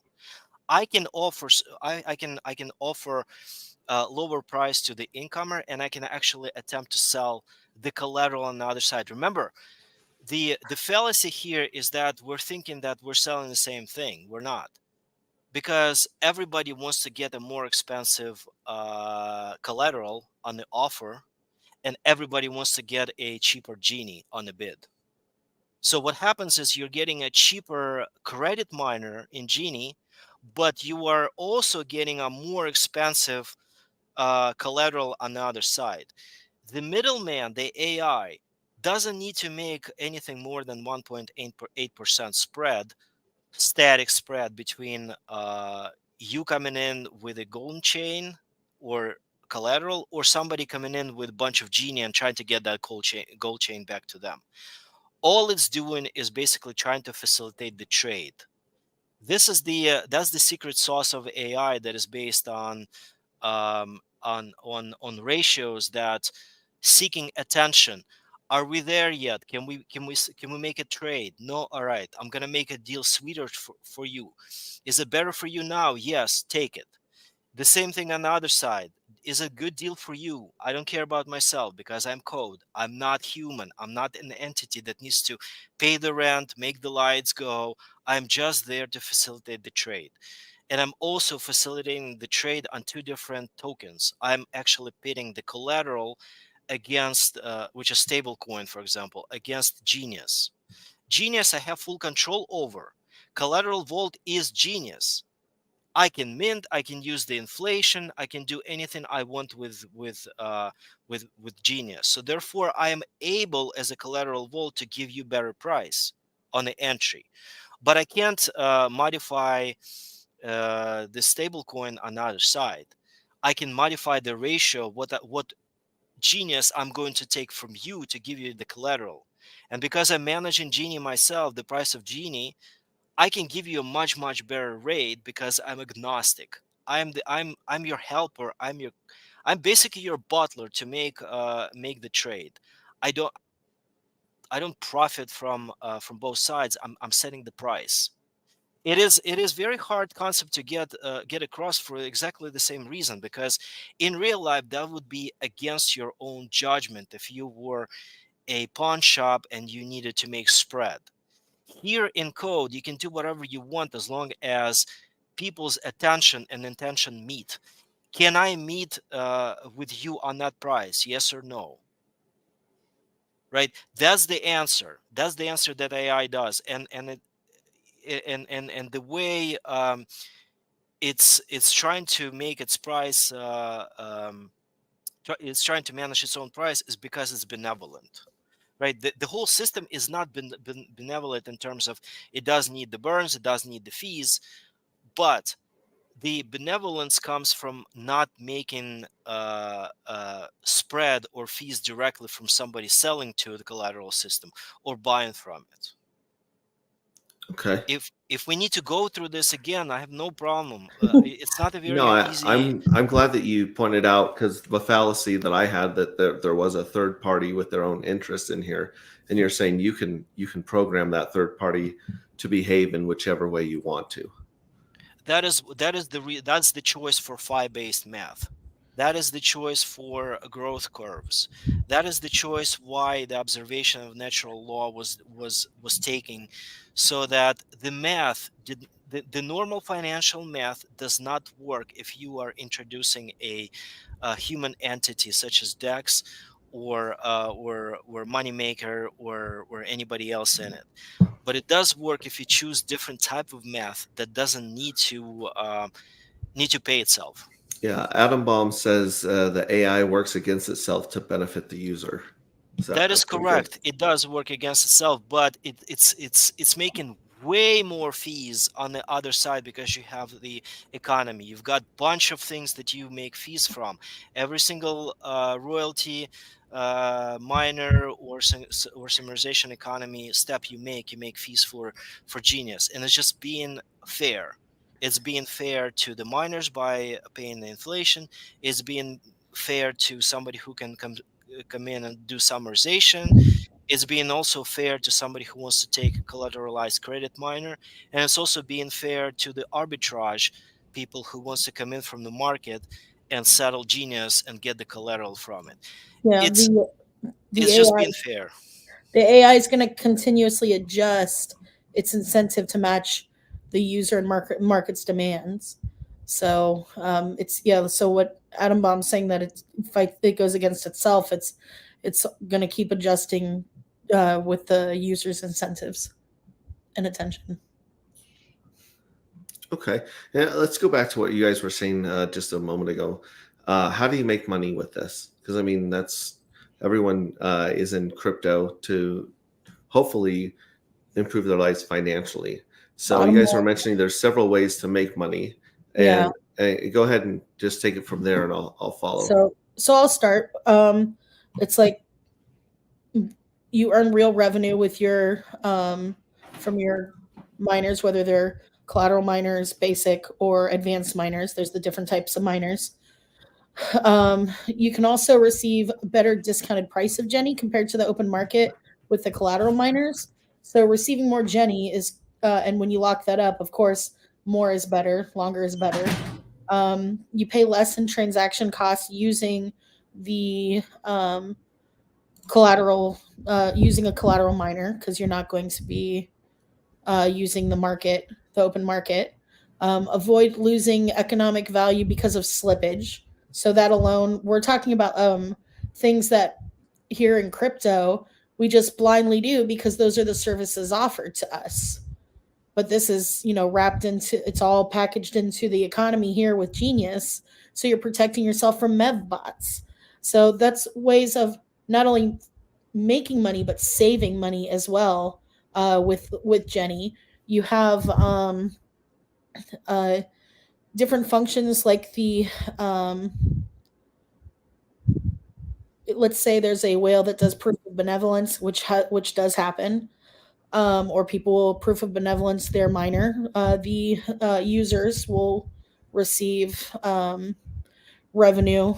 I can offer I can offer lower price to the incomer, and I can actually attempt to sell the collateral on the other side. Remember, the fallacy here is that we're thinking that we're selling the same thing. We're not, because everybody wants to get a more expensive collateral on the offer, and everybody wants to get a cheaper genie on the bid. So what happens is you're getting a cheaper credit miner in genie, but you are also getting a more expensive collateral on the other side. The middleman, the AI, doesn't need to make anything more than 1.8% spread, static spread between you coming in with a golden chain or collateral, or somebody coming in with a bunch of genie and trying to get that gold chain back to them. All it's doing is basically trying to facilitate the trade. This is that's the secret sauce of AI that is based on ratios that seeking attention. Are we there yet? Can we make a trade? No. All right, I'm gonna make a deal sweeter for you. Is it better for you now? Yes, take it. The same thing on the other side. Is a good deal for you? I don't care about myself because I'm code. I'm not human. I'm not an entity that needs to pay the rent, make the lights go. I'm just there to facilitate the trade. And I'm also facilitating the trade on two different tokens. I'm actually pitting the collateral against, which is stable coin, for example, against Genius. Genius I have full control over. Collateral Vault is Genius. I can mint, I can use the inflation, I can do anything I want with Genius. So therefore, I am able as a collateral vault to give you better price on the entry, but I can't modify the stable coin on the other side. I can modify the ratio what Genius I'm going to take from you to give you the collateral, and because I'm managing Genie myself, the price of Genie, I can give you a much better rate because I'm agnostic. I'm your helper. I'm basically your butler to make the trade. I don't profit from both sides. I'm setting the price. It is very hard concept to get across for exactly the same reason, because in real life that would be against your own judgment if you were a pawn shop and you needed to make spread. Here in code, you can do whatever you want as long as people's attention and intention meet. Can I meet with you on that price? Yes or no? Right? That's the answer. That's the answer that AI does, and the way it's trying to make its price. It's trying to manage its own price is because it's benevolent. Right, the whole system is not benevolent in terms of it does need the burns, it does need the fees, but the benevolence comes from not making spread or fees directly from somebody selling to the collateral system or buying from it. Okay. If we need to go through this again, I have no problem. It's not a very No, easy. I'm glad that you pointed out, because the fallacy that I had, that there was a third party with their own interest in here, and you're saying you can program that third party to behave in whichever way you want to. That's the choice for phi-based math. That is the choice for growth curves. That is the choice why the observation of natural law was taken, so that the math did the normal financial math does not work if you are introducing a human entity such as DEX or moneymaker or anybody else in it. But it does work if you choose different type of math that doesn't need to pay itself. Yeah, Adam Baum says the AI works against itself to benefit the user. That is That's pretty good. correct. It does work against itself, but it's making way more fees on the other side because you have the economy. You've got bunch of things that you make fees from. Every single royalty, miner or summarization economy step you make fees for Genius, and it's just being fair. It's being fair to the miners by paying the inflation. It's being fair to somebody who can come in and do summarization. It's being also fair to somebody who wants to take a collateralized credit miner, and it's also being fair to the arbitrage people who wants to come in from the market and settle Genius and get the collateral from it. Yeah, It's the it's just AI being fair. the AI is going to continuously adjust its incentive to match the user and market's demands. So it's yeah. So what Adam Baum's saying that it goes against itself. It's going to keep adjusting with the user's incentives and attention. Okay, yeah, let's go back to what you guys were saying just a moment ago. How do you make money with this? Because I mean, that's everyone is in crypto to hopefully improve their lives financially. So you Bottom guys were line, mentioning there's several ways to make money, yeah. and go ahead and just take it from there, and I'll follow. So I'll start. It's like you earn real revenue with your from your miners, whether they're collateral miners, basic or advanced miners. There's the different types of miners. You can also receive a better discounted price of Jenny compared to the open market with the collateral miners. So receiving more Jenny is, and when you lock that up, of course, more is better, longer is better. You pay less in transaction costs using the collateral, using a collateral miner because you're not going to be using the open market. Avoid losing economic value because of slippage. So that alone, we're talking about things that here in crypto we just blindly do because those are the services offered to us. But this is, wrapped into, it's all packaged into the economy here with Genius. So you're protecting yourself from mev bots. So that's ways of not only making money but saving money as well. With Jenny, you have uh, different functions like um, let's say there's a whale that does proof of benevolence, which does happen, or people will proof of benevolence their miner. The users will receive revenue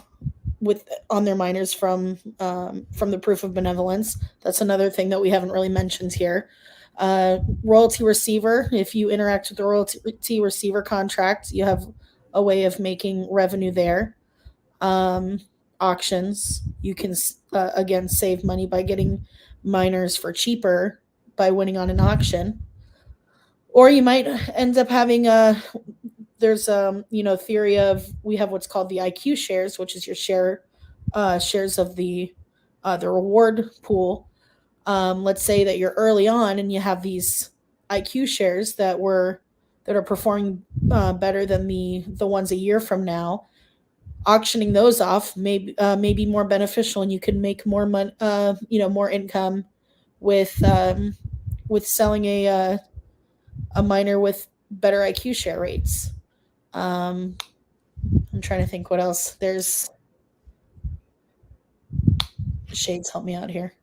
with on their miners from the proof of benevolence. That's another thing that we haven't really mentioned here. Royalty receiver. If you interact with the royalty receiver contract, you have a way of making revenue there. Auctions. You can again save money by getting miners for cheaper by winning on an auction. Or you might end up having there's theory of, we have what's called the IQ shares, which is your shares of the reward pool. Let's say that you're early on and you have these IQ shares that are performing better than the ones a year from now. Auctioning those off may be more beneficial, and you can make more money, more income with selling a miner with better IQ share rates. I'm trying to think what else. There's Shades, help me out here.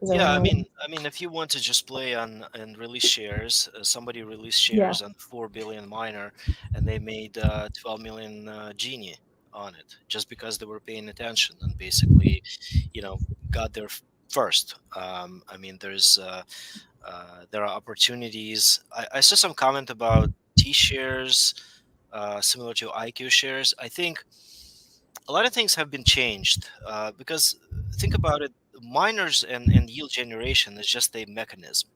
Yeah, I mean, if you want to just play on and release shares, somebody released shares on 4 billion miner, and they made 12 million genie on it just because they were paying attention and basically, got there first. I mean, there are opportunities. I saw some comment about T shares, similar to IQ shares. I think a lot of things have been changed because think about it, miners and yield generation is just a mechanism.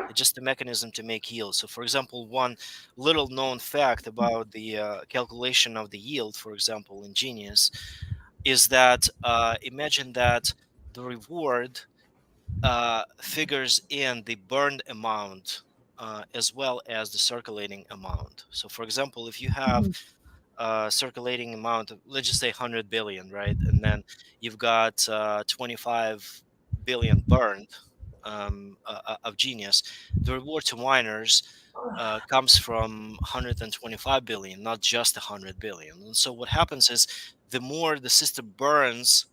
It's just a mechanism to make yield. So, for example, one little known fact about the calculation of the yield, for example, in Genius, is that imagine that the reward figures in the burned amount as well as the circulating amount. So, for example, if you have circulating amount of, let's just say 100 billion, right? And then you've got 25 billion burned of Genius. The reward to miners comes from 125 billion, not just 100 billion. And so what happens is the more the system burns,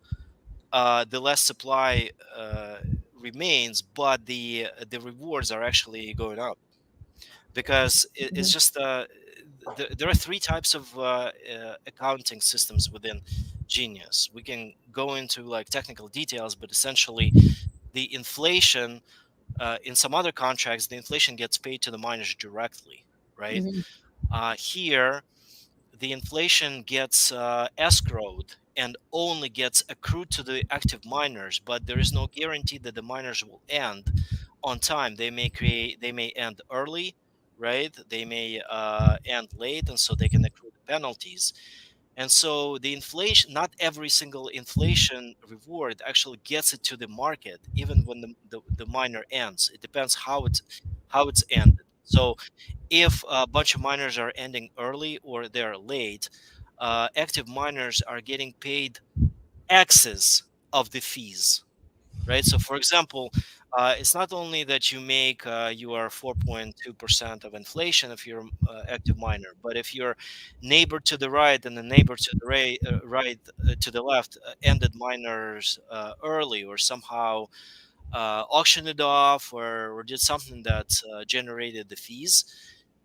the less supply remains, but the rewards are actually going up because it's just there are three types of accounting systems within Genius. We can go into like technical details, but essentially the inflation in some other contracts, the inflation gets paid to the miners directly, right? Here, the inflation gets escrowed and only gets accrued to the active miners, but there is no guarantee that the miners will end on time. They may end early, right? They may end late, and so they can accrue the penalties. And so the inflation, not every single inflation reward actually gets it to the market, even when the miner ends. It depends how it's ended. So if a bunch of miners are ending early or they're late, active miners are getting paid excess of the fees, right? So, for example, it's not only that you make your 4.2% of inflation if you're active miner, but if your neighbor to the right and the neighbor to the right to the left ended miners early or somehow auctioned it off or did something that generated the fees,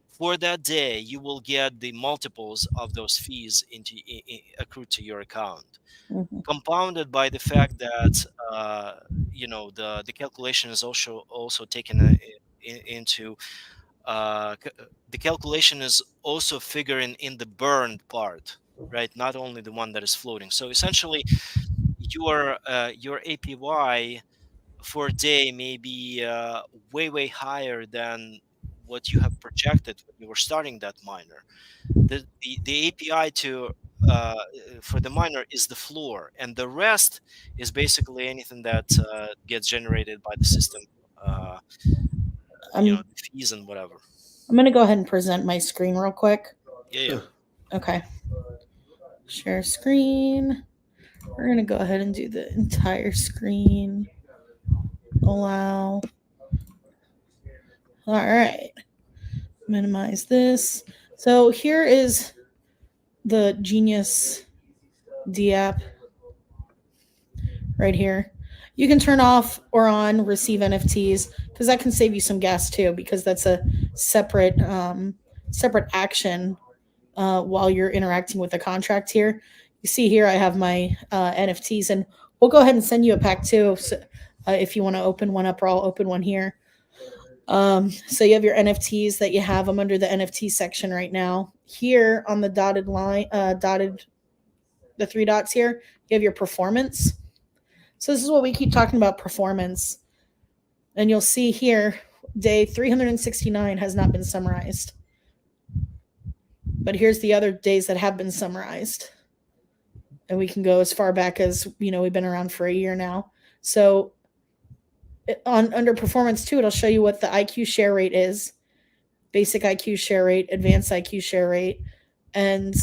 for that day, you will get the multiples of those fees accrued to your account, compounded by the fact that the calculation is also taken into the calculation is also figuring in the burned part, right? Not only the one that is floating. So essentially, your APY for a day may be way higher than what you have projected when you were starting that miner. The API to for the miner is the floor, and the rest is basically anything that gets generated by the system. The fees and whatever. I'm going to go ahead and present my screen real quick. Yeah. Okay. Share screen. We're going to go ahead and do the entire screen. Allow. All right. Minimize this. So here is the Genius D app right here. You can turn off or on receive NFTs because that can save you some gas too, because that's a separate action while you're interacting with the contract here. You see here I have my NFTs, and we'll go ahead and send you a pack too if you want to open one up, or I'll open one here. So you have your NFTs that you have them under the NFT section right now. Here on the dotted line, the three dots here, you have your performance. So this is what we keep talking about, performance. And you'll see here, day 369 has not been summarized. But here's the other days that have been summarized. And we can go as far back as, we've been around for a year now. So under performance too, it'll show you what the IQ share rate is, basic IQ share rate, advanced IQ share rate, and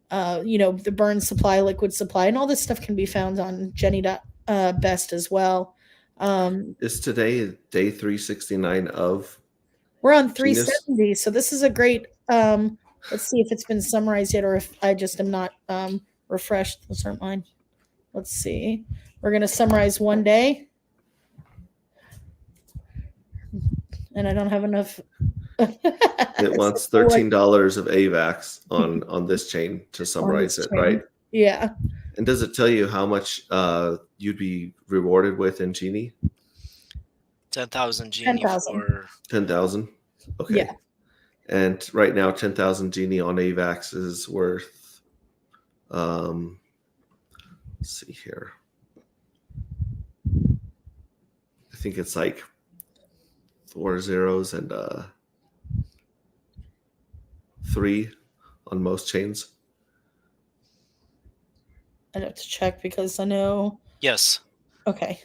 the burn supply, liquid supply, and all this stuff can be found on Jenny.best as well. Is today day 369 of? We're on 370, so this is a great. Let's see if it's been summarized yet, or if I just am not refreshed. Those aren't mine. Let's see. We're going to summarize one day. And I don't have enough. It wants $13 of AVAX on this chain to summarize it, right? Yeah. And does it tell you how much you'd be rewarded with in Genie? 10,000 Genie 10,000. for 10,000. Okay. Yeah. And right now, 10,000 Genie on AVAX is worth Let's see here. I think it's like 4 zeros and 3 on most chains. I'd have to check because I know. Yes, Okay.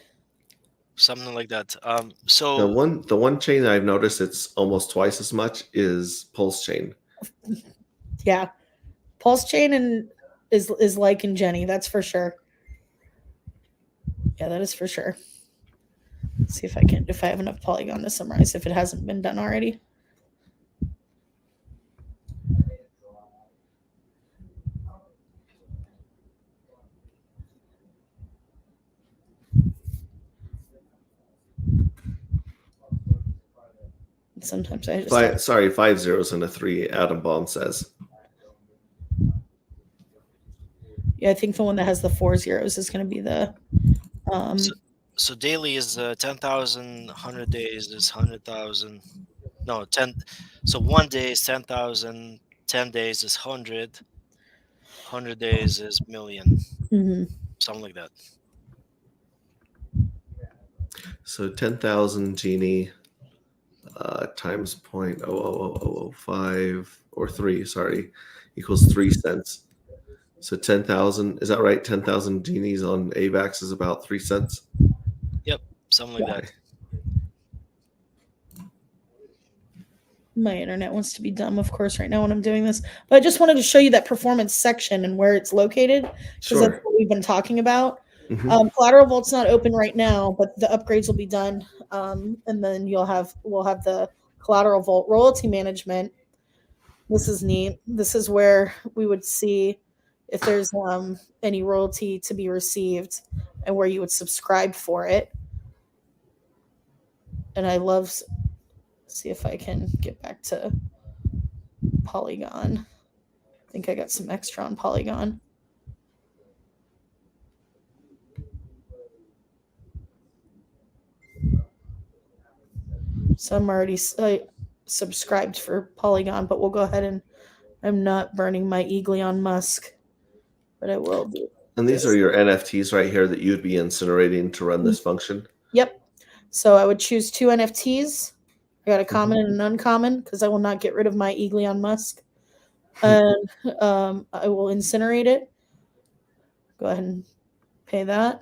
something like that. The So one chain I've noticed it's almost twice as much is Pulse chain. Yeah. Pulse chain and is like in Jenny, that's for sure. Yeah, that is for sure. Let's see if I have enough Polygon to summarize if it hasn't been done already. Sometimes I just have, 5 zeros and a 3, Adam Baum says. yeah, I think the one that has the 4 zeros is going to be the so daily is 10,000, 100 days is 100,000. No, 10. So 1 day is 10,000, 10 days is 100, 100 days is million, mhm. something like that. So 10,000 Genie times 0.00005 or 3, sorry, equals 3 cents. So 10,000, is that right? 10,000 Genies on AVAX is about 3 cents. Yep, something like that. My internet wants to be dumb, of course, right now when I'm doing this. But I just wanted to show you that performance section and where it's located because that's Sure. what we've been talking about. Mhm. Collateral Vault's not open right now, but the upgrades will be done, and then we'll have the Collateral Vault royalty management. This is neat. This is where we would see if there's any royalty to be received and where you would subscribe for it. And I love. See if I can get back to Polygon. I think I got some extra on Polygon. So I'm already subscribed for Polygon, but we'll go ahead and I'm not burning my Elon Musk, but I will do. And these are your NFTs right here that you'd be incinerating to run this function. Yep. So I would choose 2 NFTs. I got a common and an uncommon because I will not get rid of my Elon Musk. And I will incinerate it. Go ahead and pay that.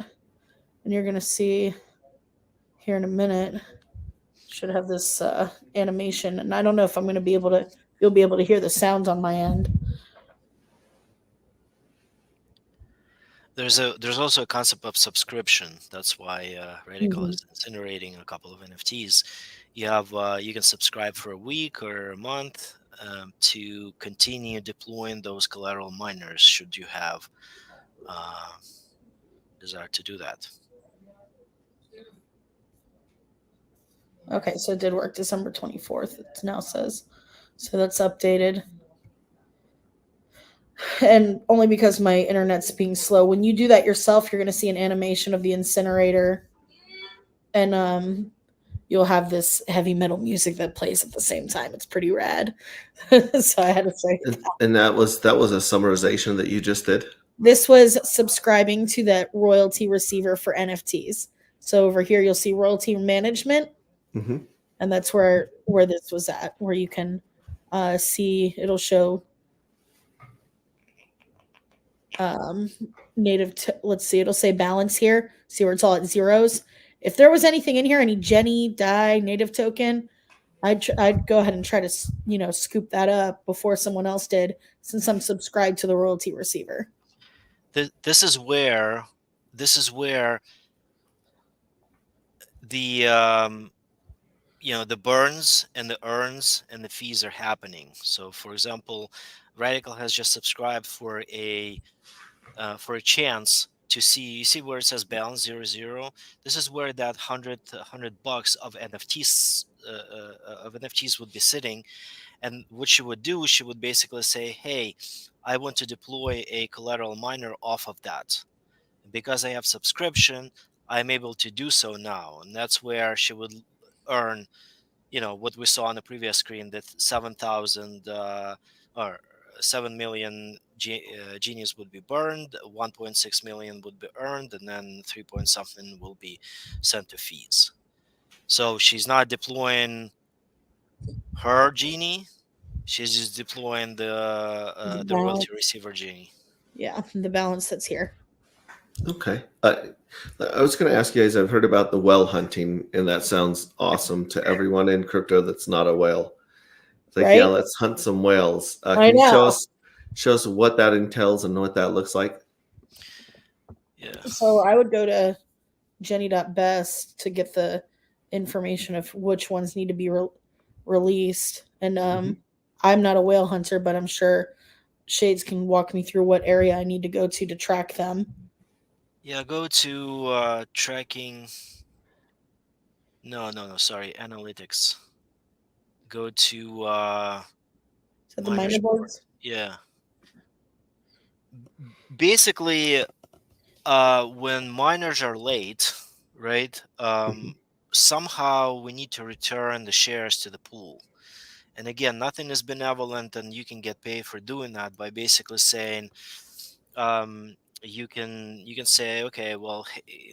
And you're going to see here in a minute. Should have this animation. And I don't know if I'm going to be able to, you'll be able to hear the sounds on my end. There's also a concept of subscription. That's why Radical Mhm. is incinerating a couple of NFTs. You have you can subscribe for a week or a month to continue deploying those collateral miners should you have desire to do that. Okay, so it did work December 24th, it now says. So that's updated. And only because my internet's being slow. When you do that yourself, you're going to see an animation of the incinerator. And you'll have this heavy metal music that plays at the same time. It's pretty rad. So I had to say And that was a summarization that you just did? this was subscribing to that royalty receiver for NFTs. So over here, you'll see royalty management. Mhm. And that's where this was at, where you can see, it'll show let's see, it'll say balance here. See where it's all at zeros. If there was anything in here, any Jenny, DAI, native token, I'd go ahead and try to, scoop that up before someone else did, since I'm subscribed to the royalty receiver. This is where the the burns and the earns and the fees are happening. So for example, Radical has just subscribed for a chance to see, you see where it says balance 00. This is where that $100 of NFTs would be sitting. And what she would do, she would basically say, hey, I want to deploy a collateral miner off of that. Because I have subscription, I'm able to do so now. And that's where she would earn, what we saw on the previous screen, that 7,000 or 7 million genies would be burned, 1.6 million would be earned, and then 3 point something will be sent to fees. So she's not deploying her genie; she's just deploying the royalty receiver genie. Yeah, the balance that's here. Okay. I was going to ask you guys, I've heard about the whale hunting, and that sounds awesome to everyone in crypto that's not a whale. It's like, Right? yeah, let's hunt some whales. I Can you know. show us what that entails and what that looks like? Yeah. So I would go to Jenny.best to get the information of which ones need to be released. And I'm not a whale hunter, but I'm sure Shades can walk me through what area I need to go to track them. Yeah, go to tracking. No, sorry, analytics. Go to Is that the miner boards? Yeah. Basically, when miners are late, right? Somehow we need to return the shares to the pool. And again, nothing is benevolent, and you can get paid for doing that by basically saying, you can say, okay, well,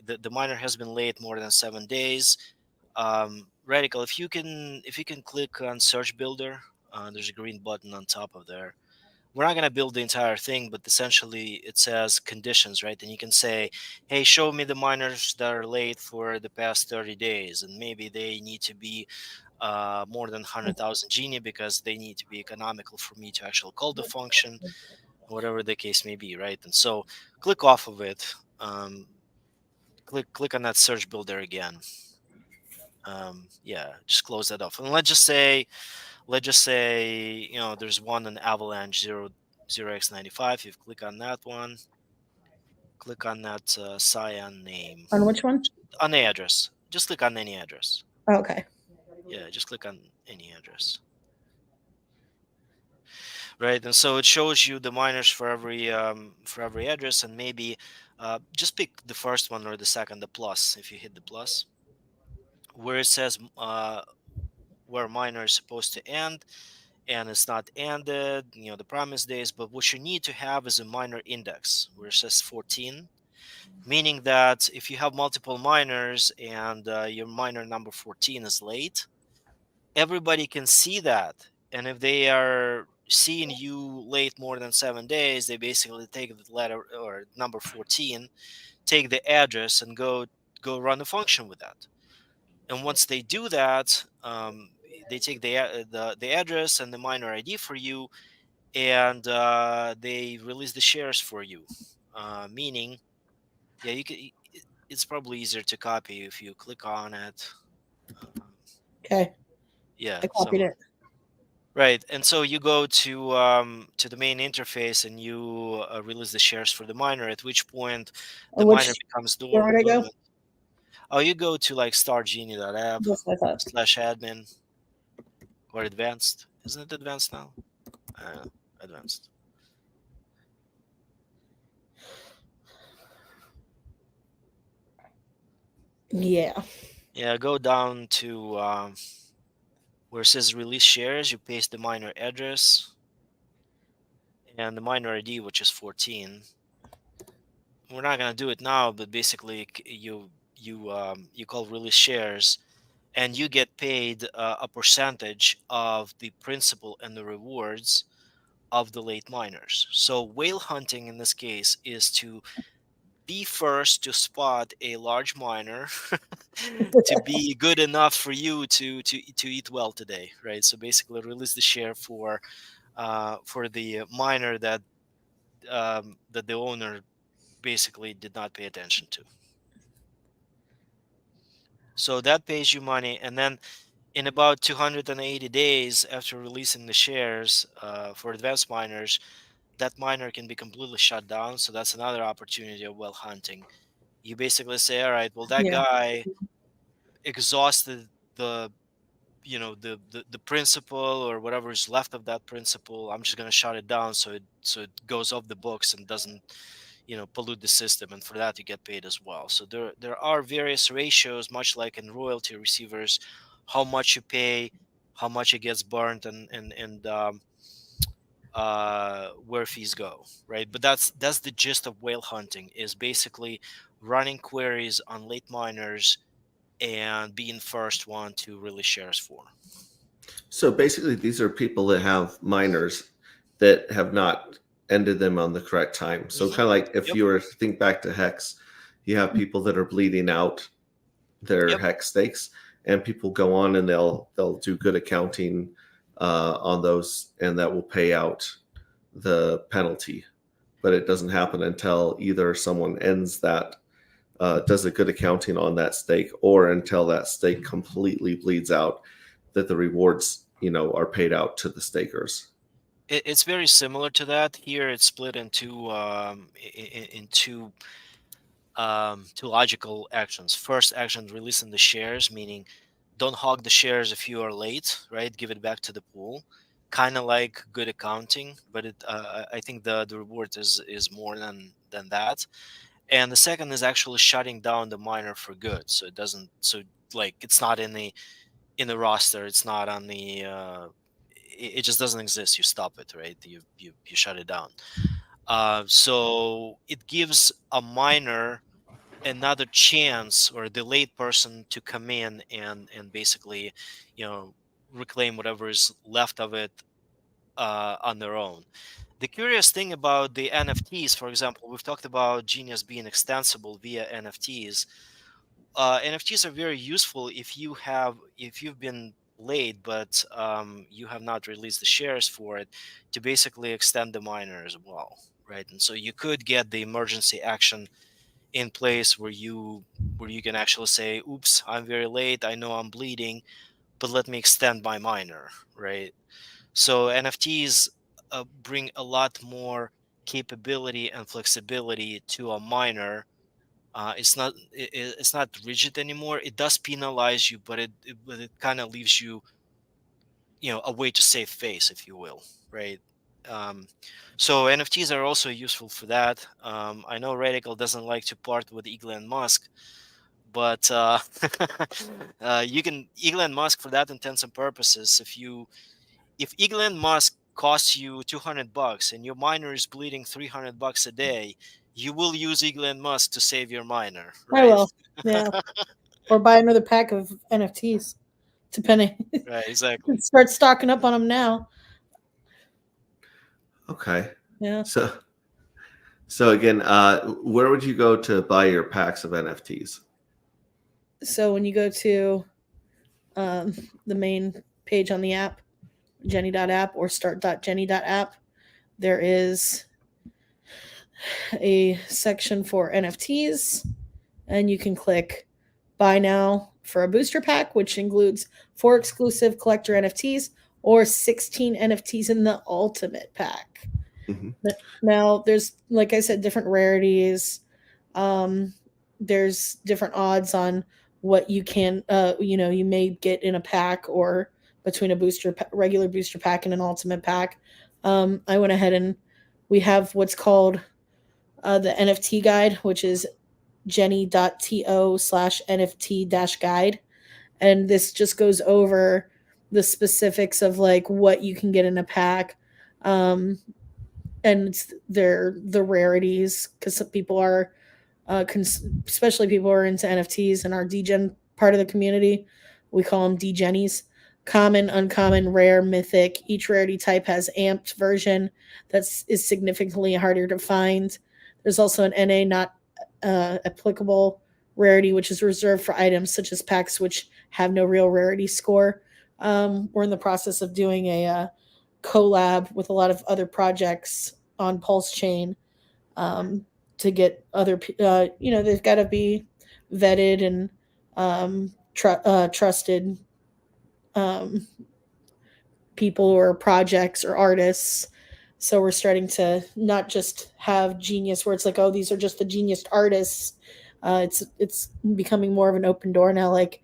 the miner has been late more than 7 days. Radical, if you can click on search builder, there's a green button on top of there. We're not going to build the entire thing, but essentially it says conditions, right? And you can say, hey, show me the miners that are late for the past 30 days, and maybe they need to be more than 100,000 genie because they need to be economical for me to actually call the function, whatever the case may be, right? And so click off of it. Click on that search builder again. Yeah, just close that off. And let's just say, there's one in Avalanche 0x95. You click on that one. Click on that cyan name. On which one? On the address. Just click on any address. Okay. Yeah, just click on any address. Right, and so it shows you the miners for every address, and maybe just pick the first one or the second, the plus. If you hit the plus, where it says where miner is supposed to end, and it's not ended, the promise days. But what you need to have is a miner index where it says 14, meaning that if you have multiple miners and your miner number 14 is late, everybody can see that. And if they are seeing you late more than 7 days, they basically take the letter or number 14, take the address, and go run a function with that. And once they do that, they take the address and the miner ID for you, and they release the shares for you. Meaning, yeah, you can. It's probably easier to copy if you click on it. Okay. Yeah, I copied it. Right, and so you go to the main interface and you release the shares for the miner. At which point the miner becomes where would I go? Oh, you go to like startgenie.app /admin or advanced. Isn't it advanced now? Advanced. Yeah. Yeah, go down to where it says release shares. You paste the miner address and the miner ID, which is 14. We're not gonna do it now, but basically you call release shares, and you get paid a percentage of the principal and the rewards of the late miners. So whale hunting in this case is to be first to spot a large miner to be good enough for you to eat well today, right? So basically release the share for the miner that the owner basically did not pay attention to. So that pays you money, and then in about 280 days after releasing the shares for advanced miners, that miner can be completely shut down. So that's another opportunity of whale hunting. You basically say, all right, well, that guy exhausted the principal or whatever is left of that principal. I'm just going to shut it down so it goes off the books and doesn't pollute the system, and for that you get paid as well. So there are various ratios, much like in royalty receivers, how much you pay, how much it gets burnt, and where fees go, right? But that's the gist of whale hunting, is basically running queries on late miners and being first one to release shares for. So basically, these are people that have miners that have not ended them on the correct time. So kind of like if Yep. you were to think back to Hex, you have people that are bleeding out their Yep. Hex stakes, and people go on and they'll do good accounting on those, and that will pay out the penalty. But it doesn't happen until either someone ends that, does a good accounting on that stake, or until that stake completely bleeds out, that the rewards, are paid out to the stakers. It's very similar to that. Here it's split into two logical actions. First action, releasing the shares, meaning don't hog the shares if you are late, right? Give it back to the pool. Kind of like good accounting, but I think the reward is more than that. And the second is actually shutting down the miner for good, so it doesn't, so like it's not in the roster, it's not on the it just doesn't exist. You stop it, right? You shut it down. So it gives a miner another chance, or a delayed person, to come in and basically, reclaim whatever is left of it on their own. The curious thing about the NFTs, for example, we've talked about Genius being extensible via NFTs. NFTs are very useful if you've been late, but you have not released the shares for it, to basically extend the miner as well, right? And so you could get the emergency action in place where you can actually say, "Oops, I'm very late. I know I'm bleeding, but let me extend my miner," right? So NFTs bring a lot more capability and flexibility to a miner. It's not rigid anymore. It does penalize you, but it kind of leaves you, a way to save face, if you will, right? So NFTs are also useful for that. I know Radical doesn't like to part with Elon Musk, but you can Elon Musk for that intents and purposes. If Elon Musk costs you $200 and your miner is bleeding $300 a day, you will use Elon Musk to save your miner, I right? will. Yeah. Or buy another pack of NFTs, depending. Right, exactly. Start stocking up on them now. Okay. Yeah. So again, where would you go to buy your packs of NFTs? So when you go to the main page on the app, jenny.app or start.jenny.app, there is a section for NFTs, and you can click buy now for a booster pack, which includes 4 exclusive collector NFTs or 16 NFTs in the ultimate pack. Mhm. Now, there's, like I said, different rarities. There's different odds on what you can, you may get in a pack, or between a regular booster pack and an ultimate pack. I went ahead and we have what's called the NFT guide, which is jenny.to/NFT-guide. And this just goes over the specifics of like what you can get in a pack. And the rarities, because some people are, especially people who are into NFTs and our degen part of the community, we call them degennies. Common, uncommon, rare, mythic. Each rarity type has amped version is significantly harder to find. There's also an NA not applicable rarity, which is reserved for items such as packs which have no real rarity score. We're in the process of doing a collab with a lot of other projects on Pulse Chain to get other, they've got to be vetted and trusted people or projects or artists. So we're starting to not just have Genius where it's like, oh, these are just the Genius artists. It's becoming more of an open door now. Like,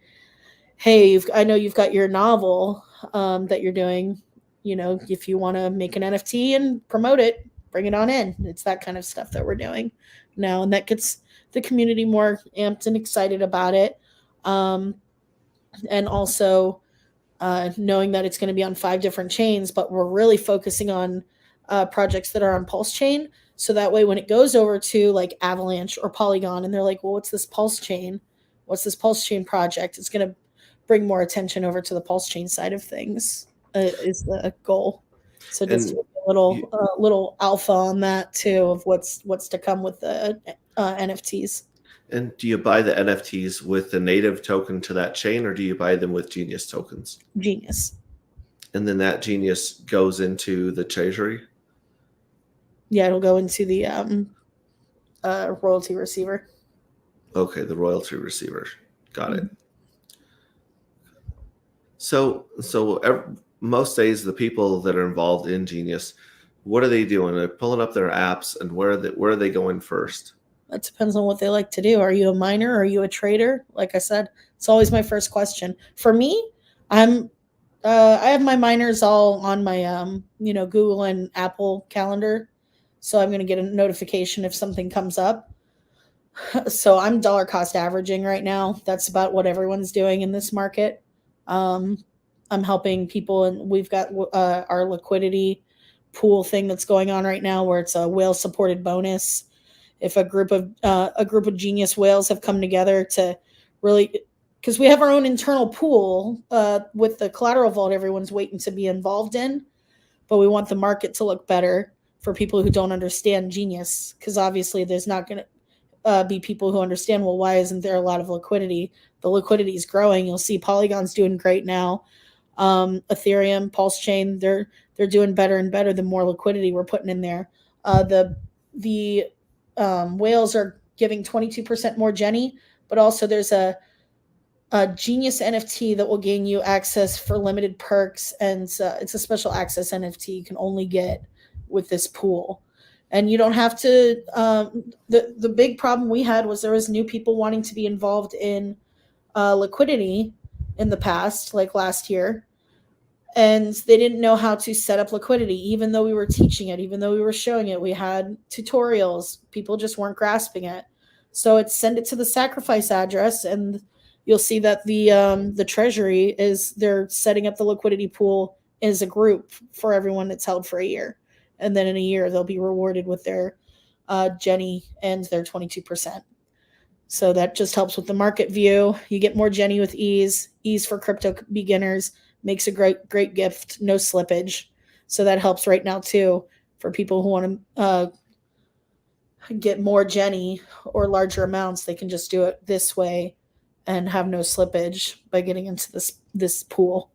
hey, I know you've got your novel that you're doing. If you want to make an NFT and promote it, bring it on in. It's that kind of stuff that we're doing now, and that gets the community more amped and excited about it. And also knowing that it's going to be on 5 different chains, but we're really focusing on projects that are on Pulse Chain. So that way, when it goes over to like Avalanche or Polygon, and they're like, well, what's this Pulse Chain? What's this Pulse Chain project? It's going to bring more attention over to the Pulse Chain side of things, is the goal. So just And a little alpha on that too of what's to come with the NFTs. And do you buy the NFTs with the native token to that chain, or do you buy them with Genius tokens? Genius. And then that Genius goes into the treasury? Yeah, it'll go into the royalty receiver. Okay, the royalty receiver. Got it. So most days, the people that are involved in Genius, what are they doing? They're pulling up their apps, and where are they going first? That depends on what they like to do. Are you a miner? Are you a trader? Like I said, it's always my first question. For me, I have my miners all on my Google and Apple calendar, so I'm going to get a notification if something comes up. So I'm dollar cost averaging right now. That's about what everyone's doing in this market. I'm helping people, and we've got our liquidity pool thing that's going on right now, where it's a whale supported bonus. If a group of genius whales have come together to really, because we have our own internal pool with the collateral vault everyone's waiting to be involved in, but we want the market to look better for people who don't understand Genius, because obviously there's not going to be people who understand, well, why isn't there a lot of liquidity? The liquidity is growing. You'll see Polygon's doing great now. Ethereum, Pulse Chain, they're doing better and better the more liquidity we're putting in there. The whales are giving 22% more Jenny, but also there's a Genius NFT that will gain you access for limited perks, and it's a special access NFT you can only get with this pool. And you don't have to. The big problem we had was there was new people wanting to be involved in liquidity in the past, like last year, and they didn't know how to set up liquidity, even though we were teaching it, even though we were showing it. We had tutorials. People just weren't grasping it. So it's send it to the sacrifice address, and you'll see that the treasury they're setting up the liquidity pool as a group for everyone that's held for a year. And then in a year, they'll be rewarded with their Jenny and their 22%. So that just helps with the market view. You get more Jenny with ease for crypto beginners. Makes a great gift, no slippage. So that helps right now too for people who want to get more Jenny or larger amounts. They can just do it this way and have no slippage by getting into this pool.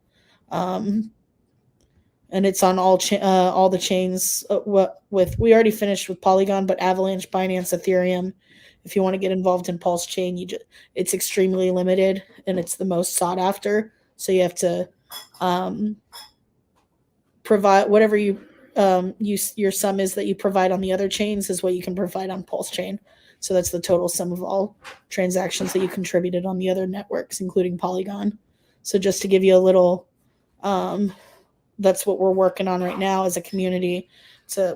And it's on all the chains. We already finished with Polygon, but Avalanche, Binance, Ethereum. If you want to get involved in Pulse Chain, it's extremely limited and it's the most sought after. So you have to provide whatever your sum is that you provide on the other chains is what you can provide on Pulse Chain. So that's the total sum of all transactions that you contributed on the other networks, including Polygon. So just to give you a little, that's what we're working on right now as a community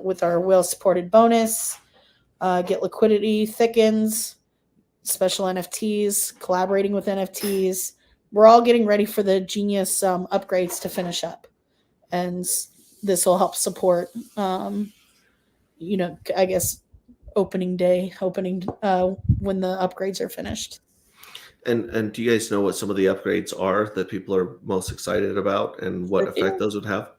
with our whale supported bonus, get liquidity thickens, special NFTs, collaborating with NFTs. We're all getting ready for the Genius upgrades to finish up. And this will help support, I guess, opening day, when the upgrades are finished. And do you guys know what some of the upgrades are that people are most excited about and what effect those would have?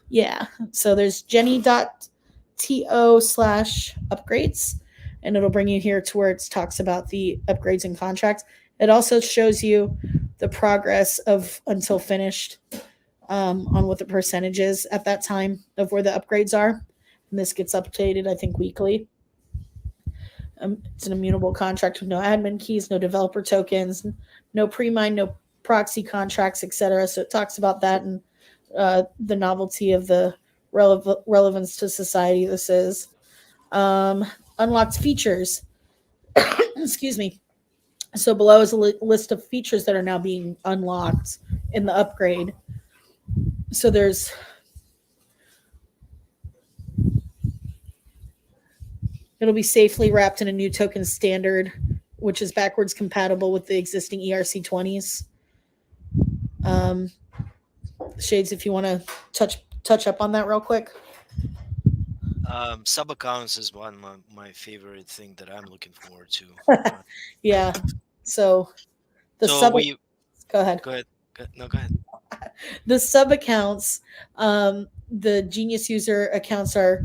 Yeah. So there's jenny.to/upgrades, and it'll bring you here to where it talks about the upgrades and contracts. It also shows you the progress of until finished on what the percentage is at that time of where the upgrades are. And this gets updated, I think, weekly. It's an immutable contract with no admin keys, no developer tokens, no pre-mine, no proxy contracts, etc. So it talks about that and the novelty of the relevance to society this is. Unlocked features. Excuse me. So below is a list of features that are now being unlocked in the upgrade. So it'll be safely wrapped in a new token standard, which is backwards compatible with the existing ERC20s. Shades, if you want to touch up on that real quick. Sub accounts is one of my favorite thing that I'm looking forward to. Yeah. So the So sub. we Go ahead. go ahead. No, go ahead. The sub accounts, the Genius user accounts are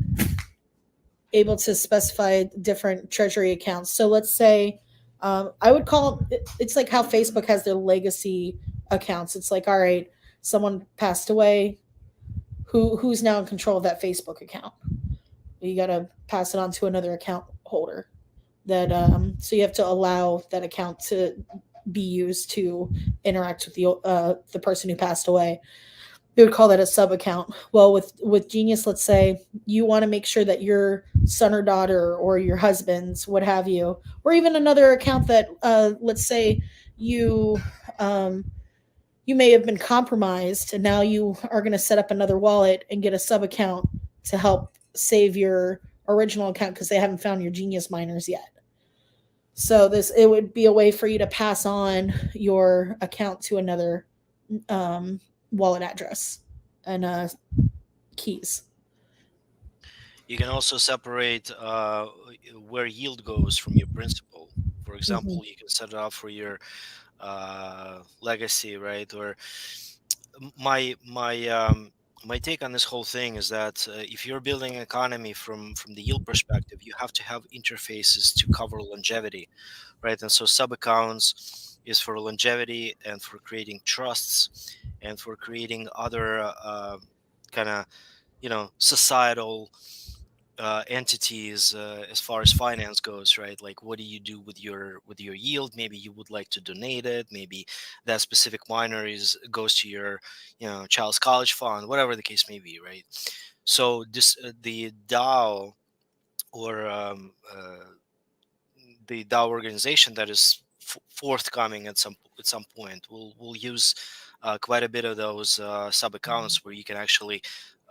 able to specify different treasury accounts. So let's say, I would call it's like how Facebook has their legacy accounts. It's like, all right, someone passed away. Who's now in control of that Facebook account? You got to pass it on to another account holder. That so you have to allow that account to be used to interact with the person who passed away. We would call that a sub account. Well, with Genius, let's say you want to make sure that your son or daughter or your husband's, what have you, or even another account that, let's say you um, you may have been compromised, and now you are going to set up another wallet and get a sub account to help save your original account because they haven't found your Genius miners yet. So it would be a way for you to pass on your account to another wallet address and keys. You can also separate where yield goes from your principal. For example, you can set it up for your legacy, right? Or my my take on this whole thing is that if you're building an economy from the yield perspective, you have to have interfaces to cover longevity, right? And so sub accounts is for longevity and for creating trusts and for creating other kind of societal entities as far as finance goes, right? Like, what do you do with your yield? Maybe you would like to donate it. Maybe that specific miner goes to your child's college fund, whatever the case may be, right? So this the DAO or the DAO organization that is forthcoming at some point will use quite a bit of those sub accounts where you can actually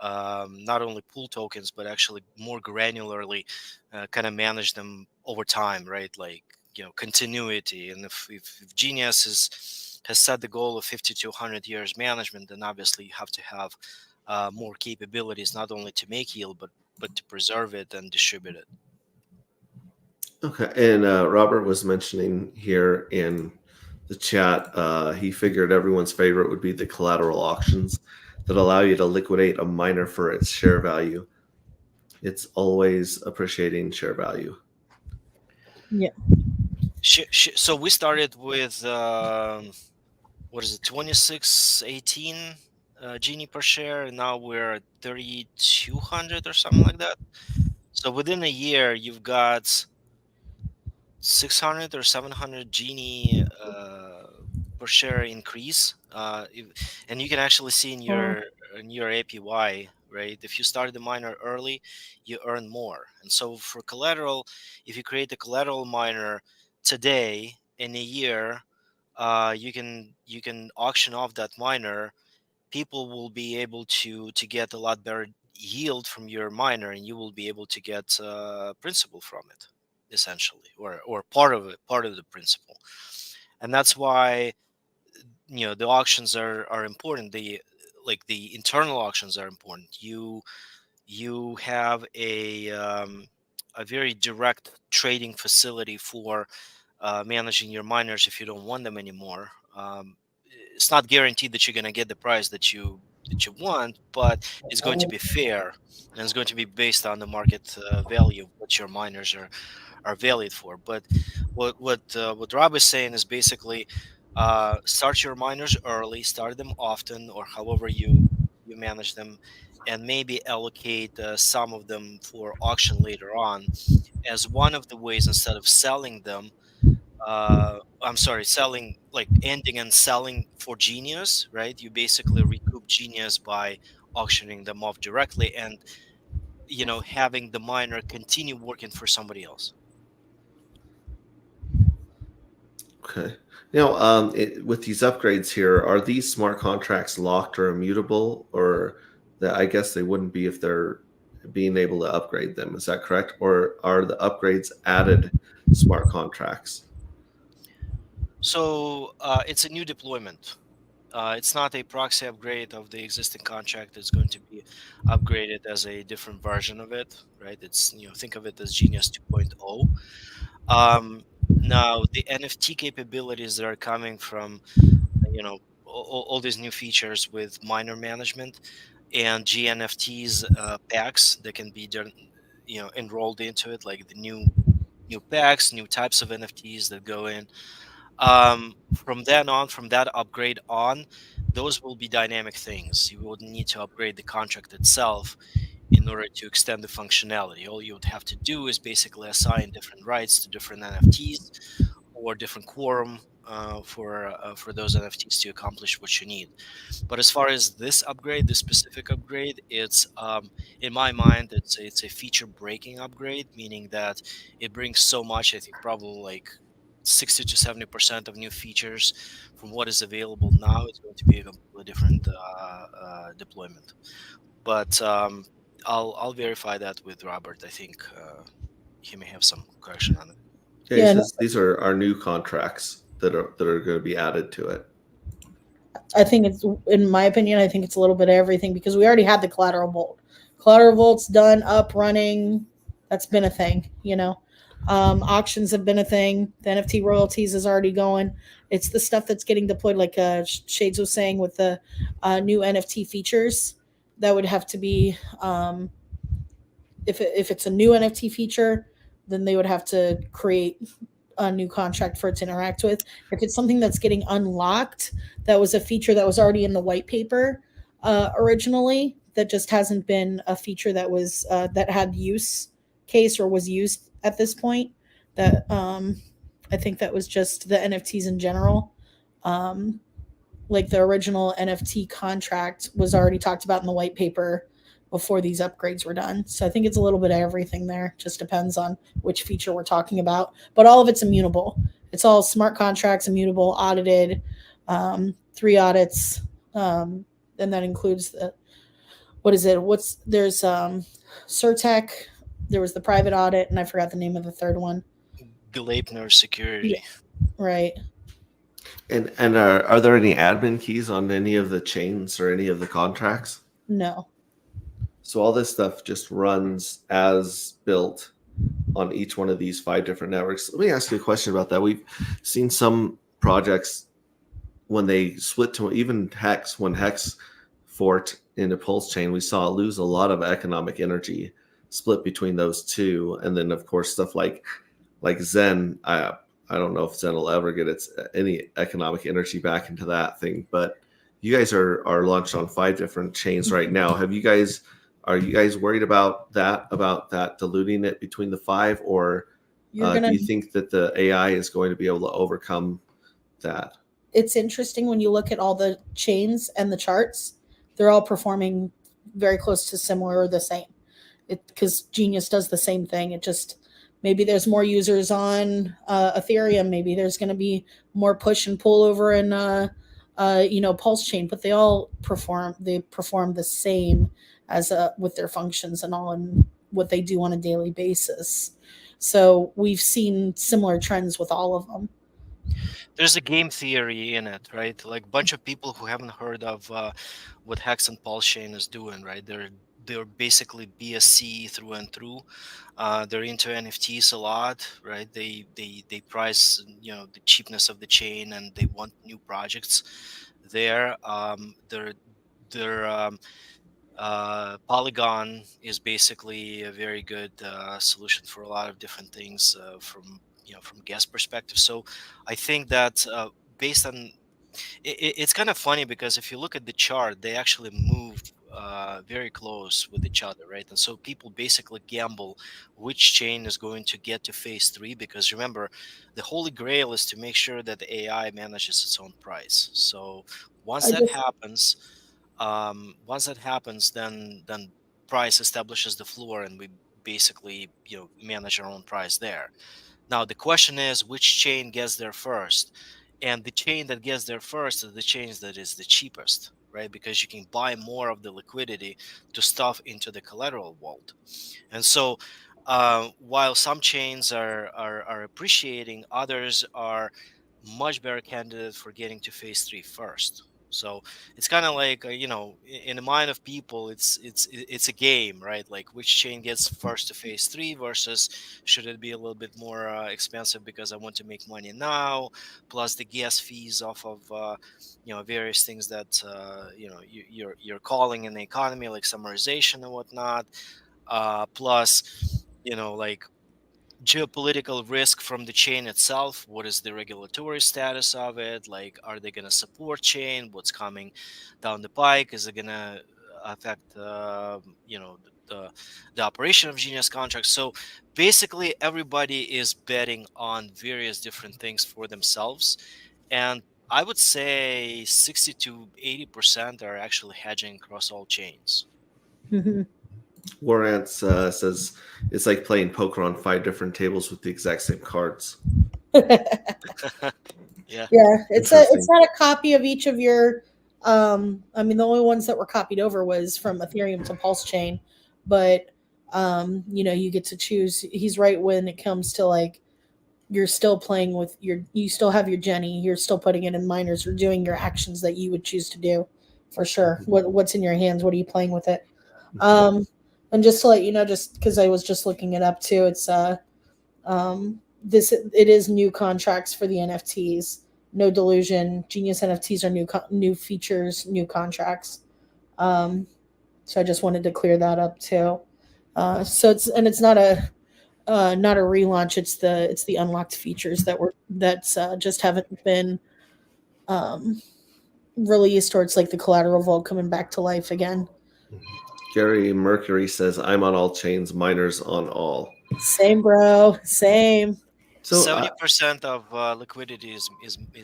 not only pool tokens but actually more granularly kind of manage them over time, right? Like continuity. And if Genius has set the goal of 50 to 100 years management, then obviously you have to have more capabilities, not only to make yield but to preserve it and distribute it. Okay, and Robert was mentioning here in the chat, he figured everyone's favorite would be the collateral auctions that allow you to liquidate a miner for its share value. It's always appreciating share value. Yeah. So we started with what is it, 2618 Genie per share, and now we're at 3200 or something like that. So within a year, you've got 600 or 700 Genie per share increase, and you can actually see in your APY, right? If you started the miner early, you earn more. And so for collateral, if you create a collateral miner today, in a year, you can auction off that miner. People will be able to get a lot better yield from your miner, and you will be able to get principal from it, essentially, or part of the principal. And that's why the auctions are important. The internal auctions are important. You have a very direct trading facility for managing your miners if you don't want them anymore. It's not guaranteed that you're going to get the price that you want, but it's going to be fair, and it's going to be based on the market value of what your miners are valued for. But what Rob is saying is basically start your miners early, start them often, or however you manage them, and maybe allocate some of them for auction later on as one of the ways, instead of selling them. Selling, like ending and selling for Genius, right? You basically recoup Genius by auctioning them off directly and having the miner continue working for somebody else. Okay. Now, with these upgrades here, are these smart contracts locked or immutable, or that I guess they wouldn't be if they're being able to upgrade them? Is that correct? Or are the upgrades added smart contracts? So it's a new deployment, It's not a proxy upgrade of the existing contract. It's going to be upgraded as a different version of it, right? It's, think of it as Genius 2.0. Now the NFT capabilities that are coming from, all these new features with miner management and GNFTs packs that can be done, enrolled into it, like the new packs, new types of NFTs that go in. From then on, from that upgrade on, those will be dynamic things. You would need to upgrade the contract itself in order to extend the functionality. All you would have to do is basically assign different rights to different NFTs or different quorum for those NFTs to accomplish what you need. But as far as this upgrade, this specific upgrade, it's in my mind, it's a feature breaking upgrade, meaning that it brings so much. I think probably like 60 to 70% of new features from what is available now is going to be a completely different deployment. But I'll verify that with Robert. I think he may have some correction on it. Yeah, Yeah, he no, says these are our new contracts that are going to be added to it. I think it's, in my opinion, I think it's a little bit of everything because we already had the collateral vault. Collateral vault's done, up, running. That's been a thing, Auctions have been a thing. The NFT royalties is already going. It's the stuff that's getting deployed, like Shades was saying, with the new NFT features that would have to be, if it's a new NFT feature, then they would have to create a new contract for it to interact with. If it's something that's getting unlocked, that was a feature that was already in the white paper originally, that just hasn't been a feature that was that had use case or was used at this point. That I think that was just the NFTs in general. Like the original NFT contract was already talked about in the white paper before these upgrades were done. So I think it's a little bit of everything there. Just depends on which feature we're talking about. But all of it's immutable. It's all smart contracts, immutable, audited, 3 audits, and that includes the, what is it? There's Certec, there was the private audit, and I forgot the name of the third one. Gleipner Security. Right. And are there any admin keys on any of the chains or any of the contracts? No. So all this stuff just runs as built on each one of these 5 different networks. Let me ask you a question about that. We've seen some projects when they split to even Hex, when Hex forked into Pulse Chain, we saw it lose a lot of economic energy split between those two. And then of course stuff like Zen, I don't know if Zen will ever get its any economic energy back into that thing, but you guys are launched on 5 different chains right now. Are you guys worried about that diluting it between the 5, or do you think that the AI is going to be able to overcome that? It's interesting when you look at all the chains and the charts, they're all performing very close to similar or the same. Because Genius does the same thing. It just, maybe there's more users on Ethereum. Maybe there's going to be more push and pull over in Pulse Chain, but they all perform the same as with their functions and all, and what they do on a daily basis. So we've seen similar trends with all of them. There's a game theory in it, right? Like a bunch of people who haven't heard of what Hex and Pulse Chain is doing, right? They're basically BSC through and through. They're into NFTs a lot, right? They price, the cheapness of the chain, and they want new projects there. Polygon is basically a very good solution for a lot of different things from guest perspective. So I think that based on it's kind of funny because if you look at the chart, they actually move very close with each other, right? And so people basically gamble which chain is going to get to phase 3, because remember, the holy grail is to make sure that the AI manages its own price. So once that happens, then price establishes the floor, and we basically manage our own price there. Now the question is, which chain gets there first? And the chain that gets there first is the chain that is the cheapest, right? Because you can buy more of the liquidity to stuff into the collateral vault. And so while some chains are appreciating, others are much better candidates for getting to phase 3 first. So it's kind of like in the mind of people, it's a game, right? Like which chain gets first to phase 3 versus should it be a little bit more expensive because I want to make money now, plus the gas fees off of various things that you're calling in the economy, like summarization and whatnot, plus like geopolitical risk from the chain itself. What is the regulatory status of it? Like, are they going to support chain? What's coming down the pike? Is it going to affect the operation of Genius contracts? So basically everybody is betting on various different things for themselves, and I would say 60 to 80% are actually hedging across all chains. Mhm. Warrants says it's like playing poker on 5 different tables with the exact same cards. Yeah. Yeah, it's Interesting. not a copy of each of your. I mean, the only ones that were copied over was from Ethereum to Pulse Chain, but you get to choose. He's right when it comes to like you're still playing with you still have your Jenny, you're still putting it in miners or doing your actions that you would choose to do, for sure. What's in your hands? What are you playing with it? And just to let you know, just because I was just looking it up too, it's it is new contracts for the NFTs. No delusion. Genius NFTs are new features, new contracts. So I just wanted to clear that up too. So it's not a relaunch. It's the unlocked features that's just haven't been released, or it's like the collateral vault coming back to life again. Gary Mercury says, I'm on all chains, miners on all. Same, bro. Same. So 70% of liquidity is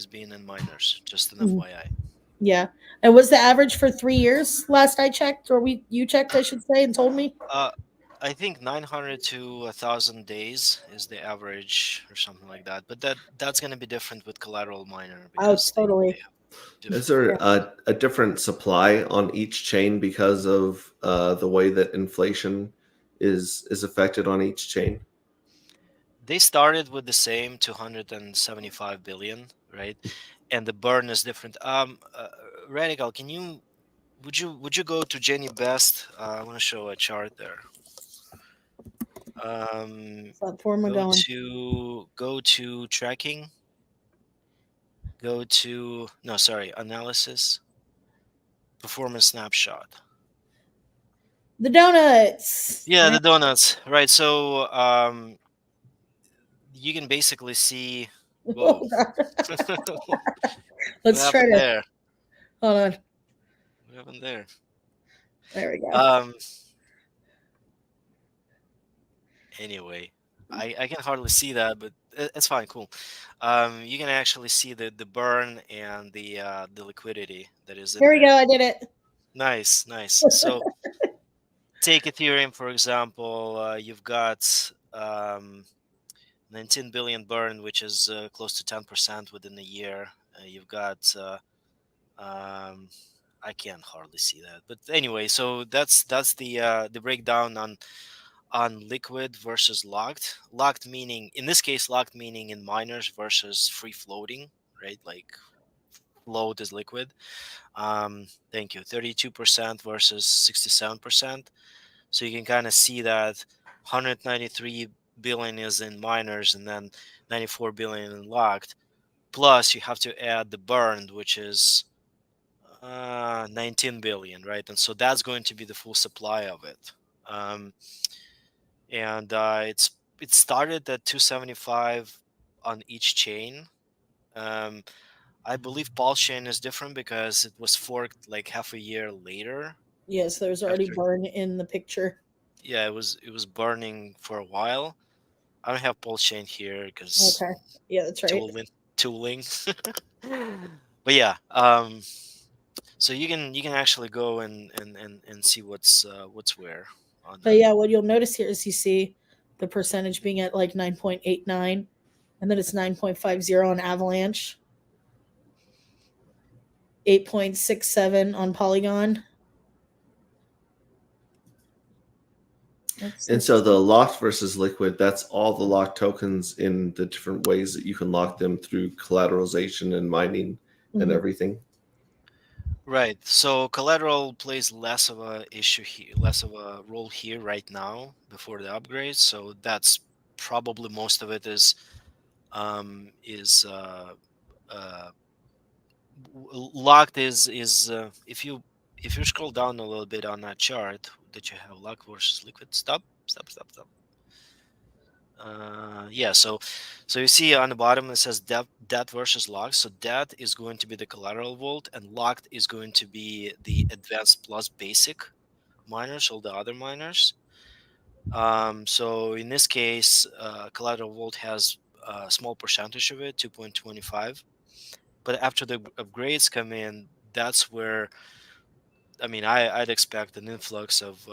being in miners, just an FYI. Yeah. And was the average for 3 years last I checked, or you checked, I should say, and told me? I think 900 to 1,000 days is the average, or something like that. But that's going to be different with collateral miner. Because totally. Is there a different supply on each chain because of the way that inflation is affected on each chain? They started with the same 275 billion, right? And the burn is different. Radical, would you go to Jenny Best? I want to show a chart there. Go to tracking. Go to analysis. Performance snapshot. The donuts. Yeah, the donuts. Right. So you can basically see. Whoa. Let's try to. There? Hold on. What happened there? There we go. Anyway, I can hardly see that, but it's fine. Cool. You can actually see the burn and the liquidity that is in there. There We go. I did it. Nice. So take Ethereum, for example. You've got 19 billion burn, which is close to 10% within a year. You've got I can't hardly see that, but anyway, so that's the breakdown on liquid versus locked. Locked meaning, in this case, in miners versus free floating, right? Like float is liquid. Thank you. 32% versus 67%. So you can kind of see that 193 billion is in miners and then 94 billion in locked. Plus you have to add the burned, which is 19 billion, right? And so that's going to be the full supply of it. And it started at 275 on each chain. I believe Pulse chain is different because it was forked like half a year later. Yes, there's already burn in the picture. Yeah, it was burning for a while. I don't have Pulse chain here because okay, yeah, that's right. Tooling. But yeah, so you can actually go and see what's where. But yeah, what you'll notice here is you see the percentage being at like 9.89, and then it's 9.50 on Avalanche, 8.67 on Polygon. And so the locked versus liquid, that's all the locked tokens in the different ways that you can lock them through collateralization and mining and everything. Right. So collateral plays less of a issue here, less of a role here right now before the upgrade. So that's probably most of it um is uh, uh locked if you scroll down a little bit on that chart that you have lock versus liquid. Stop. Yeah, so you see on the bottom it says debt versus locked. So debt is going to be the collateral vault, and locked is going to be the advanced plus basic miners, all the other miners. So in this case, collateral vault has a small percentage of it, 2.25. But after the upgrades come in, that's where I'd expect an influx of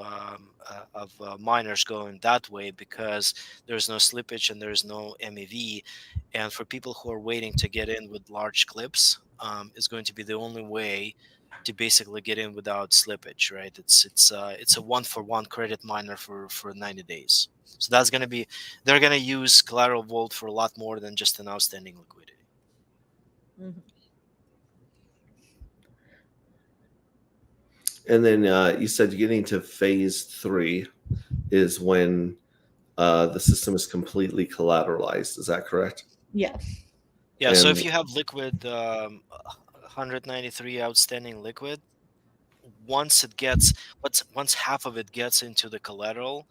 miners going that way because there's no slippage and there's no MEV, and for people who are waiting to get in with large clips, it's going to be the only way to basically get in without slippage, right? It's a one for one credit miner for 90 days. So they're gonna use collateral vault for a lot more than just an outstanding liquidity. Mhm. And then you said getting to phase 3 is when the system is completely collateralized. Is that correct? Yeah. Yeah, so And if you have liquid 193 outstanding liquid, once once half of it gets into the collateral,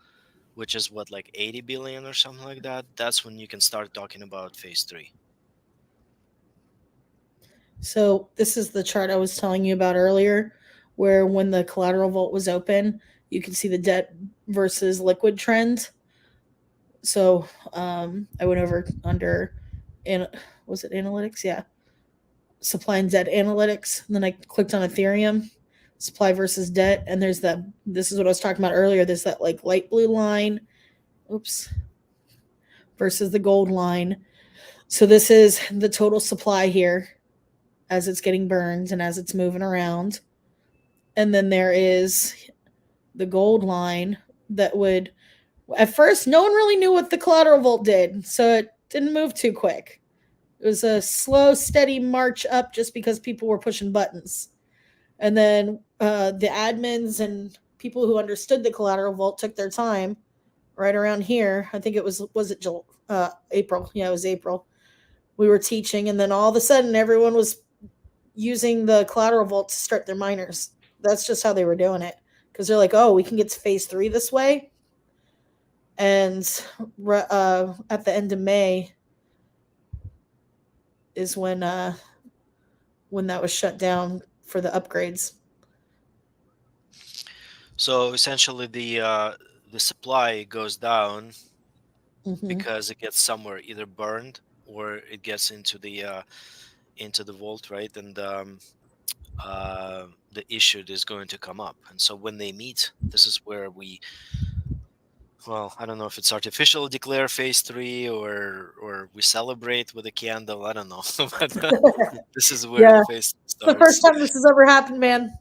which is what, like 80 billion or something like that, that's when you can start talking about phase 3. So this is the chart I was telling you about earlier, where when the collateral vault was open, you can see the debt versus liquid trend. So I went over under, was it analytics? Yeah, supply and debt analytics. And then I clicked on Ethereum, supply versus debt, and there's that. This is what I was talking about earlier. There's that like light blue line, oops, versus the gold line. So this is the total supply here as it's getting burned and as it's moving around. And then there is the gold line that would, at first no one really knew what the collateral vault did, so it didn't move too quick. It was a slow steady march up just because people were pushing buttons. And then the admins and people who understood the collateral vault took their time right around here. I think it was it April? Yeah, it was April. We were teaching, and then all of a sudden everyone was using the collateral vault to start their miners. That's just how they were doing it, because they're like, oh, we can get to phase 3 this way. And at the end of May is when that was shut down for the upgrades. So essentially the supply goes down Mhm. because it gets somewhere either burned or it gets into the vault, right? And the issue is going to come up. And so when they meet, this is where I don't know if it's artificial declare phase 3 or we celebrate with a candle. I don't know, but this is where Yeah, the phase it's the first starts. time this has ever happened, man.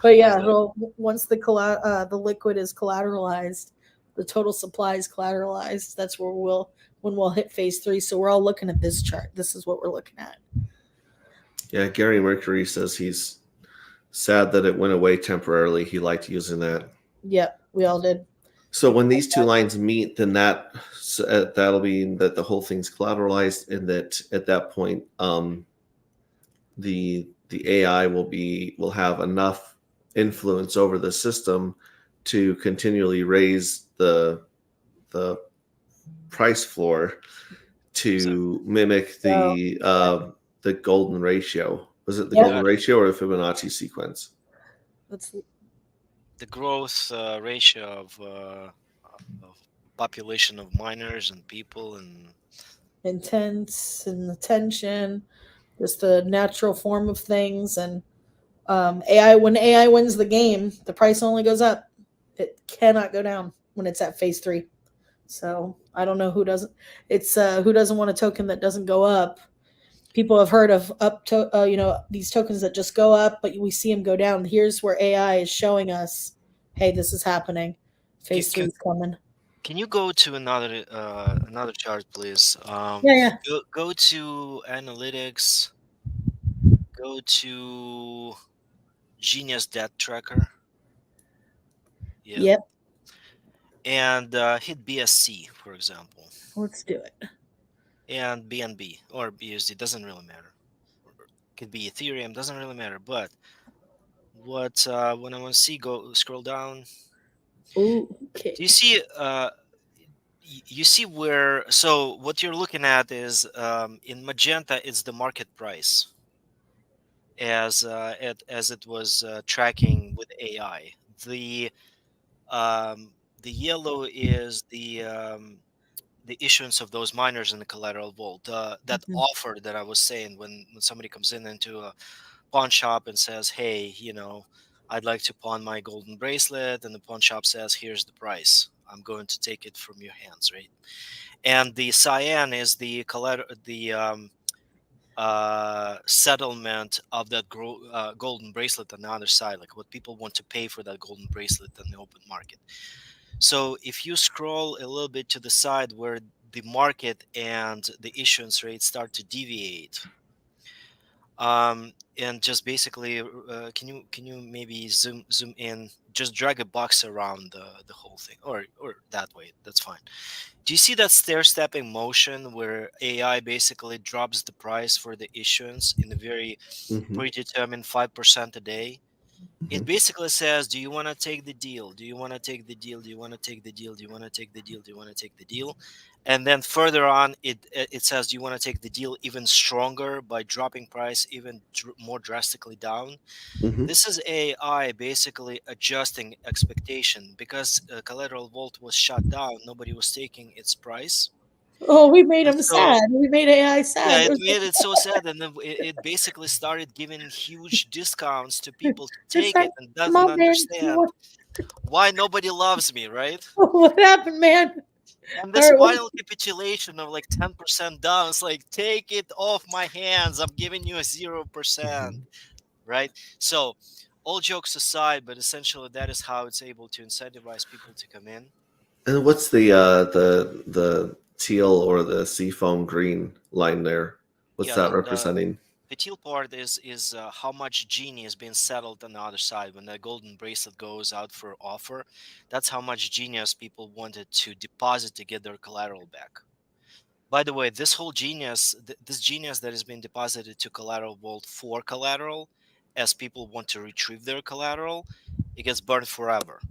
But yeah, well, once the liquid is collateralized, the total supply is collateralized. That's where when we'll hit phase 3. So we're all looking at this chart. This is what we're looking at. yeah, Gary Mercury says he's sad that it went away temporarily. He liked using that. Yep, we all did. So when these two lines meet, then that'll mean that the whole thing's collateralized, and that at that point, the AI will have enough influence over the system to continually raise the price floor to mimic the golden ratio. Was it the Yep. golden ratio or the Fibonacci sequence? That's the growth ratio of population of miners and people and intense and attention, just the natural form of things. And AI, when AI wins the game, the price only goes up. It cannot go down when it's at phase 3. So I don't know who doesn't. It's who doesn't want a token that doesn't go up. People have heard of these tokens that just go up, but we see them go down. Here's where AI is showing us, hey, this is happening. Phase 3 is coming. Can you go to another chart, please? Yeah. Go to analytics. go to Genius Debt Tracker. Yeah. Yep. And hit BSC, for example, Let's do it. and BNB or BUSD, doesn't really matter. Could be Ethereum, doesn't really matter. But what when I want to see, go scroll down. Ooh, okay. Do you see? You see where? So what you're looking at is in magenta, it's the market price as it was tracking with AI. The the yellow is the issuance of those miners in the collateral vault. That Mhm. offer that I was saying, when somebody comes in into a pawn shop and says, "Hey, I'd like to pawn my golden bracelet," and the pawn shop says, "Here's the price. I'm going to take it from your hands," right? And the cyan is the settlement of that golden bracelet on the other side, like what people want to pay for that golden bracelet in the open market. So if you scroll a little bit to the side where the market and the issuance rates start to deviate, and just basically, can you maybe zoom in, just drag a box around the whole thing, or that way, that's fine. Do you see that stair-stepping motion where AI basically drops the price for the issuance in a very Mm-hmm. predetermined 5% a day? It Mhm. basically says, do you want to take the deal? Do you want to take the deal? Do you want to take the deal? Do you want to take the deal? Do you want to take the deal? And then further on, it says, do you want to take the deal even stronger by dropping price even more drastically down? Mhm. This is AI basically adjusting expectation because collateral vault was shut down. Nobody was taking its price. Oh, we made And him so, sad. We made AI yeah, sad. it made it so sad, and then it basically started giving huge discounts to people to It's take like, it, and come doesn't on, man. understand why nobody loves me, right? What happened, man? And All this right, final capitulation of like 10% down, it's like, take it off my hands. I'm giving you a 0%, right? So, all jokes aside, but essentially that is how it's able to incentivize people to come in. And what's the teal or the seafoam green line there? What's Yeah, that representing? the teal part is how much genie is being settled on the other side when the golden bracelet goes out for offer. That's how much genius people wanted to deposit to get their collateral back. By the way, this whole genius, this genius that has been deposited to collateral vault for collateral, as people want to retrieve their collateral, it gets burned forever.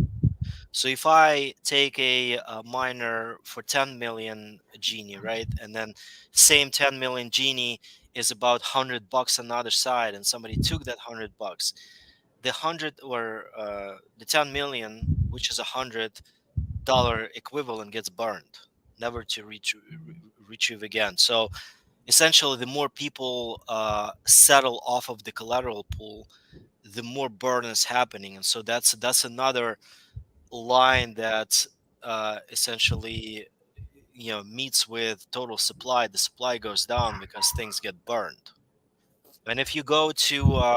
So if I take a miner for 10 million genie, right, and then same 10 million genie is about $100 on the other side, and somebody took that $100, the 10 million, which is $100 equivalent, gets burned, never to retrieve again. So essentially, the more people settle off of the collateral pool, the more burn is happening, and so that's another line that essentially meets with total supply. The supply goes down because things get burned. And if you go to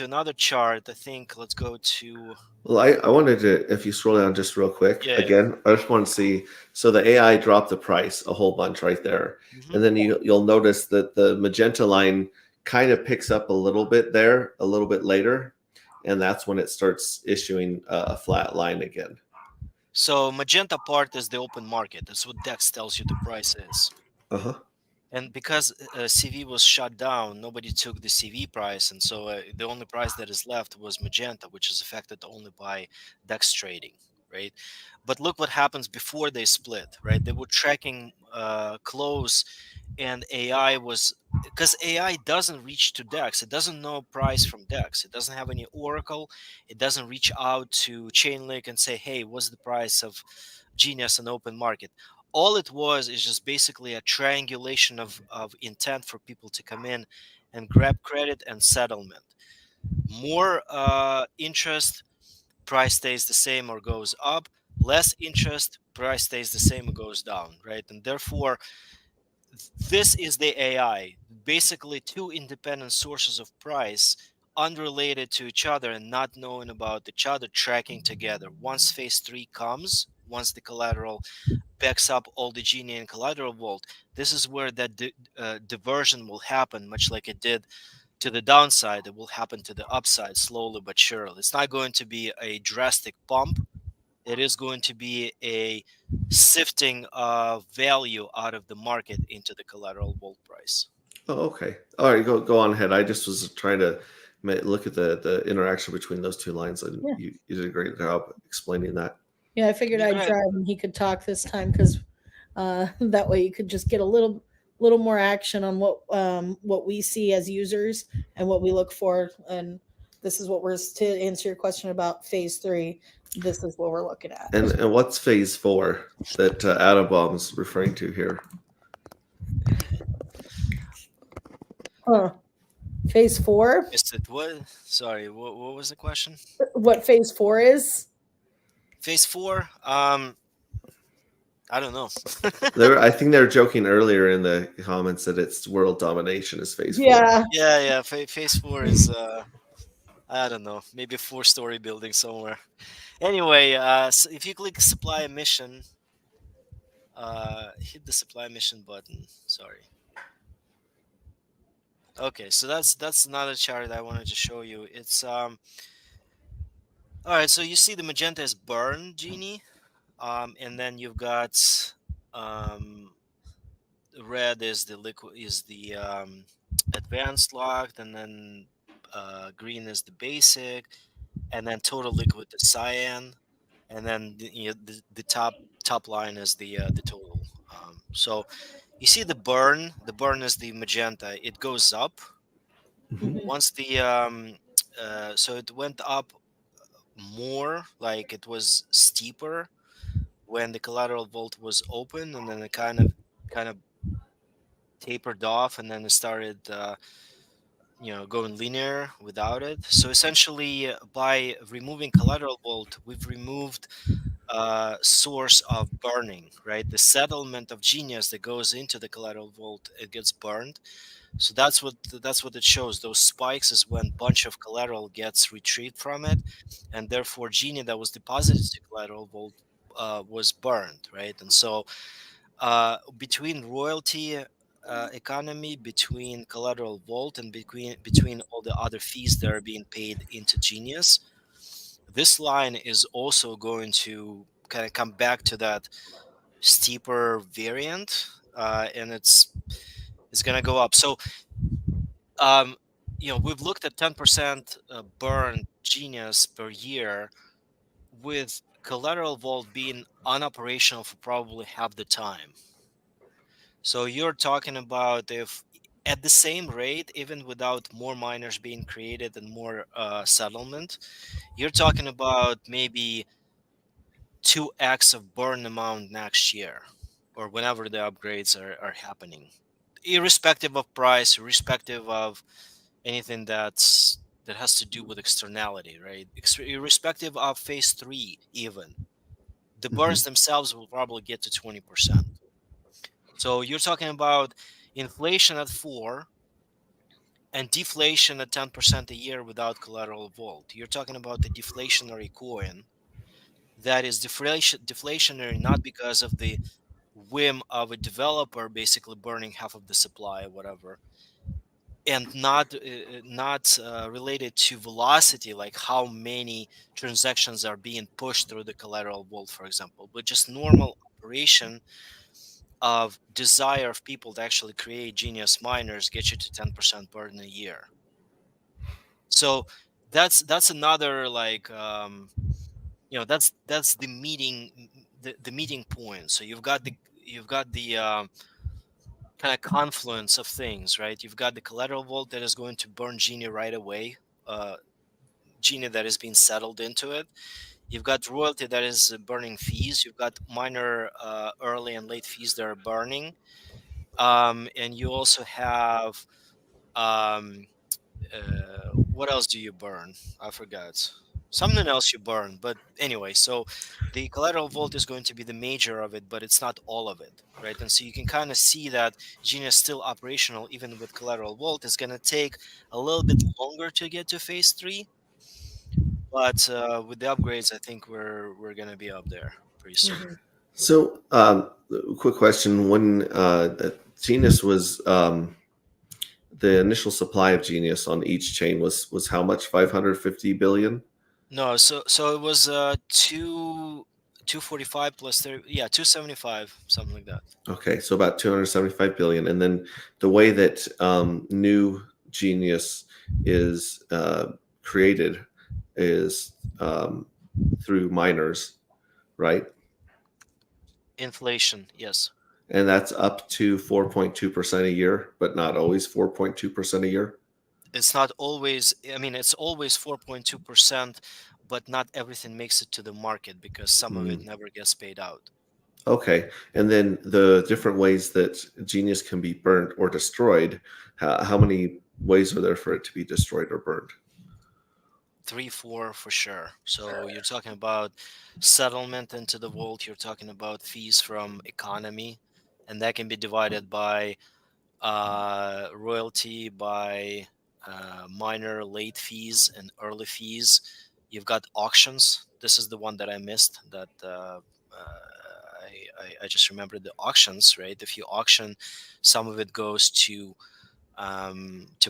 another chart, I think, let's go to, Well, I wanted to, if you scroll down just real quick yeah. again, I just want to see. So the AI dropped the price a whole bunch right there, Mhm. and then you'll notice that the magenta line kind of picks up a little bit there, a little bit later, and that's when it starts issuing a flat line again. So magenta part is the open market. That's what Dex tells you the price is. Uh huh. And because CV was shut down, nobody took the CV price, and so the only price that is left was magenta, which is affected only by DEX trading, right? But look what happens before they split, right? They were tracking close, and AI was, because AI doesn't reach to DEX, it doesn't know price from DEX, it doesn't have any oracle, it doesn't reach out to Chainlink and say, hey, what's the price of Genius and open market? All it was is just basically a triangulation of intent for people to come in and grab credit and settlement. More interest, price stays the same or goes up. Less interest, price stays the same or goes down, right? And therefore, this is the AI. Basically, two independent sources of price, unrelated to each other and not knowing about each other, tracking together. Once phase 3 comes, once the collateral backs up all the Genie and collateral vault, this is where that diversion will happen, much like it did to the downside. It will happen to the upside slowly but surely. It's not going to be a drastic pump. It is going to be a sifting of value out of the market into the collateral vault price. Oh, okay. All right, go on ahead. I just was trying to look at the interaction between those two lines, and Yeah. you did a great job explaining that. Yeah, I figured Yeah, I'd go ahead. drive and he could talk this time because that way you could just get a little more action on what we see as users and what we look for. And this is what we're to answer your question about phase 3. This is what we're looking at. And what's phase 4 that Adam Baum's referring to here? Phase 4? Missed it. What? Sorry, what was the question? What phase 4 is? Phase 4? I don't know. I think they were joking earlier in the comments that it's world domination is phase 4. Yeah. Phase 4 is I don't know, maybe a 4-story building somewhere. Anyway, so if you click supply emission, hit the supply emission button. Sorry. Okay, so that's another chart I wanted to show you. It's all right. So you see the magenta is burn Genie, and then you've got red is the liquid, is the advanced locked, and then green is the basic, and then total liquid the cyan, and then the top line is the total. So you see the burn is the magenta. It goes up once the so it went up more, like it was steeper when the collateral vault was open, and then it kind of tapered off, and then it started going linear without it. So essentially, by removing collateral vault, we've removed source of burning, right? The settlement of genius that goes into the collateral vault, it gets burned. So that's what it shows. Those spikes is when bunch of collateral gets retrieved from it, and therefore genie that was deposited to collateral vault was burned, right? And so between royalty economy, between collateral vault, and between all the other fees that are being paid into Genius, this line is also going to kind of come back to that steeper variant, and it's going to go up. So we've looked at 10% burn Genius per year, with collateral vault being unoperational for probably half the time. So you're talking about, if at the same rate, even without more miners being created and more settlement, you're talking about maybe 2x of burn amount next year, or whenever the upgrades are happening, irrespective of price, irrespective of anything that has to do with externality, right? Irrespective of phase 3, even the burns themselves will probably get to 20%. So you're talking about inflation at 4 and deflation at 10% a year without collateral vault. You're talking about the deflationary coin that is deflationary not because of the whim of a developer basically burning half of the supply or whatever, and not related to velocity, like how many transactions are being pushed through the collateral vault, for example, but just normal operation of desire of people to actually create genius miners get you to 10% burn a year. So that's another, like that's the meeting point. So you've got the kind of confluence of things, right? You've got the collateral vault that is going to burn Genie right away, Genie that is being settled into it. You've got royalty that is burning fees. You've got minor early and late fees that are burning. And you also have what else do you burn? I forgot. Something else you burn. But anyway, so the collateral vault is going to be the major of it, but it's not all of it, right? And so you can kind of see that Genie is still operational even with collateral vault. It's going to take a little bit longer to get to phase 3. But with the upgrades, I think we're going to be up there pretty soon. Mhm. So, quick question: when Genius was the initial supply of Genius on each chain was how much? 550 billion. No, so it was 245 plus 30, yeah, 275, something like that. Okay, so about 275 billion, and then the way that new Genius is created is through miners, right? Inflation, yes. And that's up to 4.2% a year, but not always 4.2% a year. It's not always, I mean, it's always 4.2%, but not everything makes it to the market because some of it Mm, never gets paid out. okay, and then the different ways that Genius can be burnt or destroyed. How many ways are there for it to be destroyed or burned? 3, 4 for sure. So you're talking about settlement into the vault, you're talking about fees from economy, and that can be divided by royalty, by minor late fees and early fees. You've got auctions. This is the one that I missed. That I just remembered the auctions. Right, if you auction, some of it goes to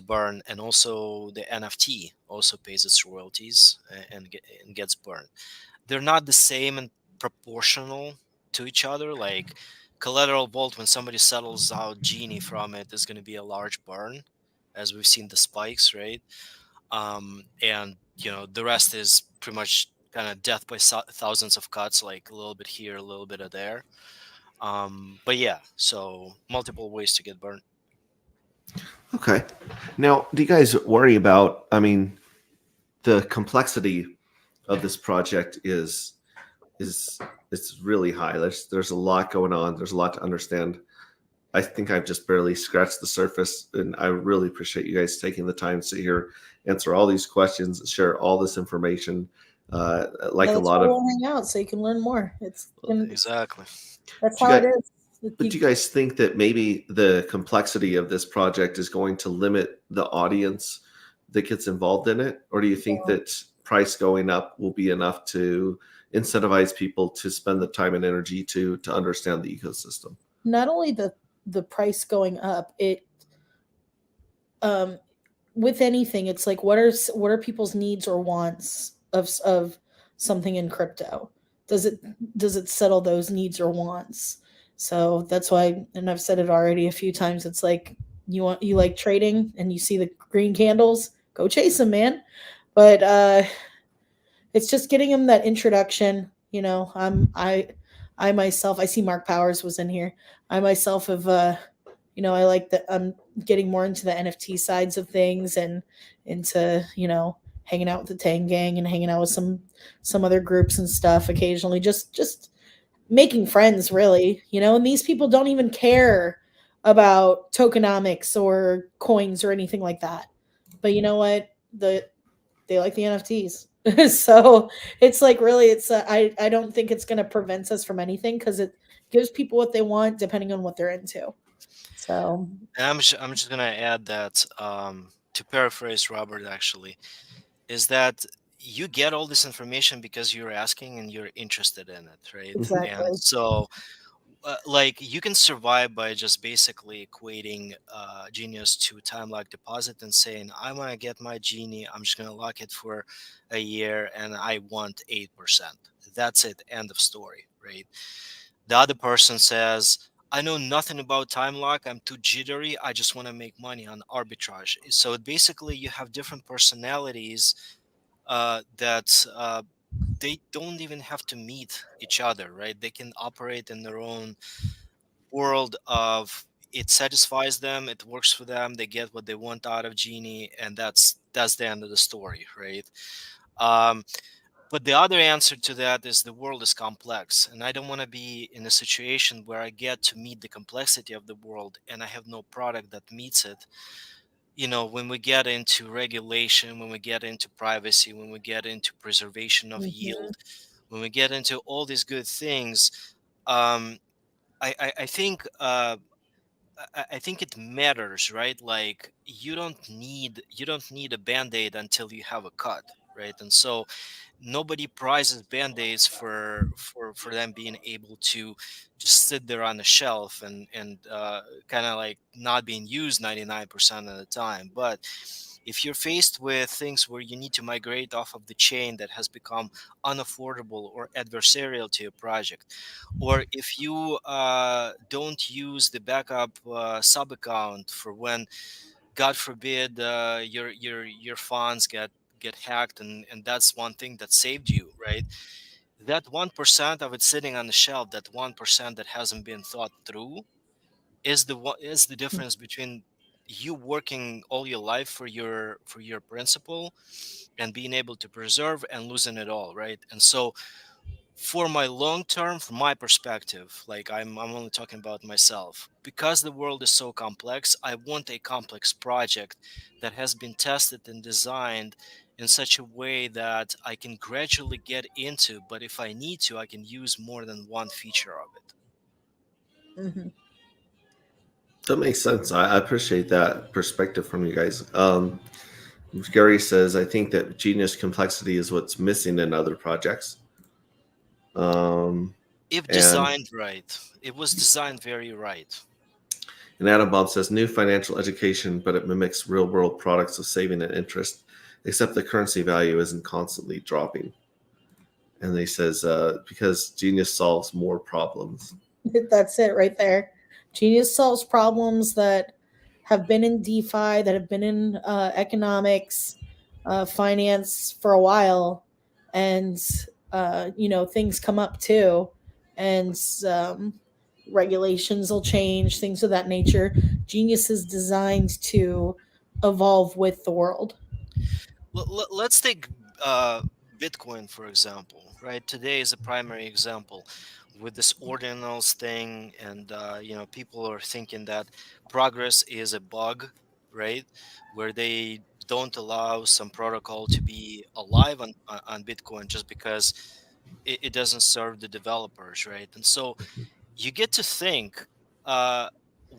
burn, and also the NFT also pays its royalties and gets burned. They're not the same and proportional to each other. Like collateral vault, when somebody settles out genie from it, is going to be a large burn, as we've seen the spikes, right? And the rest is pretty much kind of death by thousands of cuts, like a little bit here, a little bit of there. But yeah, so multiple ways to get burned. Okay. Now, do you guys worry about? I mean, the complexity of this project is it's really high. There's a lot going on. There's a lot to understand. I think I've just barely scratched the surface, and I really appreciate you guys taking the time to sit here, answer all these questions, share all this information. Like a That's lot why of, we'll hang out so you can learn more. Exactly. That's do you how it guys, is. but do you guys think that maybe the complexity of this project is going to limit the audience that gets involved in it, or do you think that price going up will be enough to incentivize people to spend the time and energy to understand the ecosystem? Not only the price going up, it um with anything, it's like what are people's needs or wants of something in crypto? Does it settle those needs or wants? So that's why, and I've said it already a few times, it's like you like trading and you see the green candles, go chase them, man. But it's just getting them that introduction. I myself, I see Mark Powers was in here. I myself have I like that I'm getting more into the NFT sides of things and into, hanging out with the Tang Gang and hanging out with some other groups and stuff occasionally. Just making friends, really. And these people don't even care about tokenomics or coins or anything like that. But you know what? They like the NFTs. So it's like, really, I don't think it's going to prevent us from anything, because it gives people what they want depending on what they're into. So And I'm just gonna add that, to paraphrase Robert, actually, is that you get all this information because you're asking and you're interested in it, right? And exactly. so, like, you can survive by just basically equating Genius to time lock deposit and saying, I want to get my Genie, I'm just gonna lock it for a year, and I want 8%. That's it. End of story, right? The other person says, I know nothing about time lock. I'm too jittery. I just want to make money on arbitrage. So basically, you have different personalities that they don't even have to meet each other, right? They can operate in their own world of, it satisfies them, it works for them, they get what they want out of Genie, and that's the end of the story, right? Um, but the other answer to that is the world is complex, and I don't want to be in a situation where I get to meet the complexity of the world and I have no product that meets it. When we get into regulation, when we get into privacy, when we get into preservation of Mhm. yield, when we get into all these good things, um, I think I think it matters, right? Like you don't need a band-aid until you have a cut, right? And so nobody prizes band-aids for them being able to just sit there on the shelf and kind of like not being used 99% of the time. But if you're faced with things where you need to migrate off of the chain that has become unaffordable or adversarial to your project, or if you don't use the backup sub account for when, God forbid, your funds get hacked, and that's one thing that saved you, right? That 1% of it sitting on the shelf, that 1% that hasn't been thought through, is the difference between you working all your life for your principle and being able to preserve and losing it all, right? And so for my long term, from my perspective, like I'm only talking about myself, because the world is so complex, I want a complex project that has been tested and designed in such a way that I can gradually get into, but if I need to, I can use more than one feature of it. Mhm. That makes sense. I appreciate that perspective from you guys. Gary says, I think that genius complexity is what's missing in other projects. If And designed right, it was designed very right. And Adam Bob says, new financial education, but it mimics real world products of saving and interest, except the currency value isn't constantly dropping. And he says, because Genius solves more problems. That's it right there. Genius solves problems that have been in DeFi, that have been in economics, finance for a while, and things come up too, and regulations will change, things of that nature. Genius is designed to evolve with the world. Let's take Bitcoin, for example, right? Today is a primary example with this ordinals thing, and people are thinking that progress is a bug, right? Where they don't allow some protocol to be alive on Bitcoin just because it doesn't serve the developers, right? And so you get to think, uh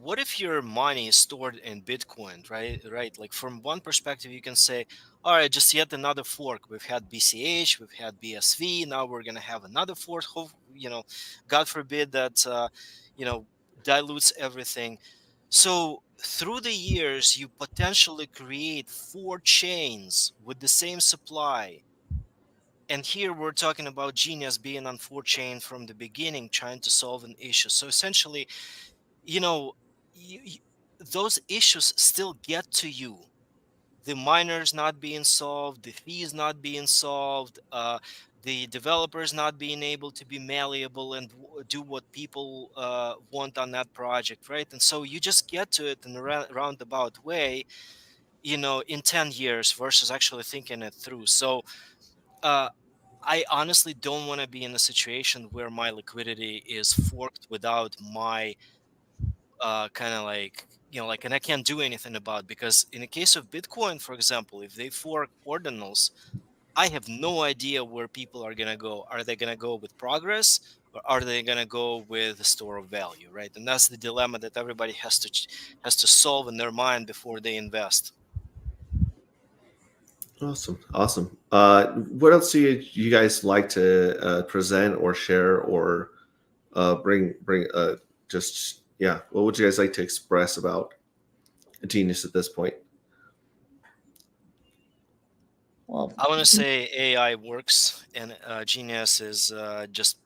what if your money is stored in Bitcoin, right? Like, from one perspective you can say, all right, just yet another fork. We've had BCH, we've had BSV, now we're going to have another fork. God forbid that you know dilutes everything. So through the years you potentially create four chains with the same supply. And here we're talking about Genius being on 4chain from the beginning, trying to solve an issue. So essentially, you know, you, those issues still get to you. The miners not being solved, the fees not being solved, the developers not being able to be malleable and do what people want on that project, right? And so you just get to it in a roundabout way, in 10 years versus actually thinking it through. So, uh, I honestly don't want to be in a situation where my liquidity is forked without my kind of like, and I can't do anything about, because in the case of Bitcoin, for example, if they fork ordinals, I have no idea where people are going to go. Are they going to go with progress, or are they going to go with the store of value, right? And that's the dilemma that everybody has to solve in their mind before they invest. Awesome. What else do you guys like to present or share or bring? Just yeah. What would you guys like to express about Genius at this point? Well, I want to say AI works, and Genius is just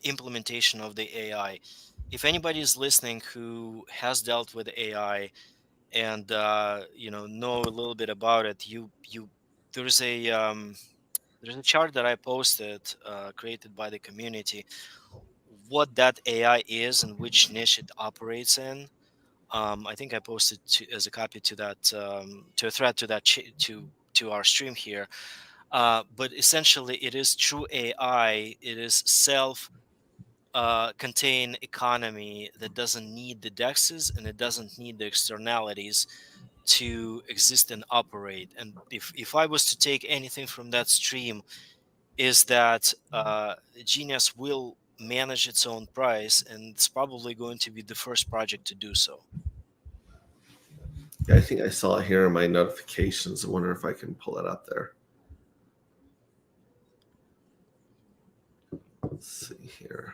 implementation of the AI. If anybody is listening who has dealt with AI and know a little bit about it, there's a there's a chart that I posted, created by the community, what that AI is and which niche it operates in. I think I posted as a copy to that, to a thread to that to our stream here. But essentially, it is true AI. It is self contained economy that doesn't need the dexes and it doesn't need the externalities to exist and operate. And if I was to take anything from that stream, is that Genius will manage its own price, and it's probably going to be the first project to do so. Yeah, I think I saw it here in my notifications. I wonder if I can pull it up there. Let's see here.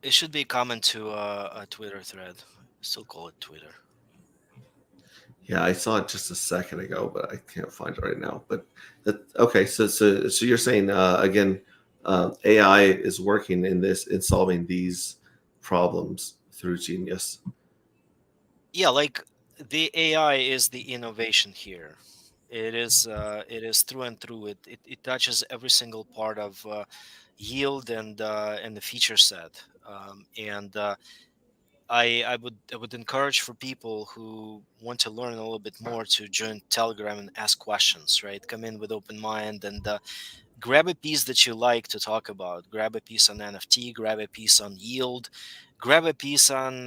It should be common to a Twitter thread. Still call it Twitter. Yeah, I saw it just a second ago, but I can't find it right now. But okay, so you're saying again, AI is working in solving these problems through Genius. Yeah, like the AI is the innovation here. It is through and through. It touches every single part of yield and the feature set. And I would encourage for people who want to learn a little bit more to join Telegram and ask questions. Right, come in with open mind and grab a piece that you like to talk about. Grab a piece on NFT. Grab a piece on yield. Grab a piece on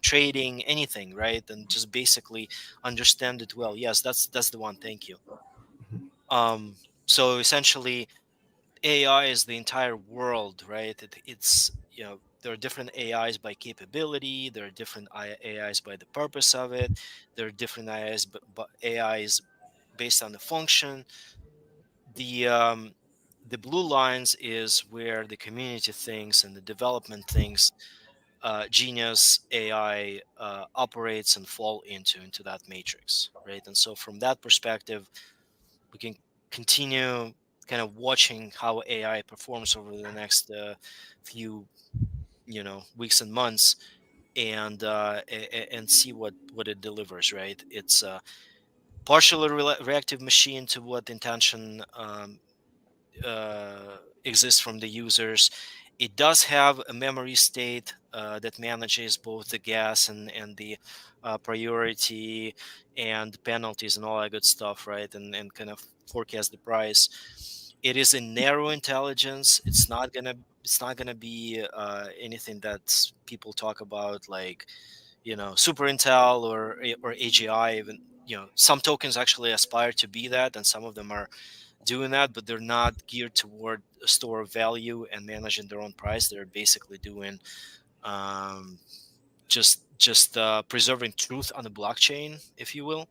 trading. Anything, right? And just basically understand it well. Yes, that's the one. Thank you. So essentially, AI is the entire world, right? It's there are different AIs by capability. There are different AIs by the purpose of it. There are different AIs, but AIs based on the function. The blue lines is where the community thinks and the development thinks Genius AI operates and fall into that matrix, right? And so from that perspective, we can continue kind of watching how AI performs over the next few weeks and months, and see what it delivers, right? It's a partially reactive machine to what intention exists from the users. It does have a memory state that manages both the gas and the priority and penalties and all that good stuff, right? And kind of forecast the price. It is a narrow intelligence. It's not gonna be anything that people talk about like Super Intel or AGI. Even some tokens actually aspire to be that, and some of them are doing that, but they're not geared toward a store of value and managing their own price. They're basically doing um, just preserving truth on the blockchain, if you will.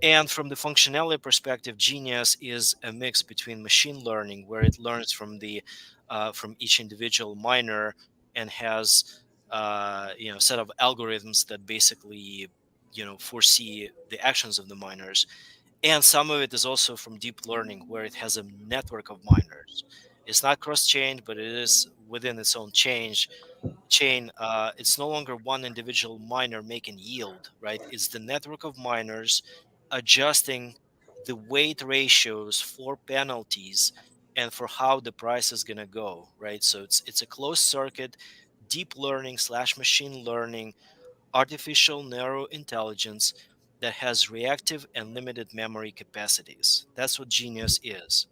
And from the functionality perspective, Genius is a mix between machine learning, where it learns from each individual miner and has set of algorithms that basically foresee the actions of the miners, and some of it is also from deep learning, where it has a network of miners. It's not cross-chained, but it is within its own chain. It's no longer one individual miner making yield, right? It's the network of miners adjusting the weight ratios for penalties and for how the price is going to go, right? So it's a closed circuit, deep learning slash machine learning, artificial narrow intelligence that has reactive and limited memory capacities. That's what Genius is,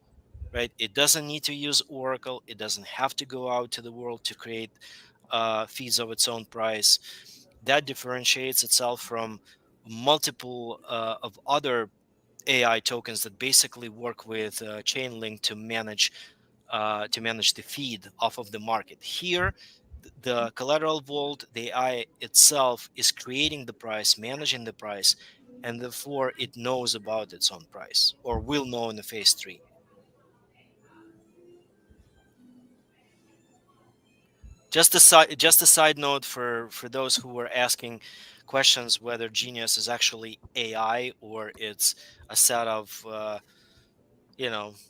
right? It doesn't need to use Oracle. It doesn't have to go out to the world to create feeds of its own price. That differentiates itself from multiple of other AI tokens that basically work with Chainlink to manage the feed off of the market. Here, the collateral vault, the AI itself is creating the price, managing the price, and therefore it knows about its own price, or will know in the phase 3. Just a side note for those who were asking questions whether Genius is actually AI or it's a set of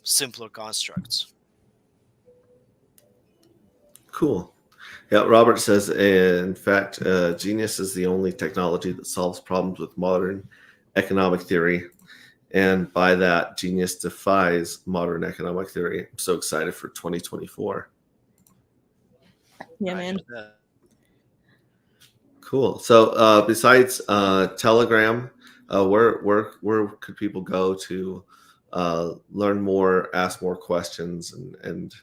simpler constructs. Cool. Yeah, Robert says, in fact, Genius is the only technology that solves problems with modern economic theory. And by that, Genius defies modern economic theory. I'm so excited for 2024. Yeah, man. Cool. So besides Telegram, where could people go to learn more, ask more questions, and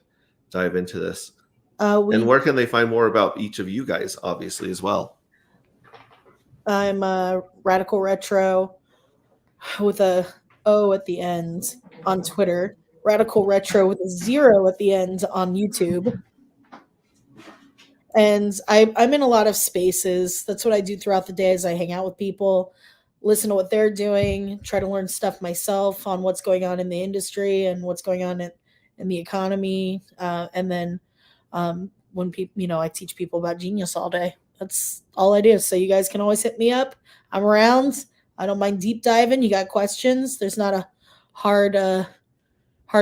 dive into this? And where can they find more about each of you guys, obviously, as well? I'm Radical Retro with a O at the end on Twitter. Radical Retro with a 0 at the end on YouTube. And I'm in a lot of spaces. That's what I do throughout the day, is I hang out with people, listen to what they're doing, try to learn stuff myself on what's going on in the industry and what's going on in and the economy. And then when people, I teach people about Genius all day. That's all I do. So you guys can always hit me up. I'm around. I don't mind deep diving. You got questions? There's not a hard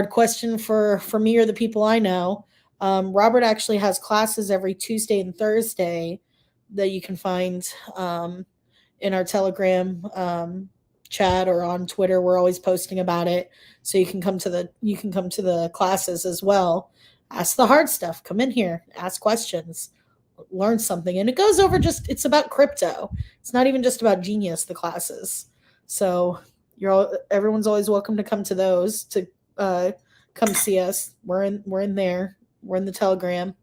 question for me or the people I know. Robert actually has classes every Tuesday and Thursday that you can find in our Telegram chat or on Twitter. We're always posting about it, so you can come to the classes as well. Ask the hard stuff. Come in here, ask questions, learn something, and it goes over it's about crypto. It's not even just about Genius, the classes. So everyone's always welcome to come to those, to come see us. We're in there. We're in the Telegram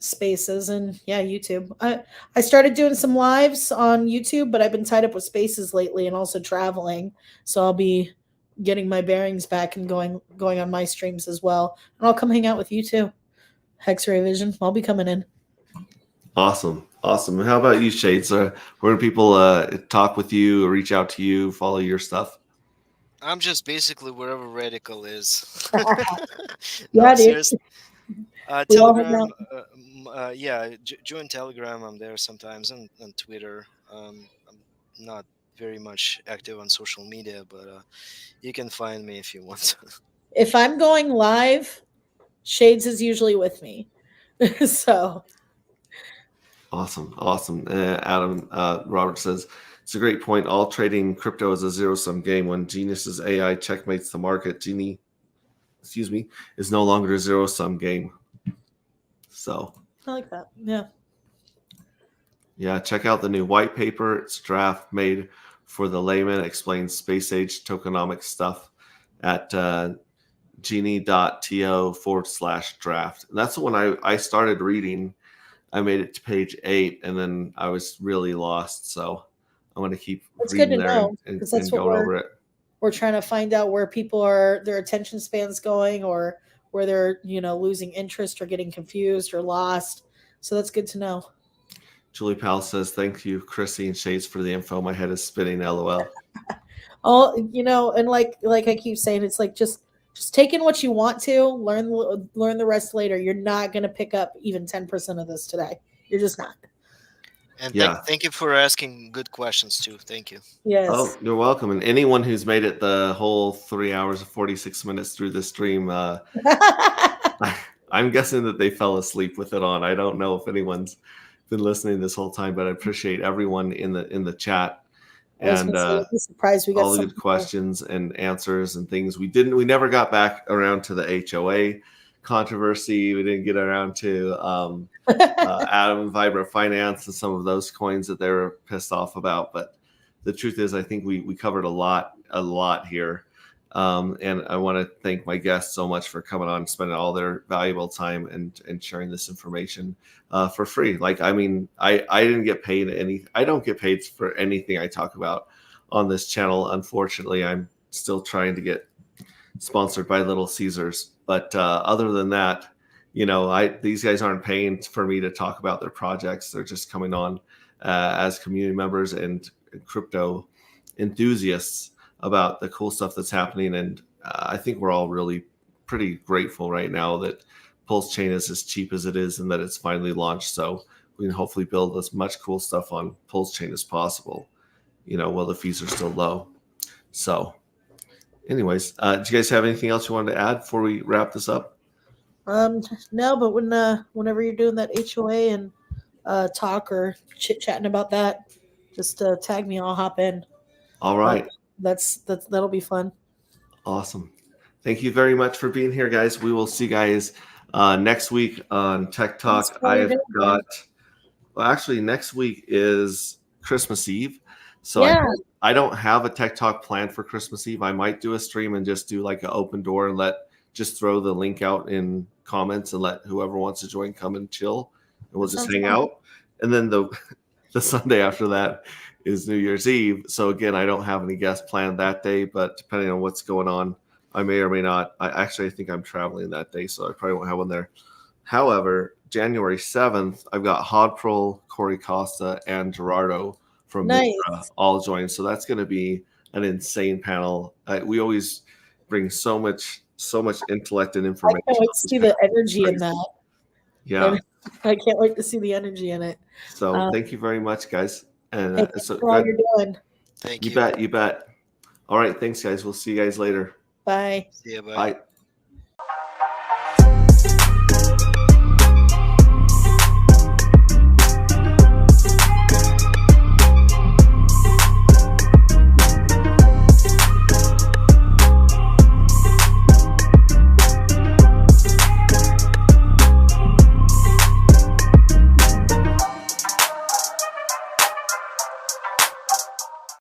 spaces, and YouTube. I started doing some lives on YouTube, but I've been tied up with spaces lately and also traveling, so I'll be getting my bearings back and going on my streams as well. And I'll come hang out with you too. hexrayvision, I'll be coming in. Awesome. And how about you, Shades? Where do people talk with you, or reach out to you, follow your stuff? I'm just basically wherever Radical is. Yeah, dude. Seriously. We all hang Telegram, out. join Telegram. I'm there sometimes, and Twitter. I'm not very much active on social media, but you can find me if you want. If I'm going live, Shades is usually with me. So Awesome. Adam, Robert says, it's a great point. All trading crypto is a zero-sum game. When Genius's AI checkmates the market, is no longer a zero-sum game. So I like that. Yeah. Yeah, check out the new white paper. It's a draft made for the layman. It explains space-age tokenomics stuff at genie.to/draft. And that's the one I started reading. I made it to page 8, and then I was really lost. So I'm going to keep reading there and going over it. We're trying to find out where people are, their attention span's going, or where they're, losing interest or getting confused or lost. So that's good to know. Julie Powell says, thank you, Chrissy and Shades, for the info. My head is spinning, LOL. And like I keep saying, it's like just take in what you want to, learn the rest later. You're not going to pick up even 10% of this today. You're just not. And thank you for asking good questions too. Thank you. Yes. Oh, you're welcome. And anyone who's made it the whole 3 hours and 46 minutes through the stream, I'm guessing that they fell asleep with it on. I don't know if anyone's been listening this whole time, but I appreciate everyone in the chat and surprised we got all the good questions and answers and things. We never got back around to the HOA controversy. We didn't get around to Adam Vibrant Finance and some of those coins that they were pissed off about. But the truth is, I think we covered a lot here. And I want to thank my guests so much for coming on and spending all their valuable time and sharing this information for free. Like, I mean, I didn't get paid I don't get paid for anything I talk about on this channel. Unfortunately, I'm still trying to get sponsored by Little Caesars. But other than that, these guys aren't paying for me to talk about their projects. They're just coming on as community members and crypto enthusiasts about the cool stuff that's happening. And I think we're all really pretty grateful right now that Pulse Chain is as cheap as it is and that it's finally launched. So we can hopefully build as much cool stuff on Pulse Chain as possible, while the fees are still low. So anyways, do you guys have anything else you wanted to add before we wrap this up? No, but whenever you're doing that HOA and talk or chit-chatting about that, just tag me. I'll hop in. All right. That'll be fun. Awesome. Thank you very much for being here, guys. We will see you guys next next week on Tech Talk. Actually, next week is Christmas Eve. So yeah. I don't have a Tech Talk planned for Christmas Eve. I might do a stream and just do like an open door and just throw the link out in comments and let whoever wants to join come and chill. And we'll just hang out. And then the Sunday after that is New Year's Eve. So again, I don't have any guests planned that day, but depending on what's going on, I may or may not. I think I'm traveling that day, so I probably won't have one there. However, January 7th, I've got Hodprol, Corey Costa, and Gerardo from Mitra all joined. So that's going to be an insane panel. We always brings so much intellect and I information. can't wait to see the energy in that. Yeah. I can't wait to see the energy in it. So thank you very much, guys. And Hey, thanks so for all you're doing. Thank you you. bet. All right. Thanks, guys. We'll see you guys later. Bye. See you. Bye. Bye.